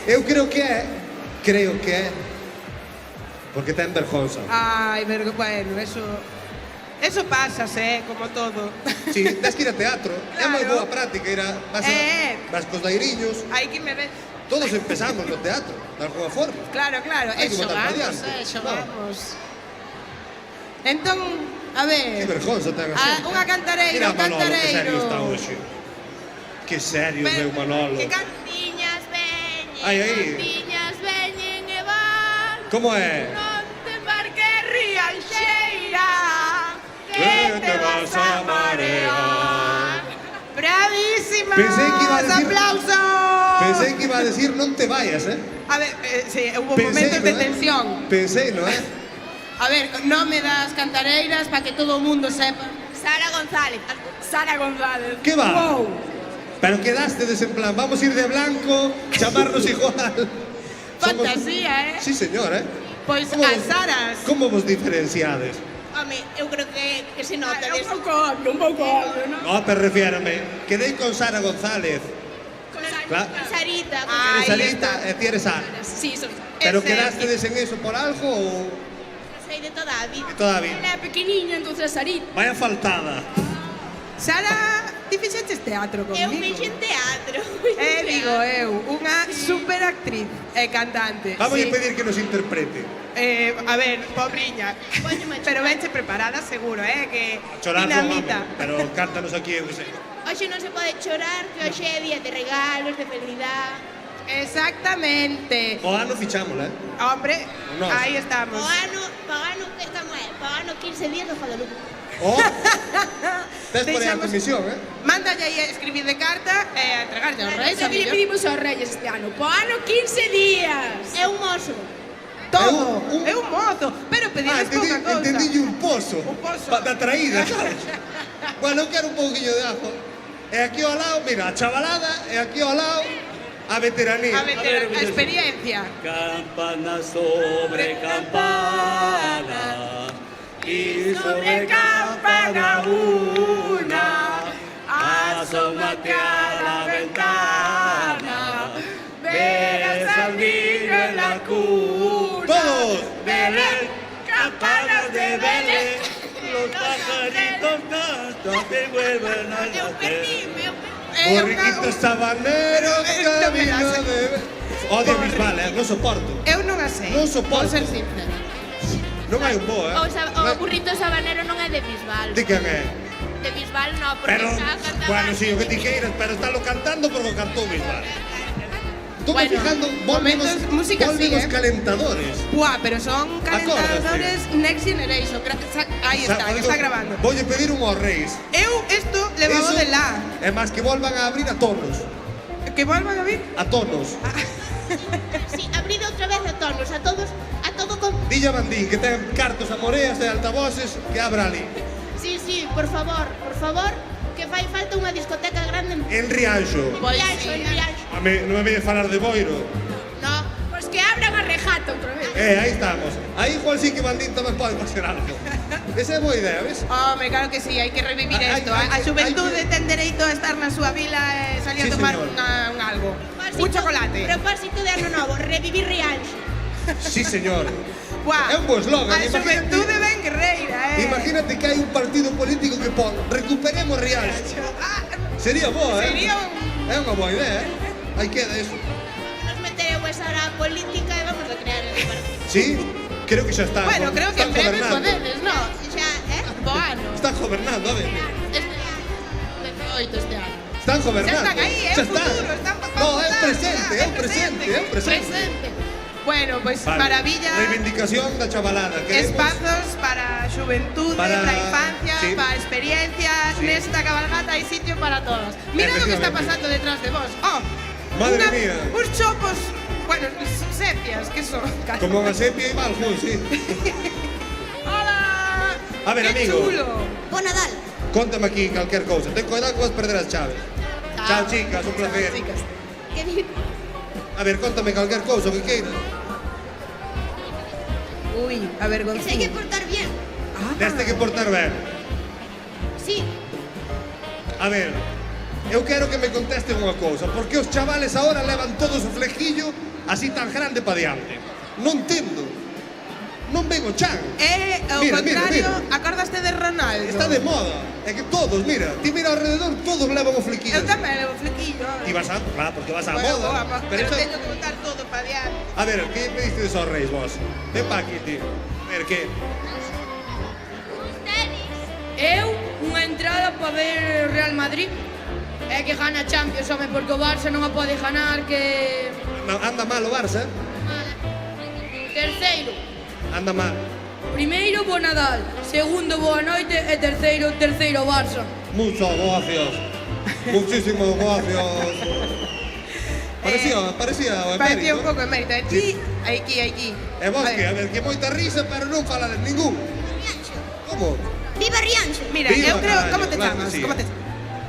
Eu creo que é porque ten vergonza. Ai, bueno, eso pasa, como todo. Si, tens que ir a teatro. É moi boa práctica ir a vas cos dairiños. Hai que me ver. Todos empezamos no teatro, de alguma forma. Claro, Hai que botar pa xogamos, diante. xogamos. Entón, a ver. Que vergonza ten a xente. Unha cantareira, Mira un Manolo, que serio cantareiro. está hoxe. Que serio, meu Manolo. Que cantiñas veñen, Ai, ai. cantiñas veñen e van. Como é? Non te embarques rianxeira, Que te vas a marear. Bravísimas, Pensei que iba a decir- aplausos. Pensei que iba a decir non te vayas, A ver, sí, hubo Pensei, momentos de ¿no, tensión. Pensei, non é? A ver, nome das cantareiras para que todo o mundo sepa. Sara González. Sara González. Que va? Wow. Pero quedastedes en plan, vamos a ir de blanco, chamarnos igual. Fantasía, Sí, señor, Pois Como- as Saras. Como vos diferenciades? Home, eu creo que se nota. Un pouco obvio, ¿no? No, pero refiérame. Quedei con Sara González. Claro. Sarita. Eres Sarita e ti eres Sara. Sí, soy. Pero quedastedes en eso por algo ou... Soy de toda a vida. De toda a vida. Era pequeniña, entonces Sarita. Vaya faltada. Sara, ti fixeches teatro Eu comigo. fixen teatro. Digo eu, unha super actriz e cantante. Vamos Sí. a pedir que nos interprete. A ver, pobriña. Pero venche preparada seguro, que Chorar non, dinamita. vamos, pero cántanos aquí, eu que sei. Hoxe non se pode chorar, que hoxe é día de regalos, de felicidade. Exactamente. O ano fichámola, Hombre, Nós. aí estamos. O ano, que estamos o ano 15 días do Guadalupe. Oh, tes por aí a Deixamos- comisión, Mándalle aí a escribir de carta e a entregarlle aos reis. Xa a que lle mellor. pedimos aos reyes este ano. Po ano 15 días. É un mozo. Todo, é un mozo, pero pedides pouca cousa. Entendille un pozo. Un pozo. Da traída, sabes? Bueno, eu quero un pouquinho de ajo. E aquí ao lado, mira, a chavalada, e aquí ao lado, a veteranía. A experiencia. Campana sobre campana y sobre campana una, asómate a la ventana, verás al niño en la cuna. Todos. Belén, campanas de Belén, los pajaritos cantan que vuelven a nacer. Borriquitos sabaneros, camino de... Odio Bisbal, non soporto. Eu non a sei. Non soporto. Vou ser sincera. Non hai un bo, O burrito sabanero non é de Bisbal. Di quen é? de Bisbal no, porque Pero, está cantando. bueno, sí, o que ti queiras, pero estalo cantando porque o cantou Bisbal. Estou Bueno, fijando, momentos, música sí, volvemos calentadores. Buah, pero son calentadores Next Generation. Ahí está, que está grabando. Voy a pedir un aos reis. Eu isto levaba Eso, de lá. É máis que volvan a abrir a tonos. Que volvan a vir? A tonos. Sí, abrido outra vez a tonos, a todo con... Dilla Bandín, que ten cartos a moreas e altavoces, que abra ali. Sí, sí, por favor, que fai falta unha discoteca grande En Rianxo. Pois Rianxo, en Rianxo. Non me vedes falar de Boiro. No, Pois que abran a Rejata outra vez. Aí estamos. Aí igual sí que Bandín tamén pode facer algo. Esa é boa idea, ves? Home, claro que sí, hai que revivir isto. A xuventude ten dereito a estar na súa vila e salir Sí, a tomar señor. un algo. Un chocolate. Propósito de ano novo, revivir Rianxo. Sí, señor. Buah, É un bo eslogan. a xuventude ben guerreira, Imagínate que hai un partido político que pon recuperemos Rianxo. Sería boa, Sería É unha boa idea, Aí queda eso. Nos meteremos ahora a política e vamos a crear el partido. Sí, creo que xa está. Bueno, creo que en Están breve gobernando. podedes, ¿no? Xa, Boano. Están gobernando, a ver. 18 este año. Están gobernando. Xa están aí, é Xa o futuro, están No, é o presente, é o presente. Presente. Bueno, pues Vale. maravilla. Reivindicación da chavalada. Queremos- Espazos para xuventude, Para- para infancia, sí. para experiencias. Sí. Nesta cabalgata hai sitio para todos. Mira lo que está Efectivamente. pasando detrás de vos. Oh, Madre mía. Uns chopos, bueno, sepias, que son? Como unha sepia igual, sí. Hola. A ver, Qué amigo. chulo. Bo Nadal. Contame aquí calquer cousa. Ten cuidado que vas perder as chaves. Chao, chicas, un placer. Que di... A ver, contame calquer cousa que queiras. Uy, a Que se hai vergoncín. que portar bien. Deste que portar ben. Sí, A ver, eu quero que me conteste unha cousa, porque os chavales agora levan todos o flequillo así tan grande pa diante. Non entendo. Non ven o chan. Ao Mira, contrario, mira. acordaste de Ronaldo. Está de moda. É que todos, mira, ti mira alrededor, todos levan o flequillo. Eu tamén levo flequillo. E vas a, claro, porque vas á Bueno, moda. pero eso- teño que botar todo para diante. A ver, que me diste aos reis vos? Ven pa aquí, ti. A ver, que... Eu, unha entrada para ver Real Madrid. É que gana Champions, home, porque o Barça non a pode ganar, que... Anda mal o Barça, Terceiro. anda mal. Primeiro, bo Nadal. Segundo, boa noite. E terceiro Barça. Muchos gracias. Muchísimos gracias. Parecía o Parecía emérito. un pouco emérito. Aquí. E vos que, a ver, que moita risa, pero non fala de ningún. Como? Viva Rianxo. Mira, Viva, eu creo, carallo, como te claro chamas? que sí. Como te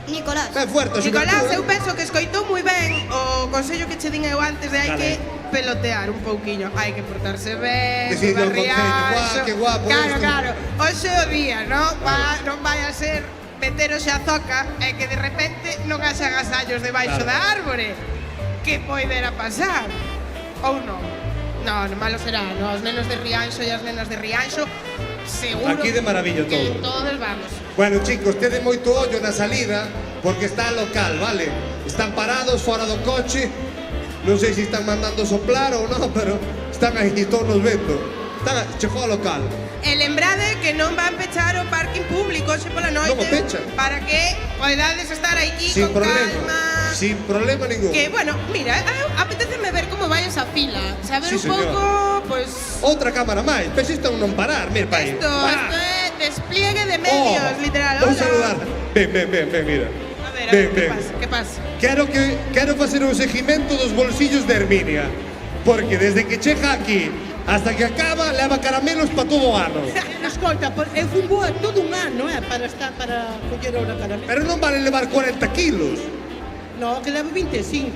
Nicolás. Ten fuerte a Nicolás, xuventude. eu penso que escoitou moi ben o consello que che din eu antes de hai Dale. que pelotear un pouquiño. Hai que portarse ben, Decirlle viva ao concello, Rianxo. guau, que guapo Claro, isto. claro. Hoxe é o día, non vai a ser meteros a zoca e que de repente non haxa agasallos debaixo Claro. da árbore. Que poidera pasar? Ou non? Non, malo será. No, os nenos de Rianxo e as nenas de Rianxo seguro Aquí de maravilla que todo. todos vamos. Bueno, chicos, tede moito ollo na salida, porque está local, vale? Están parados fora do coche, non sei se están mandando soplar ou non, pero están aí, todos nos vendo. Chegou ao local. E lembrade que non van pechar o parking público hoxe pola noite. Non o pechan. Para que podades estar aquí Sin con problema. calma. Sin problema ningún. Que, bueno, mira, apeteceme ver como vai esa fila. Saber Sí, un señor. pouco, pues... Outra cámara máis, pero isto non parar, mira pa aí. Esto é despliegue de medios, literal. Vou Hola. saludar. Ven, mira. A ver, Ven. que pasa? Quero facer un seguimento dos bolsillos de Herminia, porque desde que chega aquí hasta que acaba leva caramelos para todo o ano. Escolta, eu fun boa todo un ano, para coller ahora caramelo. Pero non vale levar 40 kilos. No, que levo 25.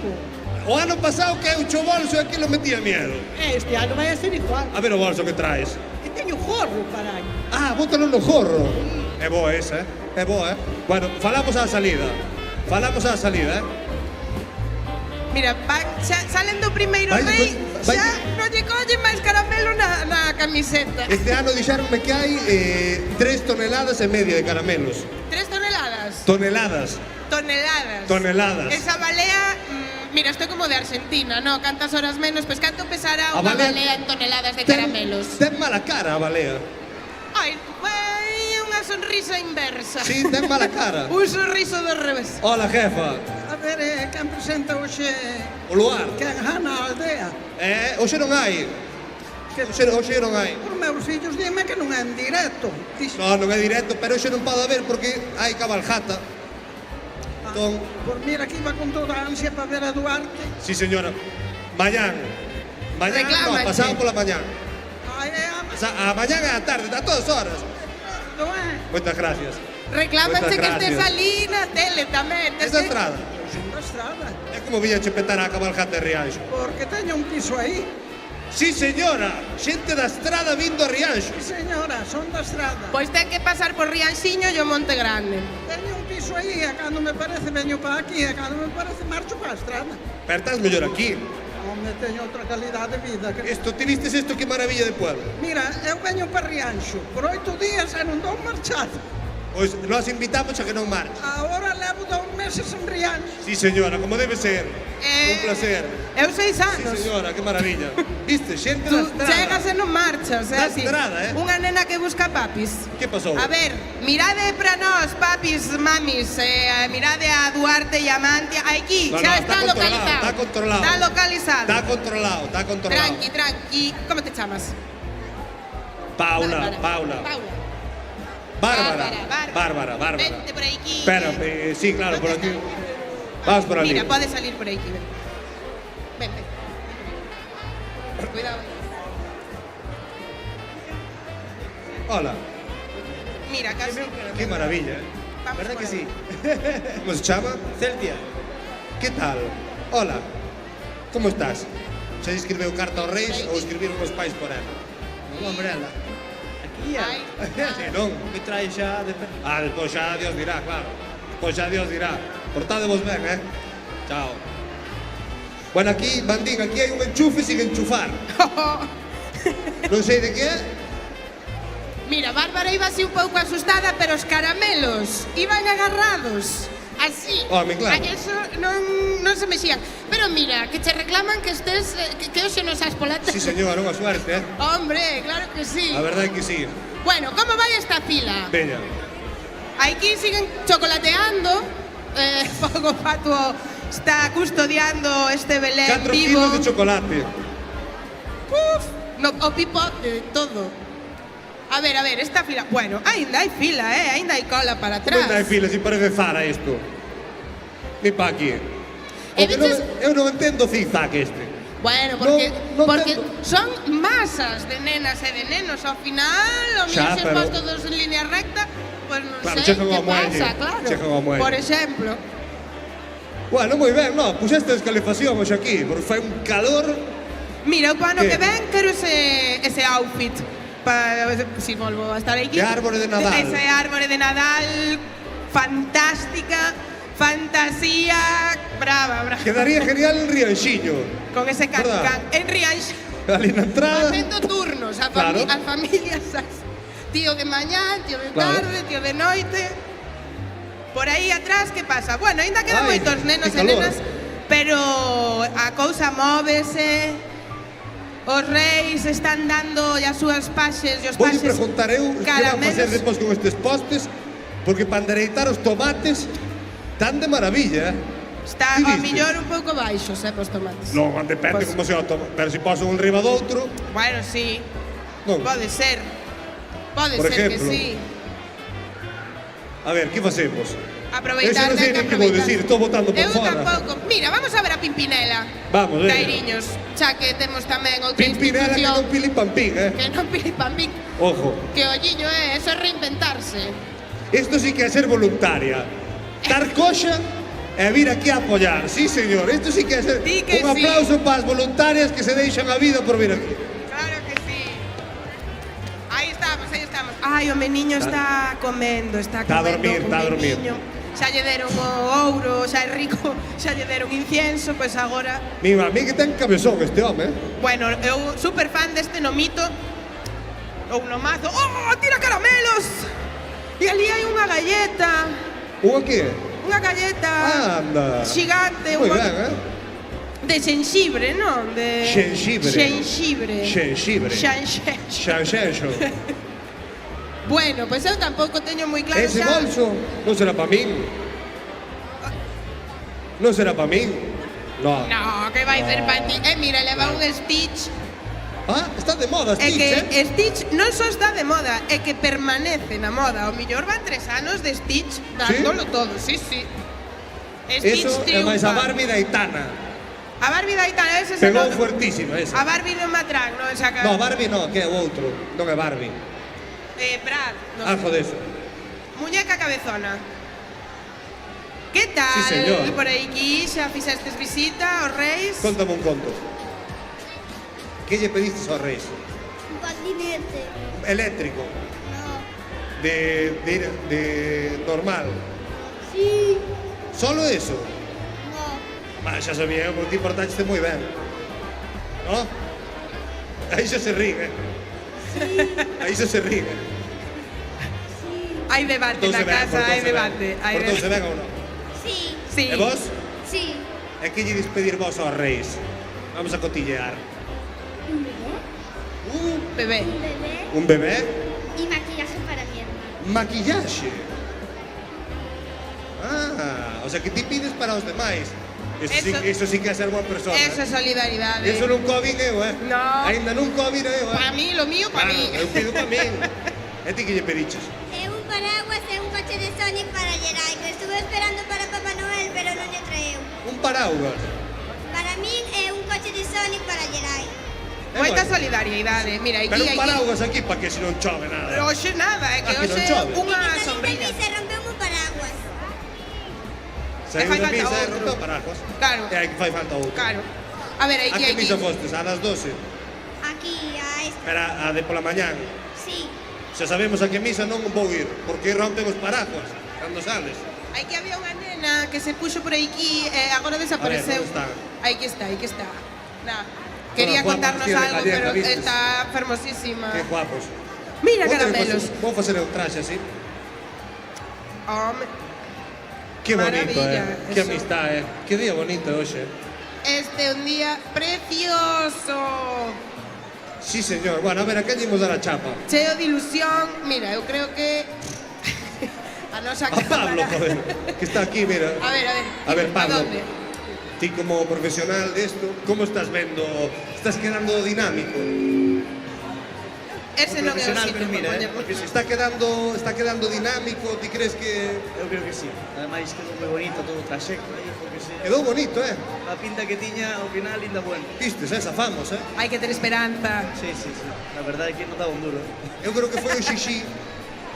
O ano pasado que eu cho bolso e aquilo metía miedo. Este ano vai a ser igual. A ver o bolso que traes. Que teño gorro, carai. Ah, bótalo no gorro. É boa esa, é boa, Bueno, falamos á salida. Mira, salen do primeiro Vai, rei, vai. xa non lle colle máis caramelo na camiseta. Este ano dixeronme que hai 3 toneladas e media de caramelos. 3 toneladas. Toneladas. Toneladas. Esa balea, mira, estoy como de Argentina, ¿no? Cantas horas menos, pues ¿canto pesará A una balea- balea en toneladas de caramelos? Ten mala cara a balea. Ai, unha sonrisa inversa. Sí, ten mala cara. Un sorriso do revés. Hola, jefa. A ver, quen presenta hoxe O lugar. quen gana a aldea? Hoxe non hai. Hoxe non hai. Os meus fillos dime que non é en directo. Non é directo, pero hoxe non pode haber porque hai cabaljata. Entón, Pois mira, que iba con toda a ansia para ver a Duarte. sí, señora. Mañán. Mañán, no, Reclámache. pasado pola mañán. Ai, A mañán e a tarde, a todas horas. non é? Moitas gracias. Reclámanche Moitas que estés gracias. ali na tele tamén. Esa estrada. Son da estrada. É como viña che petar a cabaljata de Rianxo. Porque teño un piso aí. Sí, señora. Xente da estrada vindo a Rianxo. Sí, señora, son da estrada. Pois ten que pasar por Rianxiño e o Monte Grande. Teño un piso aí e cando me parece veño para aquí e cando me parece marcho para a estrada. Pero estás mellor aquí. Onde teño outra calidade de vida. Que... Isto, ti vistes isto que maravilla de pueblo. Mira, eu veño para Rianxo por 8 días e non dou marchado. Pois nós invitamos a que non marche. Agora levo 2 meses en Rianxo. Sí, señora, como debe ser. Un placer. Eu 6 anos. Sí, señora, que maravilla. Viste, xente Tú da estrada. chegas e non marchas, é Da así. estrada, Unha nena que busca papis. Que pasou? A ver, mirade para nós, papis, mamis, mirade a Duarte e a Mantia. Aquí, No, xa no, está localizado. Está controlado. Está localizado. Está controlado, está controlado. Tranqui, tranqui. Como te chamas? Paula. Paula. Bárbara. Vente por aquí. Espera, sí, claro, por aquí. Vamos por ali. Mira, pode salir por aquí. Ven. Cuidado. Hola. Mira, casi. Qué maravilla, ¿eh? Vamos ¿Verdad por que ahí. sí? ¿Cómo se llama? Celtia. ¿Qué tal? Hola. ¿Cómo estás? Se escribiu carta aos reis ou escribiron os pais por ela? Unha ombrela. Aquí é. Sí, non? Que trae xa de... Ah, despois xa Dios dirá, claro. Despois xa Dios dirá. Portádevos ben, eh? Chao. Bueno, aquí, Bandín, aquí hai un enchufe sin enchufar. Non sei de que é. Mira, Bárbara iba así un pouco asustada, pero os caramelos iban agarrados. Así. Home, claro. A eso non se mexían. Pero mira, que che reclaman que estés que hoxe nos has pola tele. Sí, señor, unha suerte, eh? Hombre, claro que sí. A verdade é que sí. Bueno, como vai esta fila? Veña. Aquí siguen chocolateando. Fogo Fatuo está custodiando este Belén 4 vivo. kilos de chocolate. Uf, no, o pipote, todo. A ver, esta fila. Bueno, ainda hai fila, ainda hai cola para atrás. Non hai filas, e parece Zara isto. Ni pa aquí. E O que viches- eu non entendo zigzag este. Bueno, porque, Non porque entendo. son masas de nenas e de nenos. Ao final, o Xa, mío se pero- pos todos en línea recta, pues non Claro, sei chegan que ao muelle, pasa, claro. chegan ao muelle. Por exemplo. Bueno, moi ben, no, puxeste descalefación hoxe aquí, porque fai un calor. Mira, o ano Que? que ven quero ese outfit. Si volvo a estar aquí. De árbore de Nadal. Ese árbore de Nadal, fantástica, fantasía, brava. Quedaría genial en Rianxiño. Con ese ¿Verdad? cancán. En Rianx, Ali na entrada. facendo turnos a, Claro. a familias. Tío de mañá, tío de Claro. tarde, tío de noite. Por aí atrás, que pasa? Bueno, ainda quedan Ai, moitos nenos que e calor. nenas, pero a cousa móvese. Os reis están dando as súas paxes e os Vou paxes preguntar eu que van facer caramelos. depois con estes postes, porque para endereitar os tomates tan de maravilla, Está Que ao dices? millor un pouco baixos, os tomates. Non, depende como se o toma, pero se poso un riba do outro, Bueno, sí, non. pode ser. Pode Por ser ejemplo, que sí. A ver, que facemos? Aproveitar, Ese non sei ten nin que vou aproveitar. decir, estou botando por Eu fora. tampouco. Mira, vamos a ver a Pimpinela. Vamos, venga. Cairiños, xa que temos tamén outra Pimpinela que non institución pilipampín, eh? que non pilipampín, Ojo, que olliño eso é reinventarse. isto sí que é ser voluntaria. Dar coxa e vir aquí a apoiar. Sí, señor, isto sí que é ser... Di que un sí. aplauso para as voluntarias que se deixan a vida por vir aquí. Claro que sí. Aí estamos, aí estamos. Ai, o meniño está comendo, está Está a comendo. dormir, o está a dormir. meniño. Xa lle deron o ouro, xa é rico, xa lle deron incienso, pois agora... Mira, a mí que ten cabezón este home, eh? Bueno, eu super fan deste nomito ou nomazo. Oh, tira caramelos! E ali hai unha galleta, Unha que é? unha galleta Anda. xigante, Moi unha ben, eh? de xenxibre, non? De Xenxibre. Xenxibre. Xenxibre. Xanxenxo. Xanxenxo. Bueno, pois eu tampouco teño moi claro Ese xa. bolso non será para min. Non será para min. No. No, que vai ser para ti. Mira, leva un Stitch. Ah, está de moda É Stitch, que Stitch non só está de moda, é que permanece na moda. O millor van 3 anos de Stitch dándolo todo, sí. Stitch Eso é máis a Barbie da Aitana. A Barbie da Aitana, ese Pegou non... fuertísimo ese. A Barbie non me atrae, non saca... No, Barbie no, que é o outro. Non é Barbie. Brad, non Algo sei. deso. Muñeca cabezona. Que tal? Sí, señor. Por aí que xa fixestes visita aos reis? Contame un conto. Que lle pedistes aos reis? Un patinete. Eléctrico. No. De normal. Sí. Solo eso? No. Xa sabía, porque ti portaste moi ben. No? Aí xa se ríe. Aí xa se ríe. Hai debate na casa, hai debate. Portouse ben ou non? Sí. Sí. E vos? Sí. E que lle despedir vos aos reis? Vamos a cotillear. ¿Un bebé? Bebé. Un bebé. Un bebé? Y maquillaje para mi hermano. Maquillaxe. Ah, o sea que ti pides para os demais. Eso sí que é ser boa persona. Eso é solidaridade. Eso non cobin eu, No. Ainda non cobin eu, Para mí, lo mío, para mí. Eu pido para min. E ti que lle pediches? Un paraguas e un coche de Sonic para Gerai, que estuve esperando para Papá Noel, pero non lle traeu. Un paraguas. Para min é un coche de Sonic para Gerai. Moita solidaridade. Mira, aquí Pero hai un paraguas aquí para que se non chove nada. Hoxe nada, é que Aquí non hoxe chove. unha sombrilla. Se rompeu un paraguas. Saiu fai da falta misa e outro. rompeu paraguas. Claro. E aí que fai falta outro. Claro. A ver, A aquí, que aquí. misa fostes? A las 12? Aquí, a esta. Pero a de pola mañán. Sí. Xa sabemos a que misa non vou ir, porque rompen os paraguas cando sales. Aquí había unha nena que se puxo por aquí e agora desapareceu. A ver, Aquí está. Nah. Quería Guapa, contarnos tía de algo, gallega, pero vistes. está fermosísima. Que guapos. Mira, caramelos. Vou facer un traxe así. Home, Que bonito, maravilla, Que eso. amistad, Que día bonito hoxe. este é un día precioso. Sí, señor. Bueno, a ver, a que lle imos dar a chapa? Cheo de ilusión. Mira, eu creo que a nosa A Pablo, cámara. joder, que está aquí, mira. A A ver, ¿a Pablo. dónde? Ti como profesional de esto, ¿cómo estás vendo? Estás quedando dinámico. Ese non é o profesional, sitio pero mira, para poñer. porque Está quedando dinámico, ti crees que eu creo que sí. Ademais quedou moi bonito todo o traxecto aí, porque sí. quedou bonito, A pinta que tiña ao final ainda bueno. Vistes, zafamos, Hai que ter esperanza. Sí. La verdade é que non daba un duro. Eu creo que foi o Xixi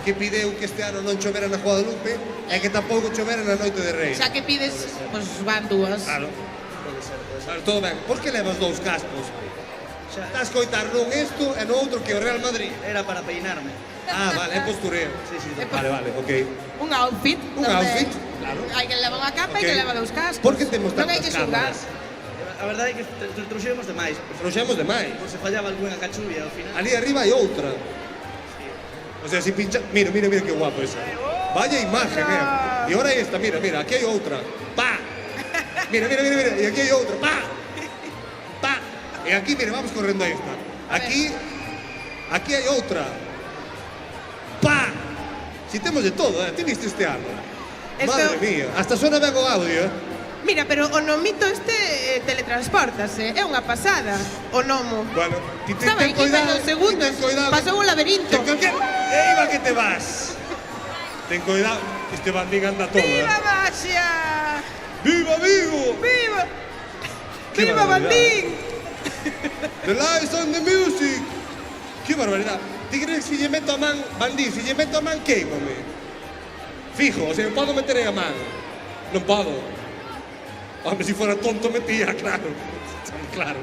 que pideu que este ano non chovera na Guadalupe e que tampouco chovera na Noite de Reis. Xa que pides, pois van dúas. Claro. Vale, todo ben. Por que levas dous cascos? Estás coitar nun isto e no outro que o Real Madrid. Era para peinarme. Ah, vale, é postureo. Sí. Vale, ok. Un outfit. Un donde outfit, claro. Hai que levar unha capa e Ok. que leva dous cascos. Por que temos Non hai tantas que xulgar. cámaras? A verdade é que trouxemos demais. Trouxemos demais. Por se fallaba algunha cachuvia ao final. Ali arriba hai outra. O sea, si pincha... Mira que guapo esa. Vaya imagen, E ahora esta, mira, aquí hai outra. Pa! Mira, e aquí hai outra. Pa! Pa! E aquí, mira, vamos correndo a esta. Aquí hai outra. Pa! Si temos de todo, Ti viste este ano? Madre mía, hasta suena ben o audio, Mira, pero o nomito este teletransportase, é unha pasada, o nomo. Bueno, ti Estaba aquí menos segundos, pasou un laberinto. Eiva que te vas. Ten cuidado, este bandín anda todo. Viva Maxia! Viva Vigo! Viva! Qué Viva barbaridad. Bandín! The lights and the music. Que barbaridade. Ti crees que si lle meto a man, bandín, si lle meto a man, queimame. Fijo, o sea, non podo meter a man. Non podo. Home, si fora tonto metía, claro. Claro.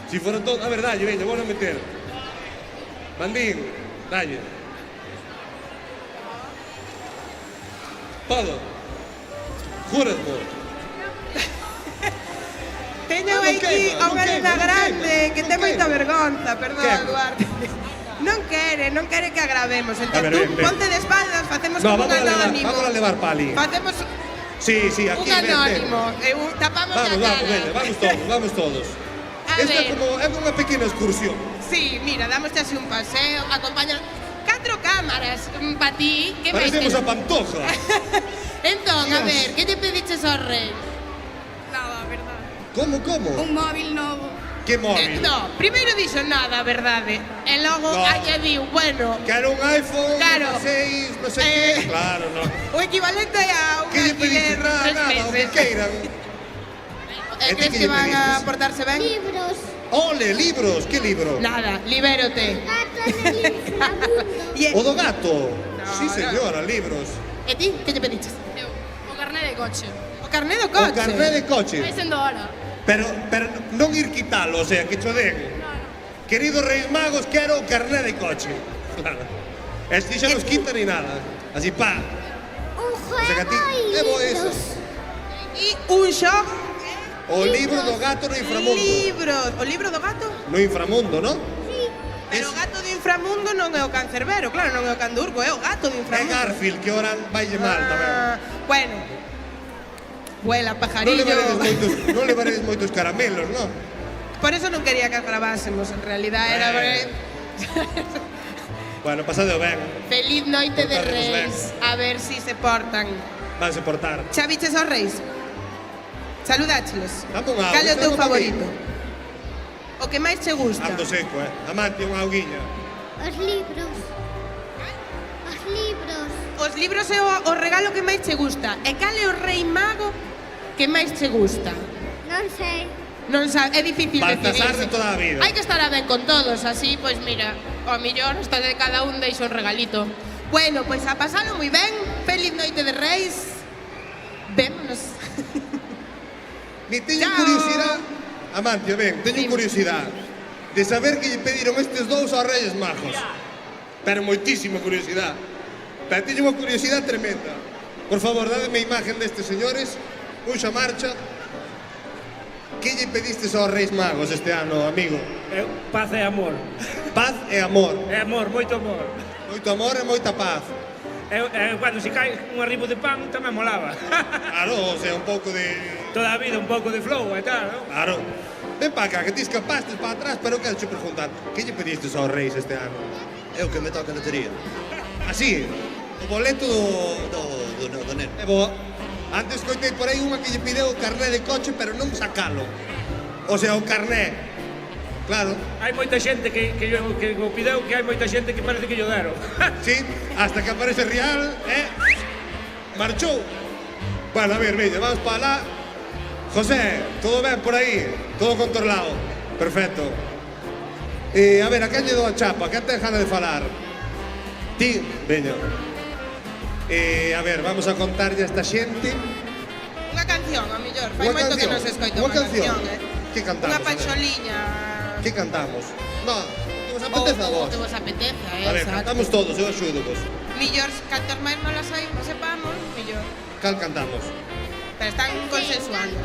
Si fora tonto, a ver, dalle, veña, vou a meter. Bandín, dalle. Podo. Júrasmo. Teño aquí a unha nena grande que ten moita vergonza, perdón, Duarte. Non quere que agravemos. Entón, tú ponte de espaldas, facemos como un anónimo. Vamos a levar pali. Facemos Sí, aquí. un anónimo. Tapamos a cara. Vamos todos. A Esta ver. é como unha pequena excursión. Sí, mira, damos así un paseo, acompaña. 4 cámaras para ti. Que máis Parecemos a queres? Pantoja. Entón, a Dios. ver, que lle pediches aos reis? Nada, verdad. Como? Un móvil novo. Que móvil? No, primeiro dixo nada, a verdade. E logo No. añadiu, bueno, Quero un iPhone Claro. 16, non sei que. Claro, no. o equivalente a un Que lle pediches? alquiler Nada, 3 nada, o que meses. queiran. E E ti crees que que lle van a pediches? portarse ben? Libros. Ole, libros, que libro? Nada, libérote. O do gato. No, Sí, señora, libros. E ti, que lle pediches? O carné de coche. O carné do O coche. carné de coche. Vai sendo hora. Pero non ir quitalo, o sea, que cho den. Queridos Reis Magos, quero o carné de coche. Claro. E si xa nos quita ni nada. Así, pa. Un O sea, que a ti, juego levo y esas. libros. E un xogo. O libro do gato no inframundo. Libros. O libro do gato? No inframundo, non? Pero o gato do inframundo non é o cancerbero, claro, non é o candurco, é o gato do É inframundo. Garfield, que ora vaille mal tamén. Bueno. Vuela, Non pajarillo. levaredes moitos caramelos, non? Por eso non quería que as grabásemos, en realidad era... Bueno, pasadeo ben. Feliz noite de Portádemos ben. reis. A ver si se portan. Vanse portar. Xa viches aos reis? Saludáchelos. Dame un auga, Cal é o teu dame un favorito? O que máis che gusta? Ando seco, Amante, unha auguiña. Os libros. Os libros. Os libros é o regalo que máis che gusta. E cal é o rei mago que máis che gusta? Non sei. Non sabe, é difícil Baltasar decidirse. de toda a vida. Hai que estar a ben con todos, así, pois mira, ao millón hasta de cada un deixa un regalito. Bueno, pois a pasalo moi ben. Feliz noite de reis. Vémonos. Ni teño Chao. curiosidade, Amancio, ben, teño curiosidade de saber que lle pediron estes dous aos Reyes Magos. Pero moitísima curiosidade. Pero teño unha curiosidade tremenda. Por favor, dademe a imagen destes señores. Puxa marcha. Que lle pedistes aos Reis Magos este ano, amigo? Paz e amor. Paz e amor. É amor, moito amor. Moito amor e moita paz. Cando se cae un arribo de pan tamén molaba. Claro, o sea, un pouco de... Toda a vida un pouco de flow e tal, non? Claro. Ven para cá, que ti escapastes para atrás, pero quero che preguntar, que lle pedistes aos Reis este ano? É o que me toca na lotería. Así, o boleto do neno. É boa. Antes coitei por aí unha que lle pideu o carné de coche, pero non sacalo. O sea, o carné. Claro. Hai moita xente que o pideu, que hai moita xente que parece que lle deron. Sí, hasta que aparece Rial, marchou. Bueno, a ver, veña, vamos para lá. José, todo ben por aí? Todo controlado? Perfecto. A ver, a quen lle dou a chapa? Quen ten gana de falar? Ti, veña. A ver, vamos a contarlle a esta xente. Unha canción, a mellor. Fai Unha moito que canción? non se escoita Unha unha canción? canción, Que cantamos? Unha panxoliña. Que cantamos? No, que vos apeteza a O vos. que vos apeteza, A ver, cantamos todos, eu axudo vos. Millor, cantos máis non las hai, non sepamos, millor. Cal cantamos? Pero están consensuando.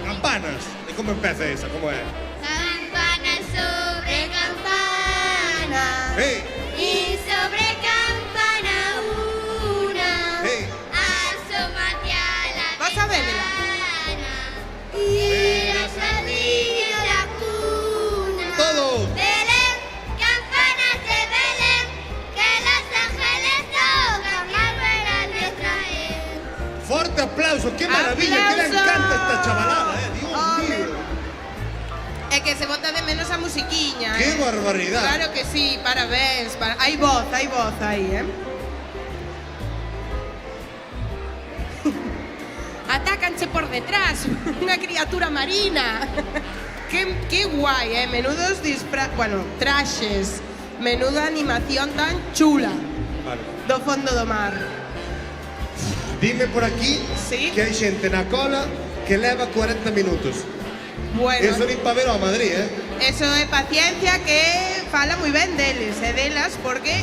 Campanas. E como empeza esa? Como é? Campana sobre campana. Hey. Y sobre campana una. Hey. Asómate a la Vas a verla. ventana. Y las ladrillos de la cuna. Todos. Belén, campanas de Belén, que los ángeles tocan al ver al Israel. Forte aplauso, que maravilla, que le encanta esta chavalada, Dios mío. É que se bota de menos a musiquiña. ¡Qué barbaridad! Claro que sí, parabéns. Hai voz aí, Atácanche por detrás, unha criatura marina. Que guai, menudos traxes, menuda animación tan chula. Vale. Do fondo do mar. Dime por aquí que hai xente na cola que leva 40 minutos. Bueno, Eso nin pa ver ao Madrid, eso é paciencia que fala moi ben deles e delas porque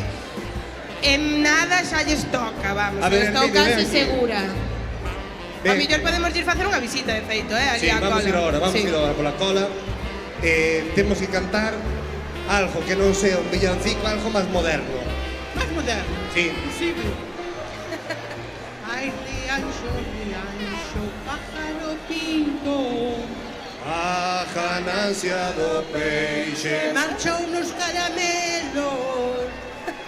en nada xa lles toca, vamos, A ver, estou Enrique, casi ven aquí. segura. Ben. A mellor podemos ir facer unha visita, de feito, ali Sí, á vamos cola. a ir ahora, vamos a ir ahora pola cola. Temos que cantar algo que non sea un villancico, algo máis moderno. Más moderno. Sí. Posible. Ay, riancho, pájaro pinto. A ganancia do peixe. Marcha unos caramelos.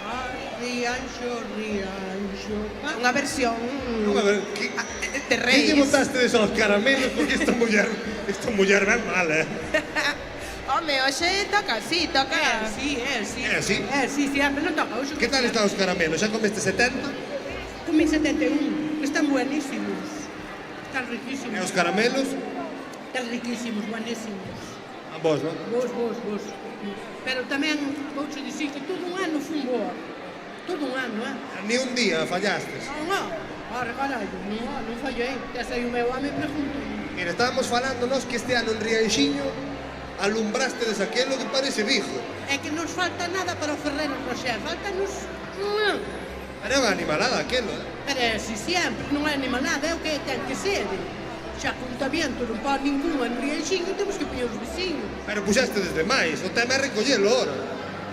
Ay, Rianxo. Unha versión A ver, que de lle reis. botaste aos caramelos? Porque esta muller ven mal, Home, hoxe toca, sí, toca. Sí, sí? sempre non toca. Hoxe Que tal están os caramelos? Xa comeste 70? Comí 71, están buenísimos. Están riquísimos. E os caramelos? Están riquísimos, buenísimos. A vos, non? Vos. Pero tamén, vouche dicir que todo un ano fun boa. Todo un ano, Ni un día fallastes. Non, carallo, non fallei. Tes aí o meu home e pregunto. Mira, estábamos falando nós que este ano en Rianxiño alumbraste des aquelo que parece Vigo. É que nos falta nada para o Ferrero Rocher, faltanos... Pero é unha animalada aquelo, Pero é así sempre, non é animalada, é o que ten que ser. Xa con tabiento non pode ningún en Rianxiño, temos que poñer os vecinos. Pero puxaste desde máis, o tema é recollelo ora.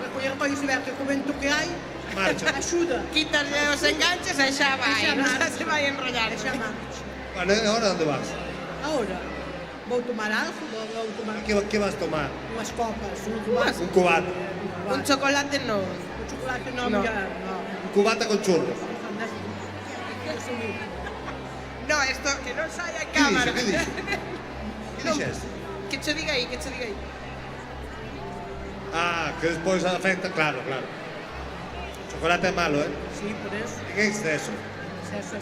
Recoller para iso ver que co vento que hai, marcha. Axuda. Quítaslle os enganches e xa vai, non se vai enrollar. Xa marcha. Bueno, e agora onde vas? Ahora, vou tomar algo, vou tomar... Que vas tomar? Unhas copas, Un cubata. Un chocolate non. Un chocolate non, No. Un cubata con churros. No, esto que non saia en cámara. Que dixo? Que dixes? Que che diga aí, Ah, que despois afecta, claro. Chocolate é malo, Sí, por eso. En exceso.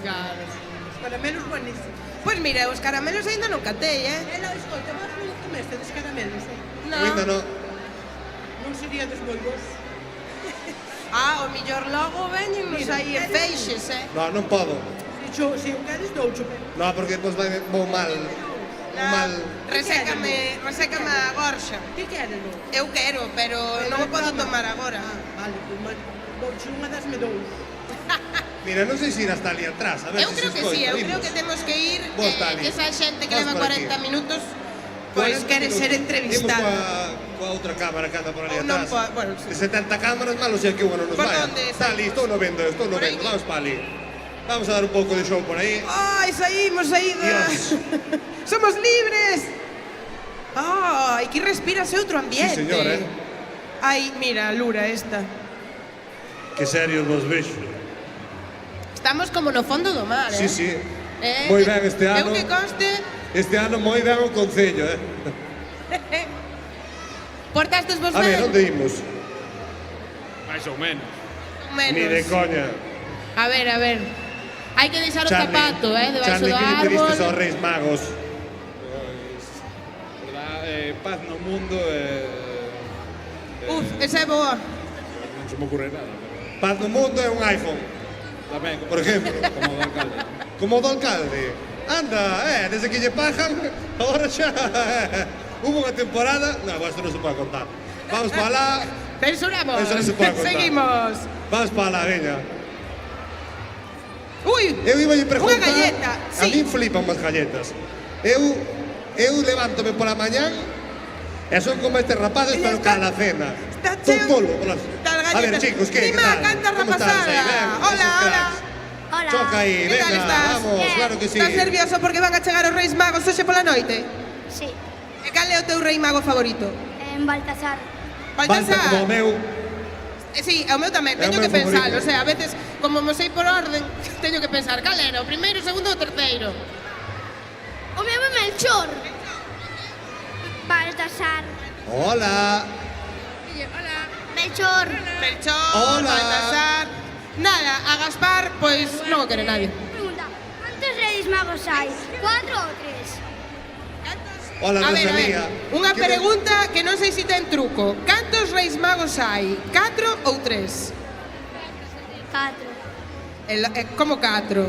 Claro. Os caramelos buenísimos. Pois mira, os caramelos aínda non catei, Ela, escolta, vos non comestes caramelos, No. Ainda non. Non seríades moi vos. Ah, o millor logo veñennos Mira, aí en feixes, Non podo. Se o queres, doucho. Non, porque depois vou mal. Mal. Resécame a gorxa. Que queres? Eu quero, pero non o podo tomar agora. Vale, pues doucho unha das me dous. Mira, non sei se ir hasta ali atrás, a ver Eu se creo se que escoita. sí, eu creo Imos. que temos que ir, Vos, Dani. esa xente que Vamos leva por aquí. 40 minutos, pois quere ser entrevistada. Imos coa outra cámara que anda por ali Ou non atrás. bueno, De 70 cámaras, malo sea que unha non nos Por vaya. onde? Está ali, estou no vendo. Vamos para ali. Vamos a dar un pouco de show por aí. Ai, saímos aí Dios. Somos libres. Ai, que respiras outro ambiente. Sí, señor, Ai, mira, Lura esta. Que serios vos vexo. Estamos como no fondo do mar, Sí. Moi ben este ano. Eu que conste, Este ano moi ben o Concello, portastes vos A ver, ben? onde imos? Mais ou menos. Menos. Ni de coña. A ver. Hai que deixar o Charlie, zapato, debaixo Charlie, do que lle pedistes aos árbol. Reis Magos? Verdad, paz no mundo Uf, esa é boa. non se me ocurre nada. Paz no mundo é un iPhone, Tamén, por exemplo. como do alcalde. Como o do alcalde. Anda, desde que lle pagan, ahora xa. Hubo unha temporada... Non, isto non se pode contar. Vamos para lá. Censuramos. Eso non se pode contar. Seguimos. Vamos para lá, veña. Ui, Eu iba a preguntar... unha galleta, A sí. min flipan as galletas. Eu levántome pola mañán e son como estes rapaces, pero cada cena. Está Son cheo polo. das A ver, galletas. chicos, que Dima, tal? canta Como estás rapazada. aí? Ben, Hola, esos hola. cracks. Choca aí, Que tal venga, estás? vamos, claro que sí. Estás nervioso porque van a chegar os Reis Magos hoxe pola noite? Sí, E cal é o teu Rei Mago favorito? en Baltasar. Balta como o meu. Sí, o meu tamén, É o teño meu que pensar, favorito. o sea, a veces, como mo sei por orden, teño que pensar, cal era, o primeiro, o segundo ou o terceiro? O meu é Melchor. Baltasar. Hola. Melchor. Melchor, Hola. Baltasar... Nada, a Gaspar, pois non o quere nadie. Pregunta, ¿cuántos Reis Magos hay? ¿4 o 3? Hola, A ver, Rosalía. unha Que pregunta que non sei se ten truco. Cantos Reis Magos hai? 4 ou 3? 4. Como 4?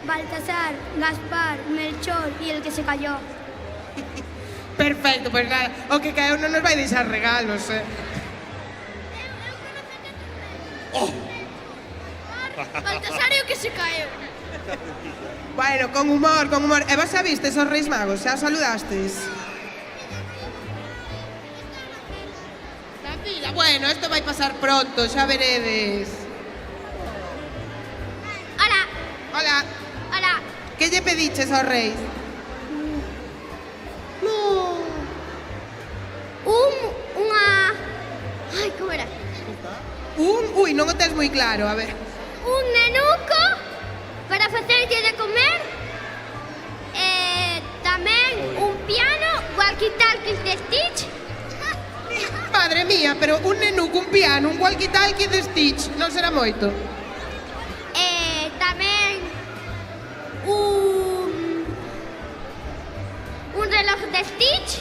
Baltasar, Gaspar, Melchor y el que se cayó. Perfecto, pois nada, o que caeu non nos vai deixar regalos, Baltasar é o que se caeu. Bueno, con humor, con humor. E vos xa vistes os Reis Magos? Xa os saludastes? Tranquila, bueno, isto vai pasar pronto, xa veredes. Hola. Hola, Hola. que lle pediches aos Reis? Unha... Ai, como era? Ui, non o tes moi claro, a ver. Un nenuco para facerlle de comer. Tamén un piano, walkie-talkies de Stitch. Madre mía, pero un nenuco, un piano, un walkie-talkie de Stitch, non será moito. Tamén un reloj de Stitch.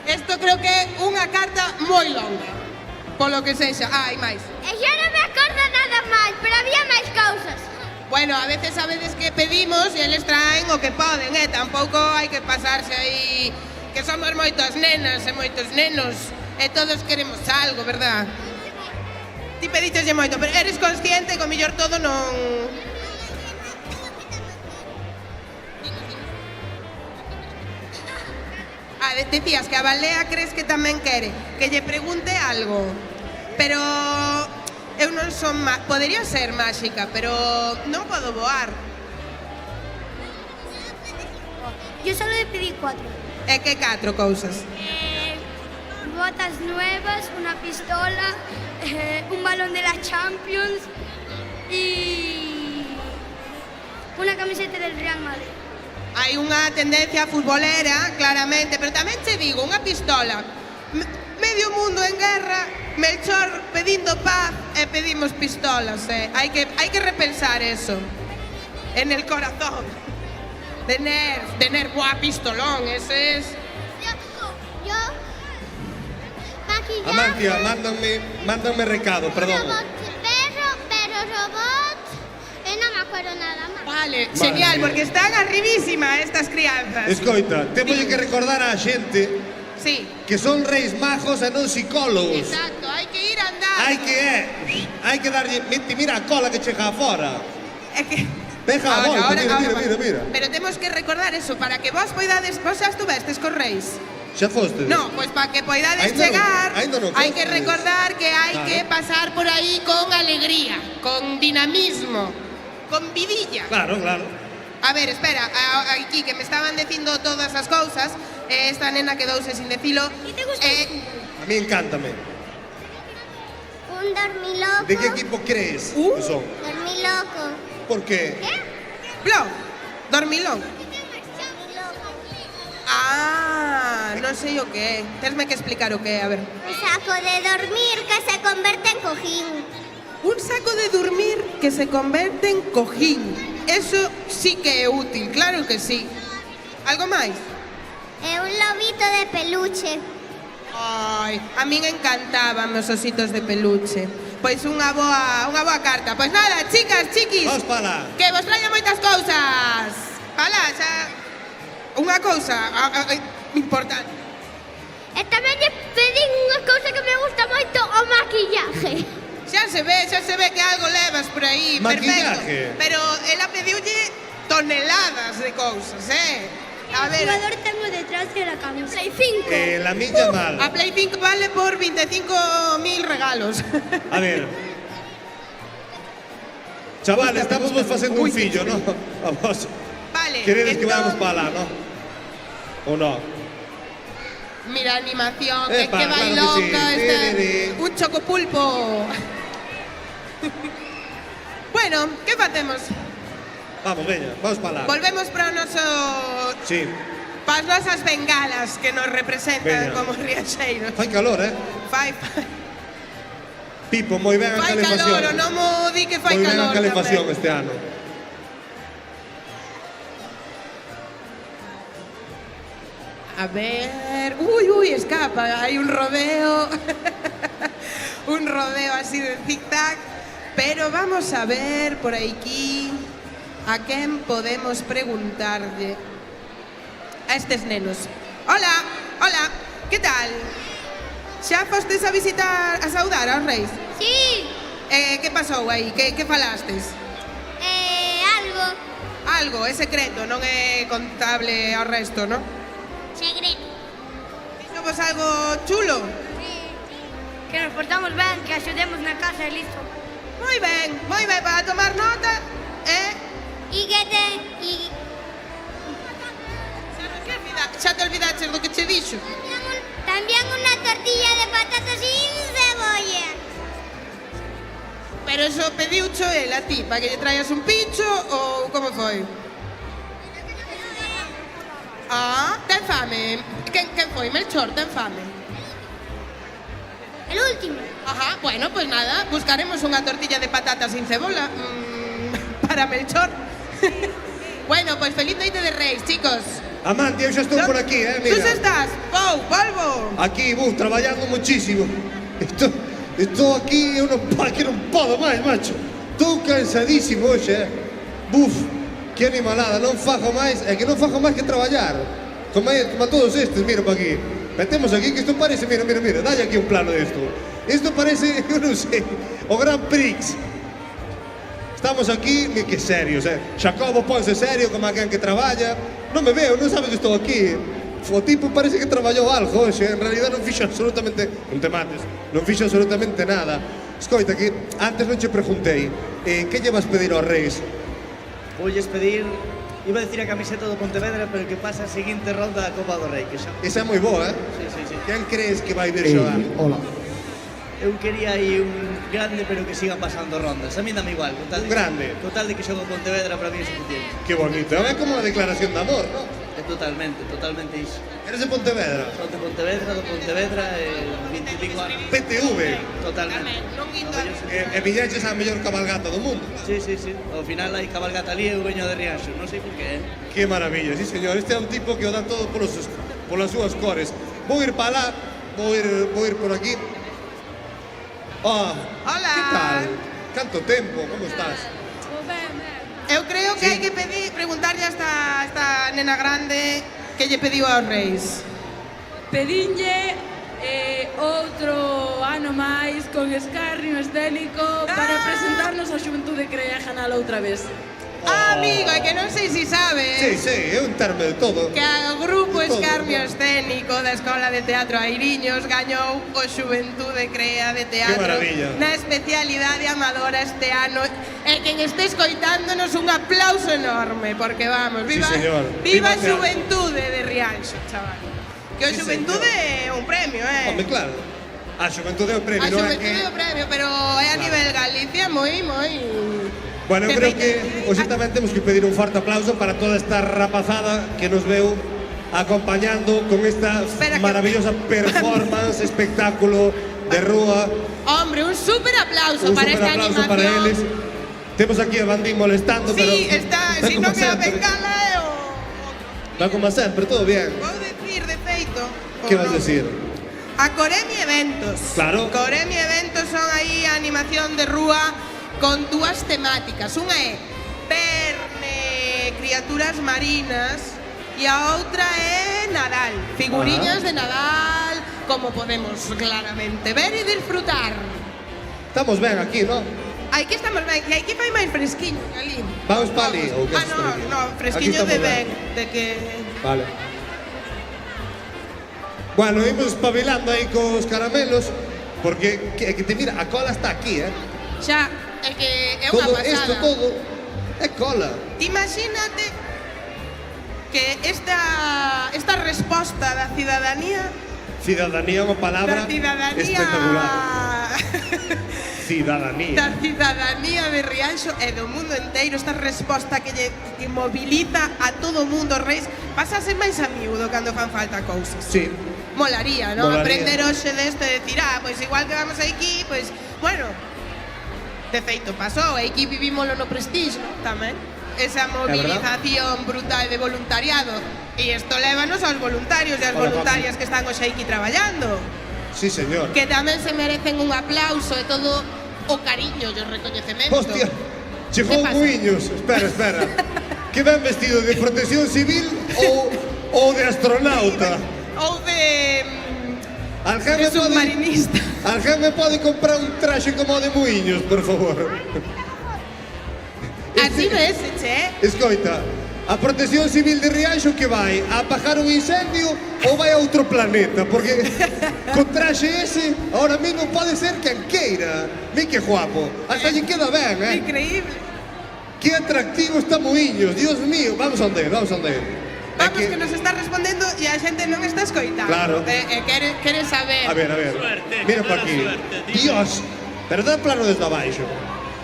Isto creo que é unha carta moi longa, polo que sexa. Hai máis. E xa non me acordo nada máis, pero había máis cousas. Bueno, a veces sabedes que pedimos e eles traen o que poden, tampouco hai que pasarse aí, que somos moitas nenas e moitos nenos e todos queremos algo, verdad? Ti pedicheslle moito, pero eres consciente que o mellor todo non... Decías que a Balea crees que tamén quere que lle pregunte algo, pero eu non son... Podería ser máxica, pero non podo voar. Yo solo le pedí 4. E que 4 cousas? Botas nuevas, una pistola, un balón de la Champions y una camiseta del Real Madrid. Hai unha tendencia futbolera, claramente, pero tamén te digo, unha pistola. Medio mundo en guerra, Melchor pedindo paz e pedimos pistolas, Hai que repensar eso. En el corazón. Tener buah, pistolón, ese es... Yo... Maquillaje... Amantia, mándanme recado, perdón. Pero robot... non me acuerdo nada máis. Vale, genial, porque están arribísima estas crianzas. Escoita, temos que recordar á xente sí. que son reis majos e non psicólogos. Exacto, hai que ir andando. Hai que darlle... Mira a cola que chega afora. É que... Deja a volta, mira. Pero temos que recordar eso, para que vos poidades... Vos xa estuvestes cos reis? Xa foste? No, pois para que poidades chegar, hai que recordar que hai que pasar por aí con alegría, con dinamismo, con vidilla. Claro. A ver, espera, aquí que me estaban dicindo todas as cousas, esta nena quedouse sin decilo. E te gusta? A mí encántame. Un dormiloco. De que equipo crees que son? Dormiloco. Por qué? ¿Qué? Blo, dormilón. Non sei o que é. Tesme que explicar o que é, a ver. Un saco de dormir que se converte en cojín. Un saco de dormir que se converte en cojín. Eso sí que é útil, claro que sí. Algo máis? É un lobito de peluche. Ai, a min encantaban os ositos de peluche. Pois unha boa carta. Pois nada, chicas, chiquis. Vamos para lá. Que vos traia moitas cousas. Para xa. Unha cousa importante. E tamén lle pedín unha cousa que me gusta moito, o maquillaje. Xa se ve que algo levas por aí. Maquillaje. Perfecto. Pero ela pediulle toneladas de cousas, A ver. El jugador tengo detrás de la camisa. Play 5. La miña mal. A Play 5 vale por 25.000 regalos. A ver. Chaval, estamos vos facendo un fillo, ¿no? Vamos. Vale. Queredes que vayamos para lá, ¿no? ¿O no? Mira, animación, que claro bailonga, sí. un chocopulpo. Bueno, ¿qué facemos? Vamos, veña, vamos para lá. Volvemos para o noso... Sí. Para as nosas bengalas que nos representan como riaxeiros. Fai calor, Fai. Pipo, moi ben a calefacción. Fai calor, non mo di que fai calor. Moi ben a calefacción tamén. este ano. A ver... Uy, escapa. Hai un rodeo. Un rodeo así de zig-zag. Pero vamos a ver por aquí a quen podemos preguntarlle a estes nenos. Hola, que tal? Xa fostes a visitar, a saudar aos reis? Sí. Que pasou aí? Que falastes? Algo, é secreto, non é contable ao resto, non? Segredo. Dixovos algo chulo? Que nos portamos ben, que axudemos na casa e listo. Moi ben, para tomar nota, E que te... Xa te olvidaches do que che dixo? También una tortilla de patatas sin cebolla. pero eso pediucho el a ti, para que lle traías un pincho ou como foi? Ten fame. Quen foi? Melchor, ten fame? El último. Ajá, bueno, pues nada, buscaremos unha tortilla de patatas sin cebola para Melchor. Bueno, pues feliz noite de Reis, chicos. Amante, eu xa estou por aquí, mira. Tú xa estás, Volvo. Aquí, traballando muchísimo. Estou aquí, eu non podo máis, macho. Estou cansadísimo hoxe, que animalada, non fajo máis, é que non fajo máis que traballar. Como todos estes, mira pa aquí. Metemos aquí que isto parece, mira, dalle aquí un plano desto. Isto parece, eu non sei, o Grand Prix. Estamos aquí, que serios, Jacobo ponse serio como aquén que traballa. Non me veo, non sabe que estou aquí. O tipo parece que traballou algo hoxe, en realidad non fixo absolutamente, non te mates, non fixo absolutamente nada. Escoita, que antes non che preguntei, que lle vas pedir aos reis? Voulles pedir, iba a decir a camiseta do Pontevedra, pero que pasa a seguinte ronda da Copa do Rei, que xa... Esa é moi boa, Sí. Quen crees que vai vir xogar? Hola. Eu quería aí un grande, pero que sigan pasando rondas. A mí dame igual. Un grande? Con tal de que xogo Pontevedra, para mí é suficiente. Que bonito, é como unha declaración de amor, non? Totalmente iso. Eres de Pontevedra? Son de Pontevedra, 20 e pico anos. PTV? Totalmente. E viñeches a mellor cabalgata do mundo? Sí. Ao final hai cabalgata ali e eu veño de Rianxo, non sei por qué, Que maravilla, sí señor. Este é un tipo que o dá todo polas súas cores. Vou ir para lá, vou ir por aquí. Hola. Que tal? Canto tempo, como estás? Eu creo que hai que preguntarlle a esta nena grande que lle pediu aos reis. Pedinlle outro ano máis con escarnio escénico para presentarnos a Xuventude Crea Janal outra vez. Amigo, é que non sei se sabes. Sí, é un termo de todo. Que o grupo Escarnio Escénico da Escola de Teatro Airiños gañou o Xuventude Crea de Teatro na especialidade amadora este ano. E quen este escoitándonos un aplauso enorme, porque vamos, viva a Xuventude de Rianxo, chaval. Que o Xuventude é un premio, Home, claro. A Xuventude é un premio, non é que... A Xuventude é un premio, pero é a nivel Galicia moi... Bueno, eu creo que hoxe tamén temos que pedir un forte aplauso para toda esta rapazada que nos veu acompañando con esta maravillosa performance, espectáculo de rúa. Hombre, un super aplauso para esta animación. Un super aplauso para eles. Temos aquí a Bandín molestando, pero... Sí, está, si non é a bengala é o... Va como sempre, todo bien. Vou decir, de feito... Que vas decir? A Coremi Eventos. Claro. Coremi Eventos son aí a animación de rúa con dúas temáticas. Unha é criaturas marinas e a outra é Nadal. Figuriñas de Nadal, como podemos claramente ver e disfrutar. Estamos ben aquí, non? Aquí estamos ben, que aquí fai máis fresquiño, ali. Vamos pa ali, ou que no, fresquiño de ben, de que... Vale. Bueno, imos espabilando aí cos caramelos, porque que te mira, a cola está aquí, Xa, é que é unha pasada. Isto todo é cola. Imagínate que esta resposta da cidadanía... Cidadanía é unha palabra espectacular. Cidadanía. Da cidadanía de Rianxo e do mundo inteiro, esta resposta que moviliza a todo o mundo, Reis, pasa a ser máis a miúdo cando fan falta cousas. Sí. Molaría, non? Aprender hoxe desto e decir, pois igual que vamos aquí, pois, bueno... De feito, pasou, e aquí vivímoslo no Prestige, tamén. Esa movilización brutal de voluntariado. E isto lévanos aos voluntarios e as voluntarias que están hoxe aquí traballando. Sí, señor. Que tamén se merecen un aplauso e todo o cariño e o recoñecemento. Hostia, chegou Muiños. Espera. Que ven vestido de protección civil ou de astronauta? Ou de... De submarinista. Alguén me pode comprar un traxe como o de Muiños, por favor? Así ves, che. Escoita, a protección civil de Rianxo que vai a apagar un incendio ou vai a outro planeta? Porque con traxe ese, ahora mesmo pode ser quen queira. Mi que guapo, hasta lle queda ben, Increíble. Que atractivo está Muiños, Dios mío. Vamos a onde. Vamos, que nos está respondendo e a xente non está escoitando. Claro. Quere saber. A ver. Mira pa aquí. Dios, pero dá plano desde abaixo.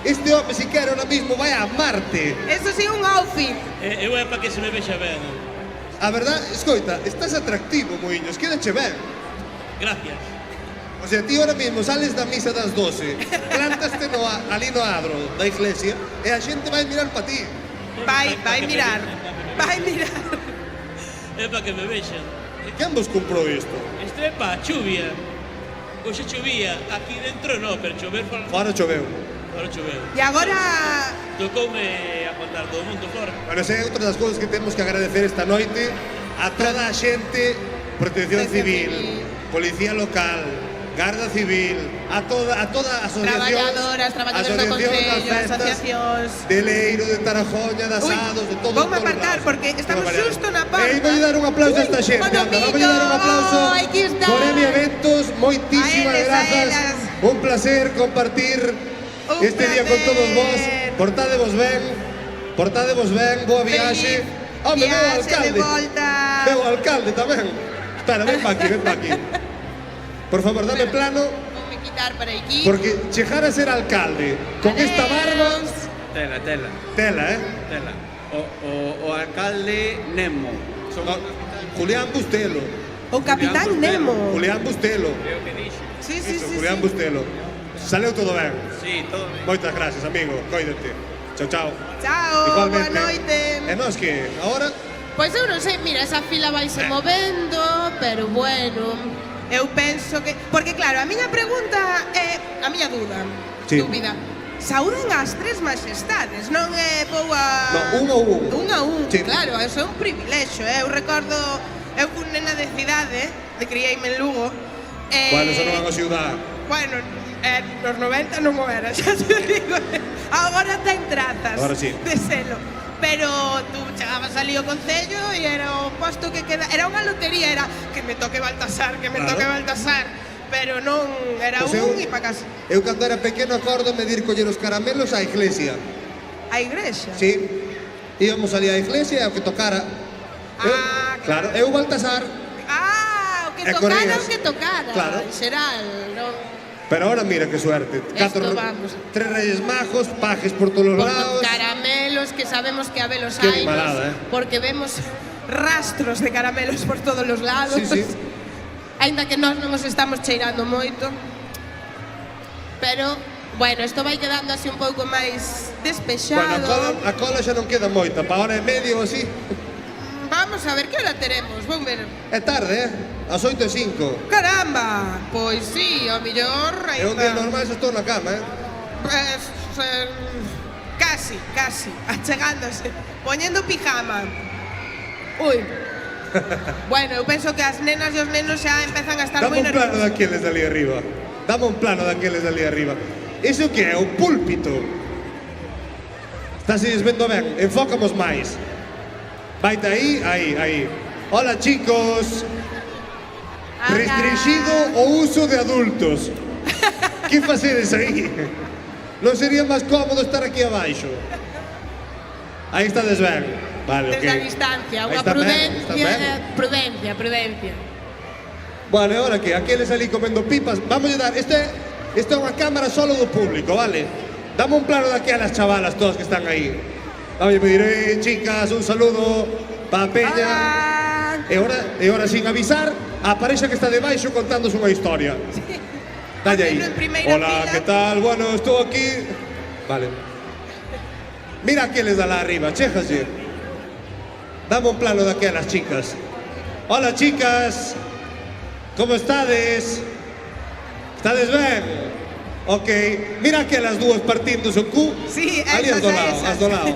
Este home, si quere, ahora mismo vai a Marte. Eso sí, un outfit. Eu é para que se me vexa ben. A verdad, escoita, estás atractivo, Moiños, quédache ben. Gracias. O sea, ti ahora mismo sales da misa das 12, plantaste ali no adro da iglesia e a xente vai mirar pa ti. Vai mirar. É para que me vexan. Quen vos comprou isto? Isto é para a chuvia. Hoxe chovía, aquí dentro no, pero chover fora. Fora choveu. Fora choveu. E agora... Tocoume apontar todo o mundo fora. Bueno, esa é outra das cousas que temos que agradecer esta noite a toda a xente, Protección Civil, Policía Local, Garda Civil, a toda a asociación, traballadores do Concello, asociacións... de Leiro, de Tarajoña, de Asados, de todo. Voume apartar porque estamos xusto na porta. E vou dar un aplauso a esta xente, anda, vamos dar un aplauso por Emi Eventos, moitísimas grazas, un placer compartir este día con todos vos, portádevos ben, boa viaxe. Home, veo ao alcalde. Veo ao alcalde tamén. Espera, ven pa aquí. Por favor, dame plano. Voume quitar para aquí. Porque chegar a ser alcalde con esta barba... Tela. Tela, Tela. O alcalde Nemo. Julián Bustelo. O capitán Nemo. Julián Bustelo. É o que dixo. Sí. Julián Bustelo. Saleu todo ben. Sí, todo ben. Moitas gracias, amigo. Cóidate. Chao. Chao, boa noite. E nós que, agora... Pois eu non sei, mira, esa fila vaise movendo, pero bueno. Eu penso que... Porque claro, a miña pregunta é... A miña dúbida. Saúden as tres majestades, non é boa... No, un a un. Sí. Claro, eso é un privilexio, Eu recordo... Eu fui nena de cidade, de criei-me en Lugo. Bueno, eso non é unha ciudad. Bueno, nos 90 non o era, xa te digo. Agora ten trazas de selo. Pero tú chegabas ali ao Concello e era o posto que queda... Era unha lotería, era que me toque Baltasar, pero non era Pues un e pa casa. Eu cando era pequeno acordo me dir coller os caramelos á iglesia. A igrexa? Sí. Íbamos ali á iglesia e o que tocara. Claro, eu Baltasar. O que tocara. Claro. En xeral, non... Pero ahora mira que suerte. Tres Reyes Majos, pajes por todos los lados. Caramelos que sabemos que habelos Qué hai. animalada, Porque vemos rastros de caramelos por todos los lados. Sí. Ainda que nós non os estamos cheirando moito. Pero, bueno, isto vai quedando así un pouco máis despexado. Bueno, a cola xa non queda moita, pa hora e media ou así. Vamos a ver que hora teremos, vamos ver. É tarde, As 8:05. Caramba, pois sí, ao millor É un día normal, xa estou na cama, Casi, achegándose, poñendo pijama. Ui. Bueno, eu penso que as nenas e os nenos xa empezan a estar moi nerviosos. Dame un plano daqueles dali arriba. Iso que é? O púlpito. Estás vendo ben? Enfócamos máis. Vaite aí. Hola, chicos. Restringido o uso de adultos. Que facedes aí? Non sería máis cómodo estar aquí abaixo? Aí estades ben. Vale, Desde a distancia, unha prudencia. Bueno, e agora que? Aqueles ali comendo pipas. Vamos a dar, isto é unha cámara solo do público, vale? Dame un plano daquelas chavalas todas que están aí. Vamos a pedir, chicas, un saludo pa peña. E ahora sin avisar, a parexa que está debaixo contándose unha historia. Dalle aí. Hola, que tal? Bueno, estou aquí. Vale. Mira aqueles da lá arriba, chéjase. Dame un plano daquelas chicas. Hola, chicas. Como estades? Estades ben? Ok. Mira aquelas dúas partíndose o cu. Sí, ali as do lado.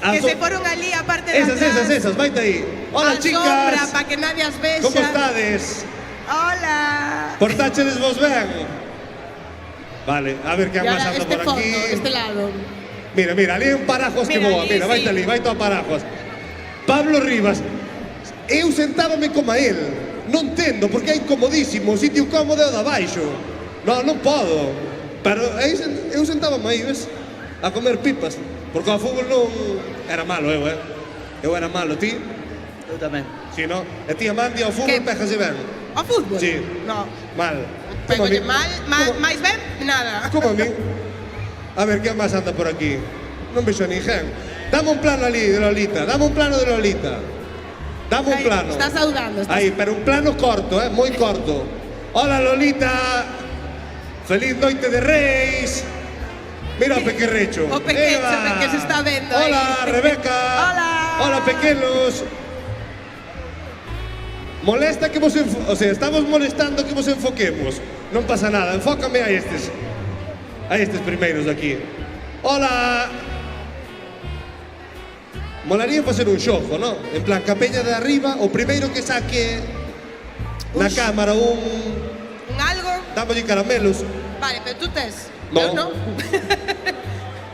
Que se foron ali a parte de atrás. Esas, vaite aí. Hola, chicas. Sombra, pa que nadie as vexa. Como estades? Hola. Portáchedes vos ben? Vale, a ver que máis anda por aquí. Este lado. Mira, ali hai un parajuas que boa. Mira, vaite ali, vaite ao parajuas. Pablo Rivas. Eu sentábame como a él. Non entendo, porque é incomodísimo. O sitio cómodo é o de abaixo. Non podo. Pero eu sentábame aí, ves? A comer pipas. Porque ao fútbol non... Era malo eu, Eu era malo, ti? Eu tamén. Si, non? E ti, Amandi, ao fútbol pejase ben? Ao fútbol? Si. No. Mal. Pégolle mal, máis ben, nada. Como a mí? A ver, quen máis anda por aquí? Non vexo a ninguén. Dame un plano ali de Lolita, dame un plano de Lolita. Dame un plano. Está saudando. Aí, pero un plano corto, moi corto. Hola, Lolita. Feliz noite de Reis. Mira o pequerrecho. O pequecho que se está vendo aí. Hola, Rebeca. Hola. Hola, pequenos. Molesta que vos estamos molestando que vos enfoquemos. Non pasa nada, enfócame a estes primeiros de aquí. Hola. Molaría facer un xogo, non? En plan, capeña de arriba, o primeiro que saque na cámara un algo. Dámolle caramelos. Vale, pero tú tes. No. Eu non.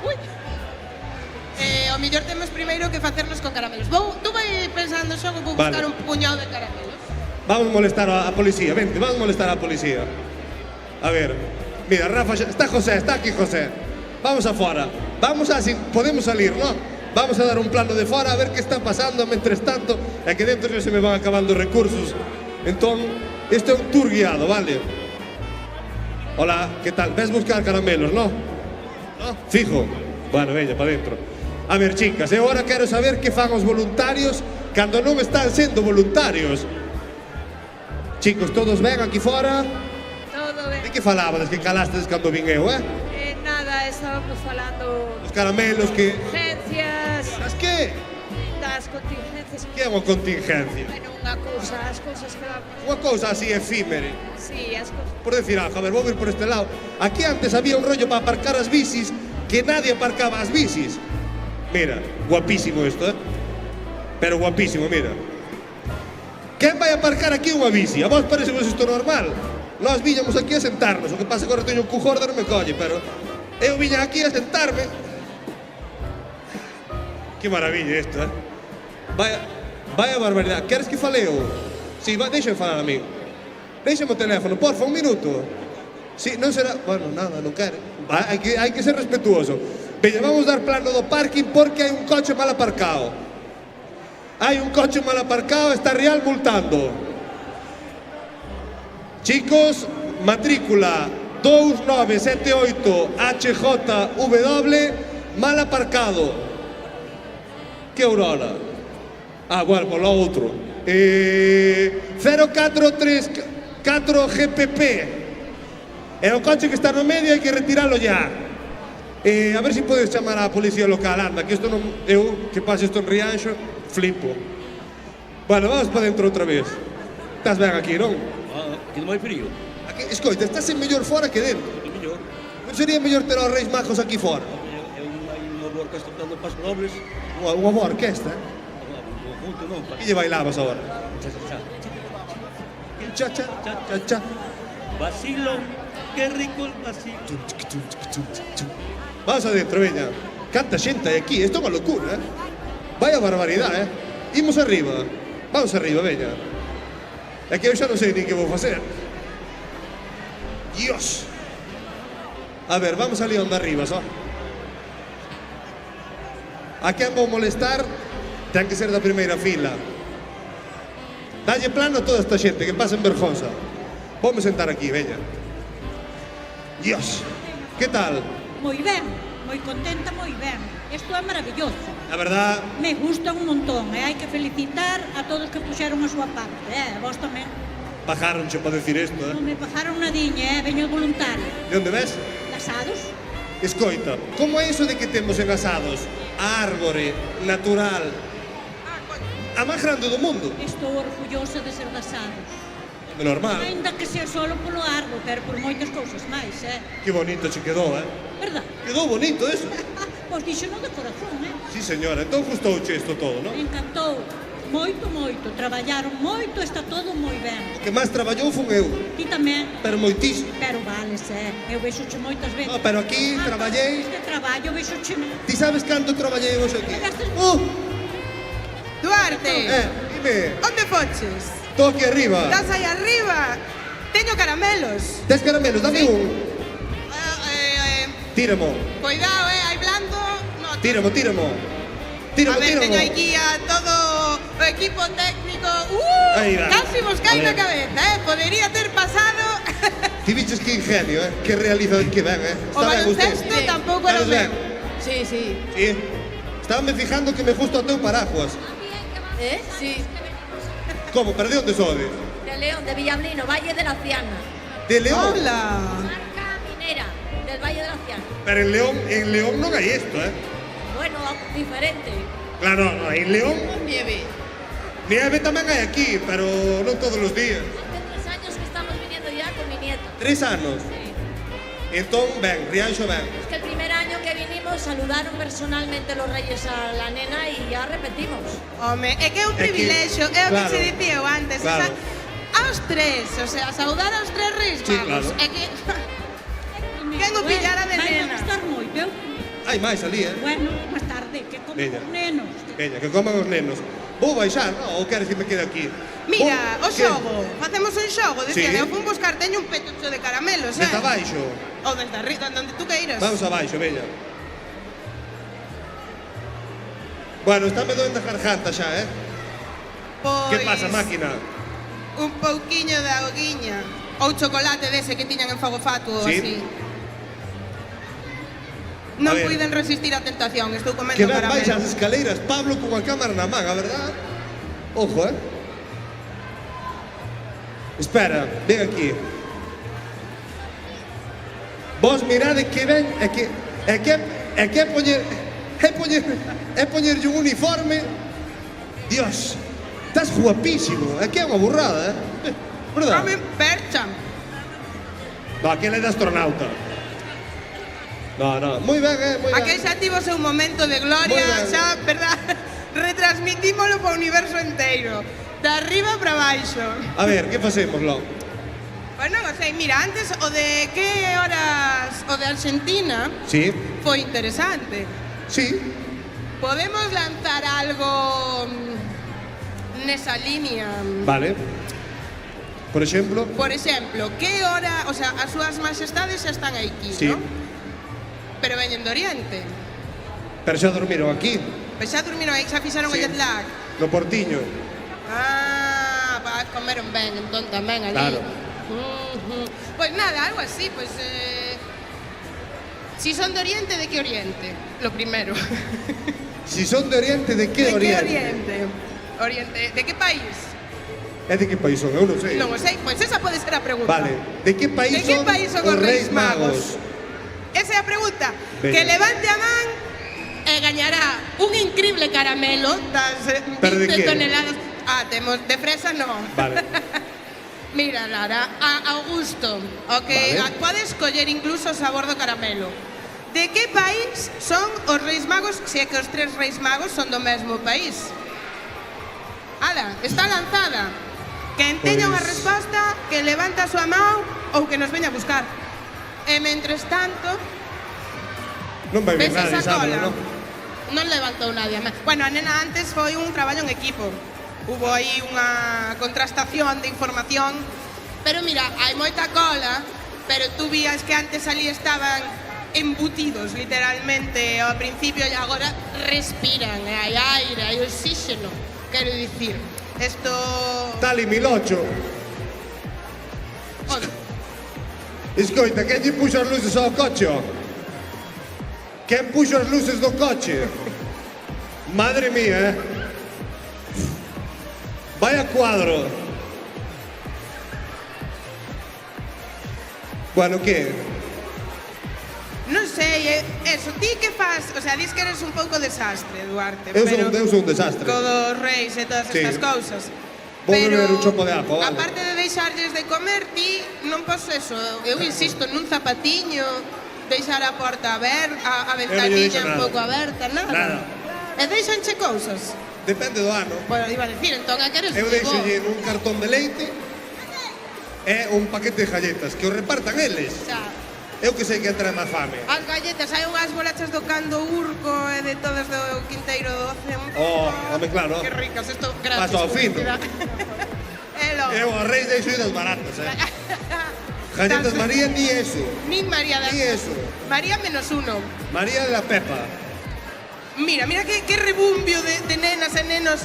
Ui. O mellor temos primeiro que facernos con caramelos. Tú vai pensando xogo, vou buscar un puñado de caramelos. Vamos a molestar a policía, vente, vamos a molestar a policía. A ver, mira, Rafa, está José, está aquí José. Vamos afuera, podemos salir, ¿no? Vamos a dar un plano de fora a ver qué está pasando mientras tanto. É que dentro se me van acabando recursos. Entón, este é un tour guiado, vale? Hola, ¿qué tal? Ves buscar caramelos, ¿no? ¿No? Fijo. Bueno, veña, para dentro. A ver, chicas, eu agora quero saber que fan os voluntarios cando non están sendo voluntarios. Chicos, todos ven aquí fora? Todo ben. De que falabades que calastes cando vin eu, Nada, estábamos falando... Os caramelos que... Contingencias... As que? Das contingencias... Que é unha contingencia? Bueno, unha cousa, as cousas que vamos... Unha cousa así efímere. Sí, as cousas... Por decir algo, a ver, vou ir por este lado. Aquí antes había un rollo para aparcar as bicis que nadie aparcaba as bicis. Mira, guapísimo isto, Pero guapísimo, mira. Quen vai aparcar aquí unha bici? A vos parece vos isto normal? Nós viñamos aquí a sentarnos, o que pasa que agora teño un cu gordo non me colle, pero eu viña aquí a sentarme. Que maravilla isto, Vaya barbaridade. Queres que fale eu? Si, deixen falar a mí. Deixen o teléfono, porfa, un minuto. Si, non será... Bueno, nada, non quere. Hai que ser respetuoso. Veña, vamos dar plano do parking porque hai un coche mal aparcado. Hai un coche mal aparcado, está Real multando. Chicos, matrícula 2978 HJW, mal aparcado. Que Aurora? Bueno, por lo outro. 0434 GPP. É o coche que está no medio, hai que retiralo ya. A ver se podes chamar a policía local, anda, que isto non... Eu, que pase isto en Rianxo, flipo. Bueno, vamos para dentro outra vez. Estás ben aquí, non? Que non hai frío. Aquí, escoita, estás mellor fora que dentro. É mellor. Non sería mellor ter os Reis Majos aquí fora? É unha boa orquestra dando pasos dobles. Unha boa orquestra, Junto, non. Que lle bailabas agora? Cha, cha. Cha. Vacilo, que rico el vacilo. Vamos adentro, veña. Canta xente hai aquí, isto é unha locura, Vaya barbaridade, Imos arriba. Vamos arriba, veña. É que eu xa non sei nin que vou facer. Dios. A ver, vamos ali onde arriba, só. A quen vou molestar ten que ser da primeira fila. Dalle plano a toda esta xente que pasen vergonza. Voume sentar aquí, veña. Dios. Que tal? Moi ben, moi contenta, moi ben. Isto é maravilloso. A verdad... Me gusta un montón e hai que felicitar a todos que puxeron a súa parte. Vos tamén. Bajaronche para decir isto, Non me bajaron nadiña, veño voluntario. De onde ves? Casados. Escoita, como é iso de que temos en Asados a árbore natural a máis grande do mundo? Estou orgullosa de ser de Asados. É normal. Ainda que sea solo polo árbol, pero por moitas cousas máis, Que bonito che quedou, Verdad? Quedou bonito eso. Pois dixo no de corazón, Sí, señora, entón gustouche isto todo, non? Me encantou. Moito, moito. Traballaron moito, está todo moi ben. O que máis traballou fun eu. Ti tamén. Pero moitísimo. Pero vales, eu vexoche moitas veces. No, pero aquí traballei... Este traballo vexoche... Ti sabes canto traballei vos aquí? Duarte. Dime. Onde foches? Estou aquí arriba. Estás aí arriba. Teño caramelos. Tes caramelos? Dame un. Tíramo. Cuidado, hai blando. No, Tíramo. A ver, teño aquí a todo o equipo técnico. Aí va. Casi vos cae na cabeza, Podería ter pasado Ti biches que ingenio, que realizador que ven, O baloncesto tampouco era o meu. Sí, sí. Sí. Estábame fijando que me justo a teu paraguas. Sí. Como, pero de onde sodes? De León, de Villablino, Valle de la Ciana. De León? Hola. Marca minera, del Valle de la Ciana. Pero en León non hai isto, Bueno, diferente. Claro, no, en León Nieve. nieve tamén hai aquí, pero non todos os días. Hace 3 años que estamos viniendo ya con mi nieto. 3 anos. Entón, ben, Rianxo ben. Es que el primer año que vinimos saludaron personalmente los reyes a la nena y ya repetimos. Home, é que é un É que- privilexio, é o que claro, se dicía eu antes. claro. Aos tres, o sea, saudar aos tres reis Sí, magos. claro. É que... Quen o pillara de Vai nena? gustar moito, eu? Hai máis ali, Bueno, máis tarde, que comen Veña. os nenos. Veña, que coman os nenos. Vou baixar, non? Ou queres que me quede aquí? Mira, o Que? xogo, facemos un xogo, dicía, Sí. eu fun buscar, teño un petucho de caramelos, Desde abaixo. Ou desde arriba, donde tú queiras. Vamos abaixo, veña. Bueno, está me doendo a garganta xa, Pois, Que pasa, máquina? un pouquiño de auguiña. Ou chocolate dese que tiñan en Fago Fatuo, Sí. así. Non A ver. puiden resistir a tentación, estou comendo Que ben vais caramelo. as escaleiras, Pablo con a cámara na man, a verdad? Ojo, Espera, ven aquí. Vos mirade que ven, é que poñerlle un uniforme. Dios, estás guapísimo, é que é unha burrada, verdad? Home, percha. No, aquel é de astronauta. No, moi ben, moi ben. Aquel xa tivo seu momento de gloria, Moi ben. xa, verdad? Retransmitímolo para o universo inteiro. De arriba para baixo. A ver, que facemos, Lo? Pois non o sei, mira, antes o de que horas o de Argentina Sí, foi interesante. sí. Podemos lanzar algo nesa línea. Vale. Por exemplo, Por exemplo, que hora, o sea, as súas majestades xa están aquí, sí. ¿no? Pero veñen de Oriente. Pero xa dormiron aquí, Pois xa dormiron aí, xa fixeron o Sí. jet lag. no Portiño. Comeron ben, entón tamén ali. Claro. Pois nada, algo así, pois... Si son de Oriente, ¿de qué Oriente? Lo primero. Si son de Oriente, de que ¿De qué Oriente? Oriente? Oriente. ¿De qué país? É de que país son? Eu non sei. Non o sei, pois esa pode ser a pregunta. Vale. De que país ¿De qué son, país son os Reis Magos? Esa é a pregunta. Veña. Que levante a man e gañará un increíble caramelo das Pero de 20 que? toneladas. Temos de fresa, non. Vale. Mira, Lara, a Augusto, o que Vale. pode escoller incluso o sabor do caramelo. De que país son os Reis Magos, se é que os tres Reis Magos son do mesmo país? Ala, está lanzada. Quen teña unha Pois- resposta, que levanta a súa mão ou que nos veña a buscar. E mentres tanto, Non vai ver ves nadie, esa sábado, cola? non? Non levantou nadie. Bueno, a nena antes foi un traballo en equipo. Hubo aí unha contrastación de información. Pero mira, hai moita cola, pero tú vías que antes ali estaban embutidos, literalmente, ao principio e agora respiran, e hai aire, hai oxígeno. Quero dicir, esto... Tali Milocho. Escoita, quen lle puxo as luces ao coche? Quen puxo as luces do coche? Madre mía, Vaya cuadro. Bueno, que? Non sei, eso, ti que fas? O sea, dis que eres un pouco desastre, Duarte, Eu pero... son un desastre. Co dos reis e todas Sí. estas cousas. Vou beber un chopo de agua, vale? Aparte de deixarlles de comer, ti non pos eso, eu insisto, nun zapatiño, deixar a porta aberta, a Eu non lle ventaniña deixo un nada. pouco aberta, nada. Nada. E deixanche cousas. Depende do ano. Bueno, iba a decir, entón a que eres Eu bo. deixolle un cartón de leite e un paquete de galletas, que o repartan eles. Xa, Eu que sei que entra má fame. as galletas, hai unhas bolachas do Cando Urco e de todas do Quinteiro do Oce. Oh, home, claro. Que ricas, isto gratis. Paso ao fino. publicidade. Elo. Eu a reis deixo das baratas, Galletas María ni eso. Nin María da... Ni eso. María menos uno. María de la Pepa. Mira que rebumbio de nenas e nenos.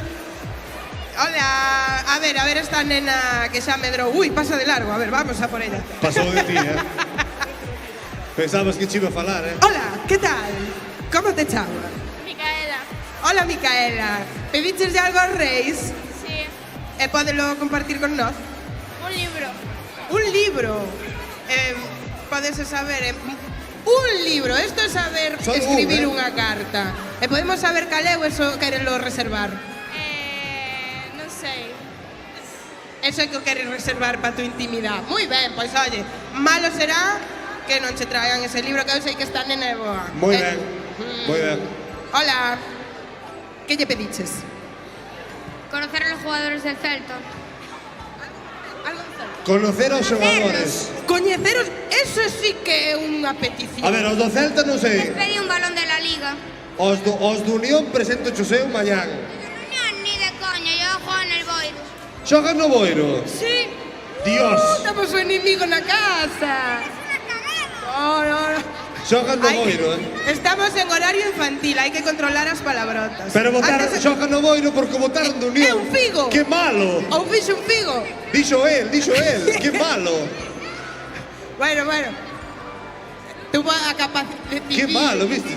Hola, a ver esta nena que xa medrou. Ui, pasa de largo, a ver, vamos a por ella. Pasou de ti, Pensabas que che iba a falar, Hola, ¿qué tal? ¿Cómo te chamas? Micaela. Hola, Micaela. Pediches de algo aos reis? Sí. E podelo compartir con nós? Un libro. Un libro. Podes saber... un libro. Isto é saber Só escribir un, unha carta. E podemos saber cal é ou eso querelo reservar? Non sei. Eso é que o queres reservar para tu intimidade. Moi ben, pois oye, malo será que non che traigan ese libro que eu sei que está nena boa. Moi ben, moi ben. Hola. Que lle pediches? Conocer a los jugadores del Celta. Conocer aos xogadores. Coñeceros, eso sí que é unha petición. A ver, os do Celta non sei. Les pedí un balón de la Liga. Os do Unión presento xoseu mañán. No, ni de coña, yo juego en el Boiro. Xogas no Boiro? Sí. Dios. Estamos o enemigo na casa. No. Xogas no Boiro, Estamos en horario infantil, hai que controlar as palabrotas. Pero votaron, xogas no Boiro porque votaron do Unión. É un figo. Que malo. Ou fixo un figo. Dixo él, que malo. Bueno. Tuvo a capacidade de decidir. Que malo, viste?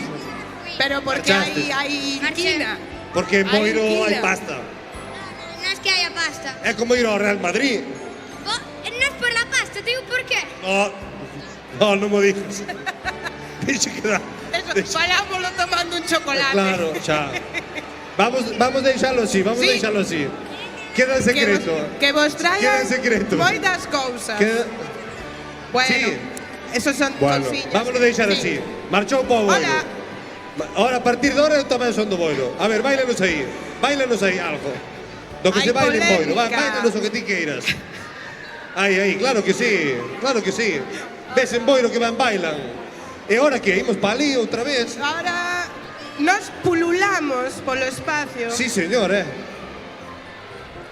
Pero porque Marchaste. hai inquina. Porque en Boiro inquina. hai pasta. No es que haya pasta. É como ir ao Real Madrid. No es por la pasta, te digo por qué. No mo digas. Dixe que dá. Eso, falámoslo tomando un chocolate. Claro, xa. Vamos deixalo así, vamos Sí. deixalo así. Queda en secreto. Que vos Queda traigan en secreto. moitas cousas. Queda... Bueno, Sí. esos son Bueno, cousiñas. vámonos deixar así. Marchou para o Boiro. Hola. Ahora, a partir de ahora, eu tamén son do Boiro. A ver, bailanos aí algo. Do que Hai se baile en Boiro. polémica. Bailanos o que ti queiras. Aí, claro que sí. Ves en Boiro que van bailan. E ahora que imos pa ali outra vez. Ahora nos pululamos polo espacio. Sí, señor,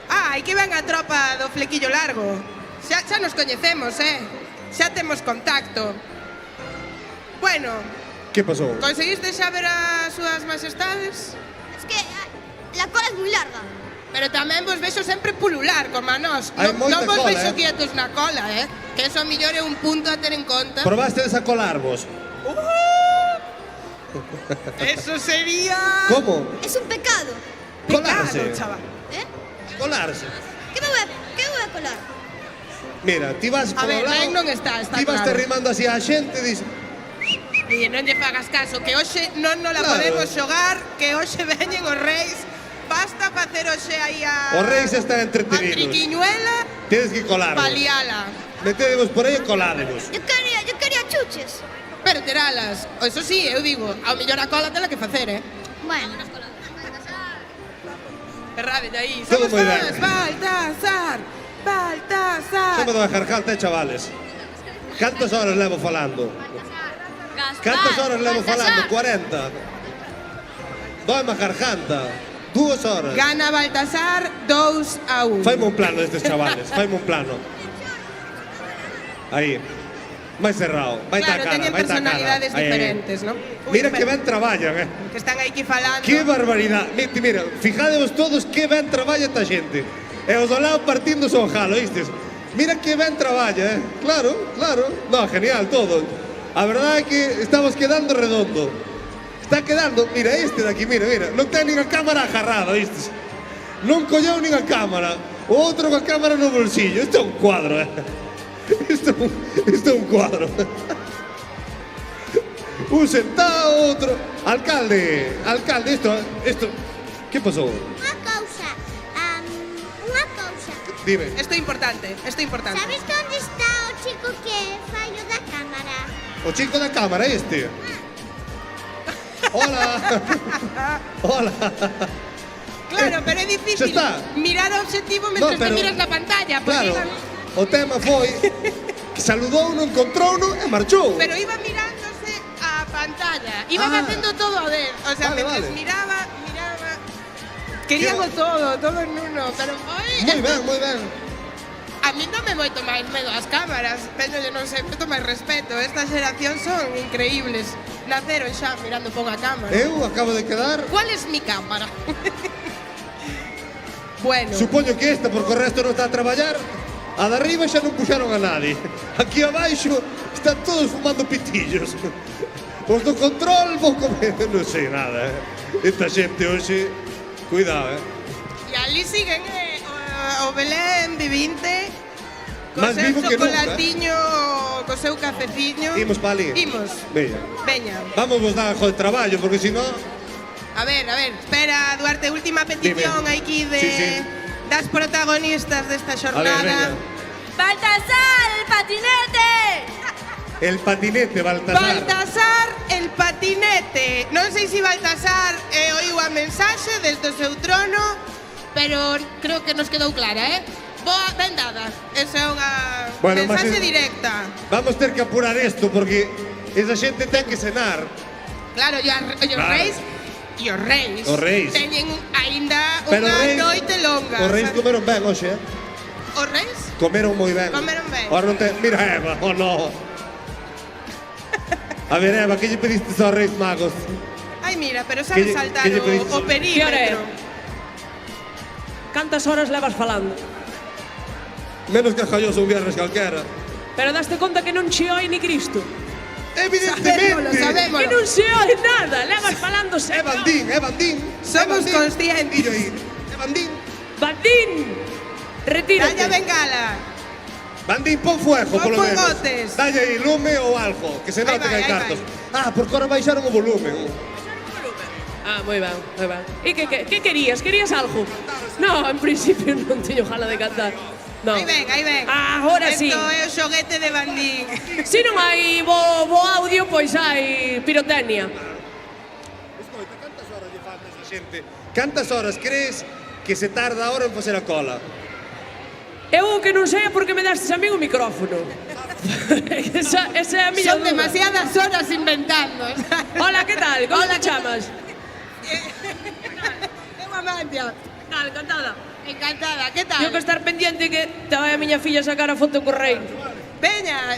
Hai que ven a tropa do flequillo largo. Xa nos coñecemos, xa temos contacto. Bueno, Que pasou? conseguiste xa ver as súas majestades? Es que la cola es muy larga. Pero tamén vos vexo sempre pulular, como a nós. Hai moita Non vos cola, vexo quietos na cola, que eso mellor é un punto a ter en conta. Probaste a colarvos? Eso sería... Como? Es un pecado. Colarse. Pecado, chaval. Colarse. ¿Qué me voy a colar? Mira, ti vas A por ver, o lado, ben non está ti vas te claro. rimando así a xente, dis, E non lle fagas caso, que hoxe non nos la Claro. podemos xogar, que hoxe veñen os reis. Basta facer hoxe aí a... os reis están a entretenidos. triquiñuela, Tienes que colarvos. paliala. Metedevos por aí e coládevos. Yo quería chuches. Pero teralas. Eso sí, eu digo, ao mellor a cola tela que facer, Bueno. Errade aí. Todo Somos moi ben. fans, Baltasar. Xa me dou a jarjanta, chavales. Cantas horas levo falando? Cantas horas levo falando? 40. Dóime a jarjanta. 2 horas. Gana Baltasar 2-1. Faime un plano destes chavales, faime un plano. Aí. Máis cerrado. Vai ta Claro, cara, teñen vai ta cara. personalidades Aí, aí. diferentes, ¿no? Mira que ben traballan, Que están aquí falando. Que barbaridade. Mira, fijadevos todos que ben traballa esta xente. E os do lado partindo son jalo, vistes? Mira que ben traballa, Claro. No, genial todo. A verdade é que estamos quedando redondo. Está quedando, mira este de aquí, mira. Non ten nin a cámara agarrada, vistes? Non colleu nin a cámara. O outro coa cámara no bolsillo. Isto é un cuadro, Isto é un cuadro. Un sentado, outro. Alcalde, isto. Que pasou? Una cousa. Dime. Esto é importante. ¿Sabes dónde está o chico que fallo da cámara? O chico da cámara este. Hola. Claro, pero é difícil Xa está. mirar o objetivo mentre No, pero- te miras na pantalla. Claro, Porque o tema foi que saludou uno, encontrou e marchou. Pero iba mirándose a pantalla. Iba facendo todo a ver. O sea, Vale, mentres vale. miraba. Queríamos todo en uno. Pero Moi ben. A mí dame moito máis medo as cámaras. Teñolle, non sei, moito máis respeto. Esta xeración son increíbles. Naceron xa mirando por unha cámara. Eu acabo de quedar. ¿Cuál es mi cámara? Bueno. Supoño que esta, porque o resto non está a traballar. A de arriba xa non puxaron a nadie. Aquí abaixo están todos fumando pitillos. Os do control vou comer, non sei nada, Esta xente hoxe, cuidado, E ali siguen, o Belén vivinte, co Más seu vivo que chocolatiño, co seu cafeciño. Imos pa ali. Imos. Veña. Vamos vos dar de traballo, porque si no... A ver, espera, Duarte, última petición aquí das protagonistas desta xornada. Baltasar, el patinete. El patinete, Baltasar. Baltasar, el patinete. Non sei se Baltasar oiu a mensaxe desde o seu trono, pero creo que nos quedou clara, Boa, ben dada. Esa é unha mensaxe directa. Vamos ter que apurar isto, porque esa xente ten que cenar. Claro, e os reis teñen aínda unha noite longa. Os reis comeron ben hoxe, Os reis? Comeron moi ben. Comeron ben. Ahora non te... Mira, Eva, no. A ver, Eva, que lle pediste aos reis magos? Ai, mira, pero sabes saltar o perímetro. Cantas horas levas falando? Menos que jalloso un viernes calquera. Pero daste conta que non che oi ni Cristo? Evidentemente. Sabémolo. Que non se oi nada, levas falando sempre. É Bandín. Somos conscientes. É Bandín. Bandín, retírate. Dalle a bengala. Bandín, pon fuego, polo menos. fuegotes. Dalle aí lume ou algo, que se note que hai cartos. Porque ahora baixaron o volumen. Moi ben, moi ben. E que querías? Querías algo? No, en principio non teño jala de cantar. No. Aí ven. Agora sí. Esto é o xoguete de Bandín. Se non hai bo audio, pois hai pirotecnia. Escoita, cantas horas lle falta a esa xente? Cantas horas crees que se tarda ahora en facer a cola? Eu que non sei é porque me dastes a mí o micrófono. esa é a miña Son duda. demasiadas horas inventando. Hola, que tal? Como te chamas? Eu Amantia. Tal, encantada. Encantada, que tal? Tengo que estar pendiente que te vai a miña filla sacar a foto co rei. Veña,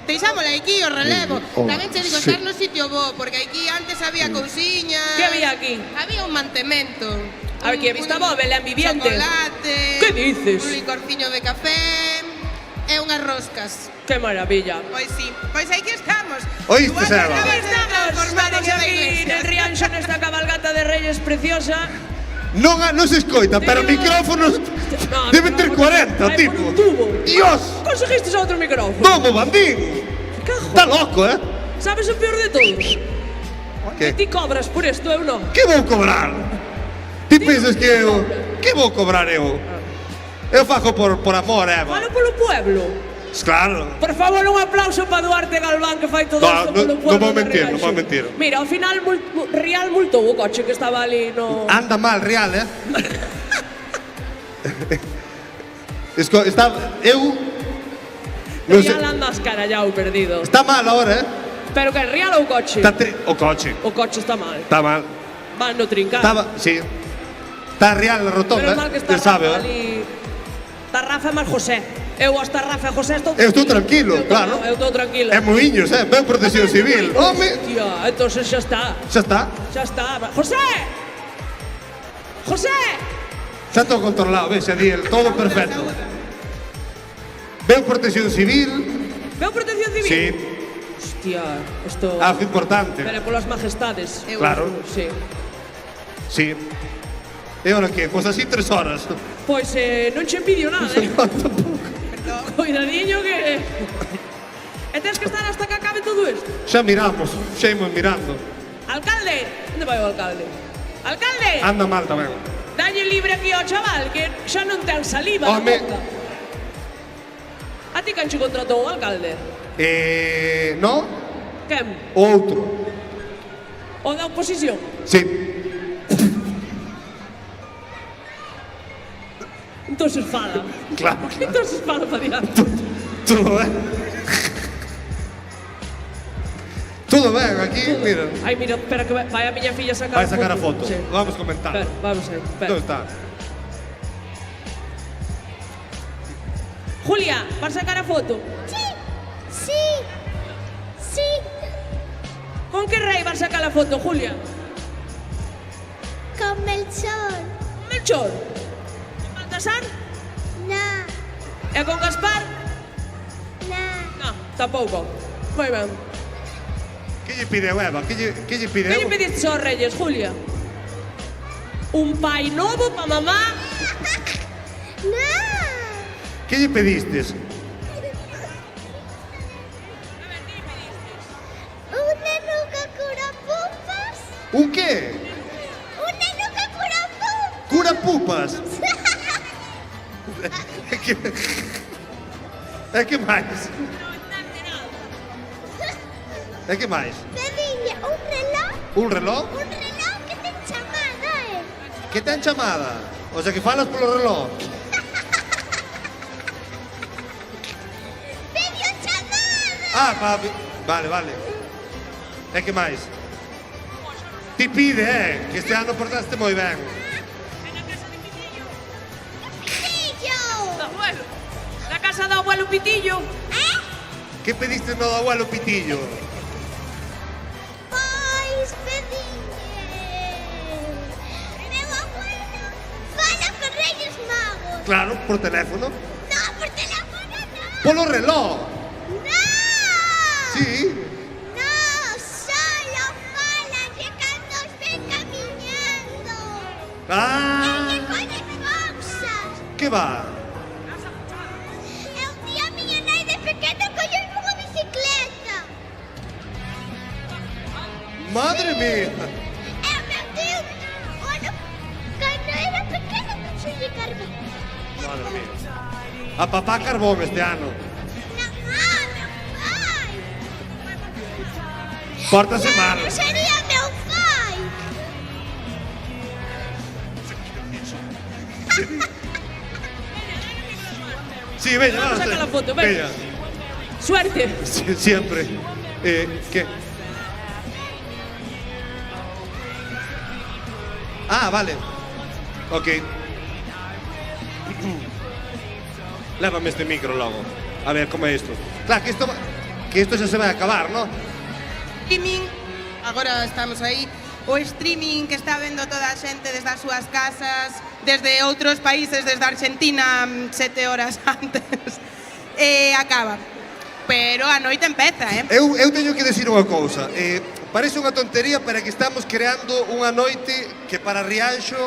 deixámola aquí, o relevo. Tamén che digo, estar no sitio bo, porque aquí antes había cousiñas. Que había aquí? Había un mantemento. A ver, que vista bo, Belén viviente. Chocolate. Que dices? Un licorciño de café e unhas roscas. Que maravilla. Pois sí, pois aquí estamos. Oíste, Seba? Estamos aquí en Rianxo nesta cabalgata de Reyes preciosa. Non se escoita, pero micrófonos deben ter 40, tipo. Dios! Conseguistes outro micrófono? Como, Bandín? Está loco, Sabes o peor de todo? Que ti cobras por isto, eu non. Que vou cobrar? Ti pensas que eu... Que vou cobrar eu? Eu fago por amor, Eva. Falo polo pueblo. Claro. Por favor, un aplauso para Duarte Galván que fai todo isto polo pueblo. Non vou mentir, non vou mentir. Mira, ao final Rial multou o coche que estaba ali no... Anda mal, Rial, Eu... Rial anda escarallao perdido. Está mal ahora, Pero que Rial ou o coche? O coche. O coche está mal. Está mal. Van no trincar. Sí. Está Rial na rotonda, Pero mal que está Rafa ali... Está Rafa máis José. Eu hasta Rafa e José estou... Eu estou tranquilo, claro. Eu estou tranquilo. É moiños, ben protección civil. Home! Hostia, entonces xa está. Xa está? Xa está. José! José! Xa estou controlado, ves, di el, todo perfecto. Veo protección civil. Veo protección civil? Sí. Hostia, esto... Algo importante. Pero polas majestades. Claro. Sí. Sí. E ora que? Pois así 3 horas. Pois non che envidio nada, Cuidadiño que... E tens que estar hasta que acabe todo isto. Xa miramos, xa imos mirando. Alcalde! Onde vai o alcalde? Alcalde! Anda mal tamén. Dalle libre aquí ao chaval, que xa non ten saliva na boca. A ti quen che contratou o alcalde? No? Quen? O outro. O da oposición? Sí. Entonces fala. Claro. Entonces fala para diante. Todo ben. Todo ben, aquí, mira. Ai, mira, espera que vai a miña filla sacar vai sacar a foto. Sí. Vamos comentar. Espera, vamos a ver. ¿Dónde está? Julia, vas sacar a foto? Sí. Con que rei vas sacar a foto, Julia? Con Melchor. Melchor? casar? No. E con Gaspar? No. No, tampouco. Moi ben. Que lle pideu, Eva? Que lle pideu? Que lle pediste aos Reyes, Julia? Un pai novo pa mamá? No. Que lle pedistes? Un neno que cura pupas. Un que? Un neno que cura pupas. Cura pupas? E que máis? E que máis? Pedinlle un reloj. Un reloj? Un reloj que ten chamada, Que ten chamada? O sea, que falas polo reloj? Video chamada. Ah, vale. E que máis? Ti pide, que este ano portaste moi ben. Pitillo. Do abuelo. Na casa do abuelo Pitillo. Que pediste no do abuelo Pitillo? Pois pedinlle. Meu abuelo fala con Reyes Magos. Claro, por teléfono. No, por teléfono no. Polo reloj. No. Sí. No, solo falalle cando os ven camiñando. Ah, E lle ponen cousas. que va? E un día a miña nai de pequena colleu unha bicicleta. Madre mía. E o meu tío, bueno, cando era pequena, puxolle carbón. Madre mía. A papá carbón este ano. Pórtase mal. Sería meu pai. Sí, veña, Vamos a sacar la foto, venga. veña. Suerte. Siempre. Que? Ah, vale. Ok. Lévame este micro logo. A ver, como é isto? Claro, que isto xa se vai acabar, ¿no? Streaming, agora estamos aí, o streaming que está vendo toda a xente desde as súas casas, desde outros países, desde Argentina, 7 horas antes, acaba. Pero a noite empeza, Eu teño que decir unha cousa. Parece unha tontería, pero que estamos creando unha noite que para Rianxo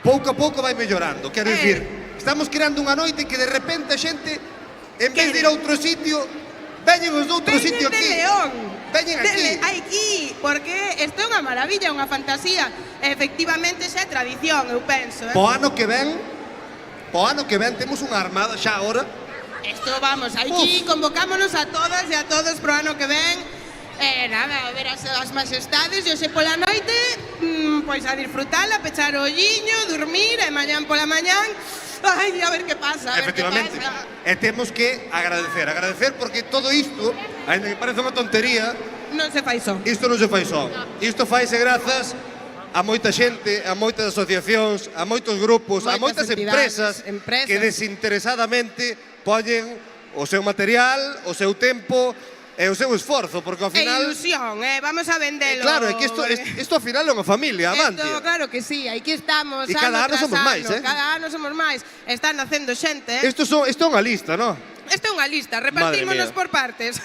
pouco a pouco vai mellorando. Quero dicir, estamos creando unha noite que de repente a xente, en vez de ir a outro sitio, veñen os de outro sitio aquí. de León. Veñen aquí. Aquí, porque isto é unha maravilla, unha fantasía. Efectivamente, xa é tradición, eu penso. Po ano que ven temos unha armada xa agora. Isto, vamos, aquí convocámonos a todas e a todos pro ano que ven. Nada, a ver as majestades, e hoxe pola noite, pois a disfrutala, pechar o olliño, dormir, e mañán pola mañán, ai, a ver que pasa, a ver que Efectivamente. pasa. E temos que agradecer porque todo isto, ainda que parece unha tontería, Non se fai só. isto non se fai só. Isto faise grazas a moita xente, a moitas asociacións, a moitos grupos, a moitas Moitas empresas que desinteresadamente poñen o seu material, o seu tempo e o seu esforzo, porque ao final... E ilusión, vamos a vendelo. Claro, é que isto ao final é unha familia, Amantia. Isto, claro que sí, aquí estamos. E cada ano somos máis, Cada ano somos máis. Están nacendo xente, Isto é unha lista, non? Isto é unha lista, repartímonos mía. por partes.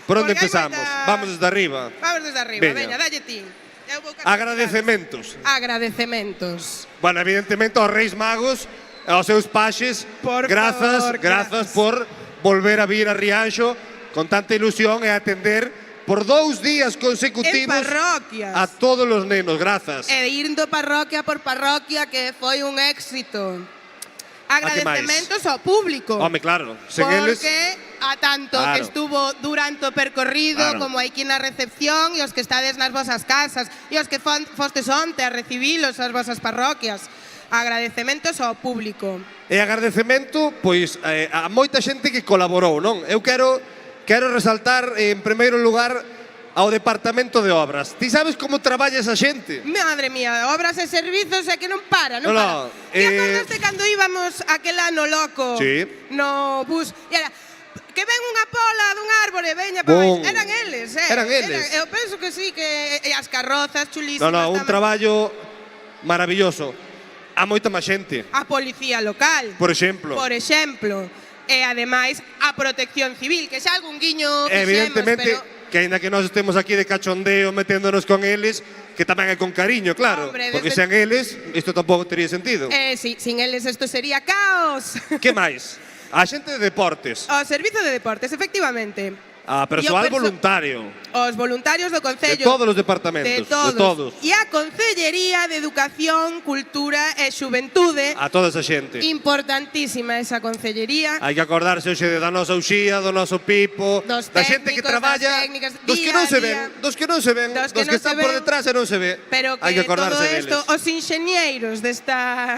Por onde Porque hai empezamos? moita- Vamos desde arriba. Vamos desde arriba, Veña. veña, dalle ti. Eu vou Agradecementos. Agradecementos. Bueno, evidentemente aos Reis Magos, aos seus paxes, grazas por volver a vir a Rianxo con tanta ilusión e atender por 2 días consecutivos En parroquias. a todos os nenos, grazas. E indo parroquia por parroquia, que foi un éxito. Agradecementos ao público. Home, claro, sen Porque eles... a tanto Claro. que estuvo durante o percorrido, Claro. como aquí na recepción, e os que estades nas vosas casas, e os que fostes onte a recibilos as vosas parroquias. Agradecementos ao público. E agradecemento, pois, a moita xente que colaborou, non? Eu quero resaltar, en primeiro lugar, ao Departamento de Obras. Ti sabes como traballa esa xente? Madre mía, obras e servizos é que non para, non No, para. Ti acordaste cando íbamos aquel ano loco Sí. no bus? E era, que ven unha pola dun árbore, veña pa Bum. máis. Eran eles, Eran eles. Eu penso que sí, que e as carrozas chulísimas. No, un tamén. traballo maravilloso. a moita máis xente. a policía local. Por exemplo. Por exemplo. E, ademais, a protección civil, que xa algún guiño fixemos, Evidentemente, pero... que aínda que nós estemos aquí de cachondeo meténdonos con eles, que tamén é con cariño, claro. Hombre, porque desde- sen eles, isto tampouco tería sentido. Sí, sin eles isto sería caos. Que máis? A xente de deportes. O servizo de deportes, efectivamente. A persoal voluntario. Os voluntarios do Concello. De todos os departamentos. De todos. De todos. E a Concellería de Educación, Cultura e Xuventude. A toda esa xente. Importantísima esa Concellería. Hai que acordarse hoxe da nosa Uxía, do noso Pipo, Dos da xente que técnicos, traballa, das técnicas, dos que día non a se día. ven, dos que non se ven, Dos dos que que non están se por ven, detrás e non se ve. Pero Hai que todo acordarse isto, deles. os inxeñeiros desta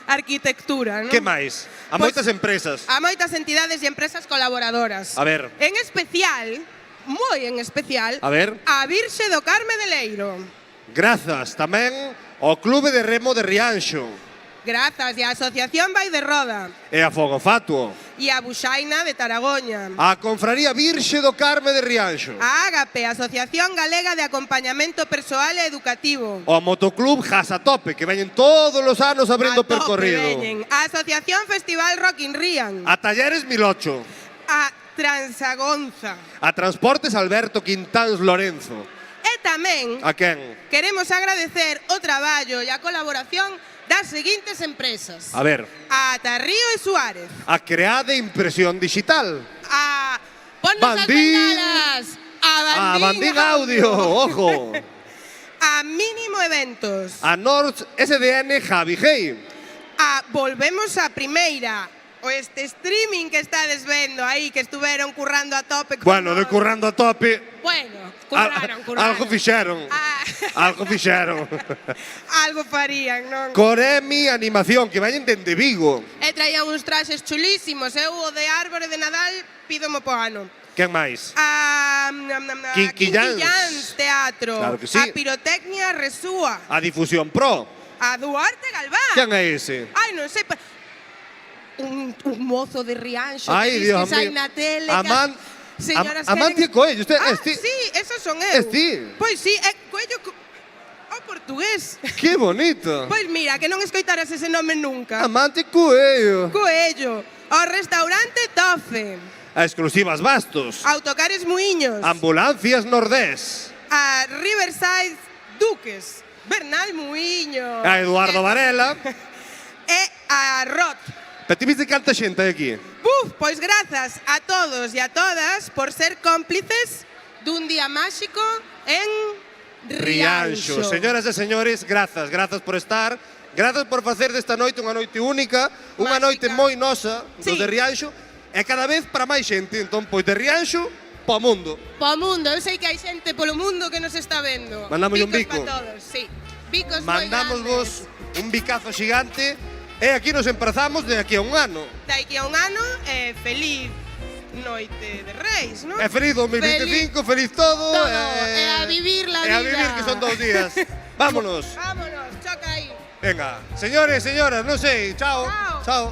arquitectura, non? Que máis? A Pois, moitas empresas. A moitas entidades e empresas colaboradoras. A ver. En especial, moi en especial, A ver. a Virxe do Carme de Leiro. Grazas tamén ao Clube de Remo de Rianxo Grazas e a Asociación Vai de Roda e a Fogo Fatuo, e a Buxaina de Taragoña. a Confraría Virxe do Carme de Rianxo, A Ágape, Asociación Galega de Acompañamento Persoal e Educativo. o Motoclub Jasatope, que veñen todos os anos abrindo A tope percorrido, veñen. A Asociación Festival Rock in Rian. a Talleres Milocho, A Transagonza. a Transportes Alberto Quintáns Lorenzo. E tamén A quen? queremos agradecer o traballo e a colaboración das seguintes empresas. A ver, A Tarrío e Suárez. a Creade Impresión Digital, A Ponnos as Bandín. bengalas. a Bandín Audio, ojo, A Mínimo Eventos. a Nords SDN Javi Hey, A Volvemos a Primeira. O este streaming que estades vendo aí, que estuveron currando a tope con bueno, de nós. currando a tope, Bueno, curraron. algo fixeron, algo fixeron. Algo farían, non? Coremi Animación, que vayan dende Vigo. E traían uns traxes chulísimos. Eu o de árbore de Nadal pidomo po ano. Quen máis? A Quinquillans. Teatro. Claro que sí. A Pirotecnia Resúa. A Difusión Pro. A Duarte Galván. Quen é ese? Ai, non sei. Un mozo de Rianxo. Ai, que Dios vistes aí mío. na tele. Señoras Amantia Coello. Usted, Ah, es ti. sí, esos son eu. Es ti. Pois sí, é Coello... O portugués. Que bonito. Pois mira, que non escoitaras ese nome nunca. Amantia Coello. Coello. O restaurante Tofe. A Exclusivas Bastos. Autocares Muiños. Ambulancias Nordés. A Riverside Duques. Bernal Muiño. A Eduardo Varela. E a Rot. Pero ti viste canta xente hai aquí? Buf, pois grazas a todos e a todas por ser cómplices dun día máxico en Rianxo. Señoras e señores, grazas por estar. Grazas por facer desta noite unha noite única, unha noite moi nosa, Sí. dos de Rianxo, e cada vez para máis xente. Entón, pois de Rianxo po mundo. Po mundo, eu sei que hai xente polo mundo que nos está vendo. Mandamos un bico. Bicos pa todos, sí. Bicos moi Mandamos grandes. vos un bicazo xigante e aquí nos emprazamos de aquí a un ano. Daqui a un ano, feliz noite de Reis, non? E feliz 2025, feliz todo. Todo, e a vivir la e a vida. vivir que son 2 días. Vámonos. Vámonos, choca aí. Venga, señores, señoras, non sei, chao. Chao. Chao.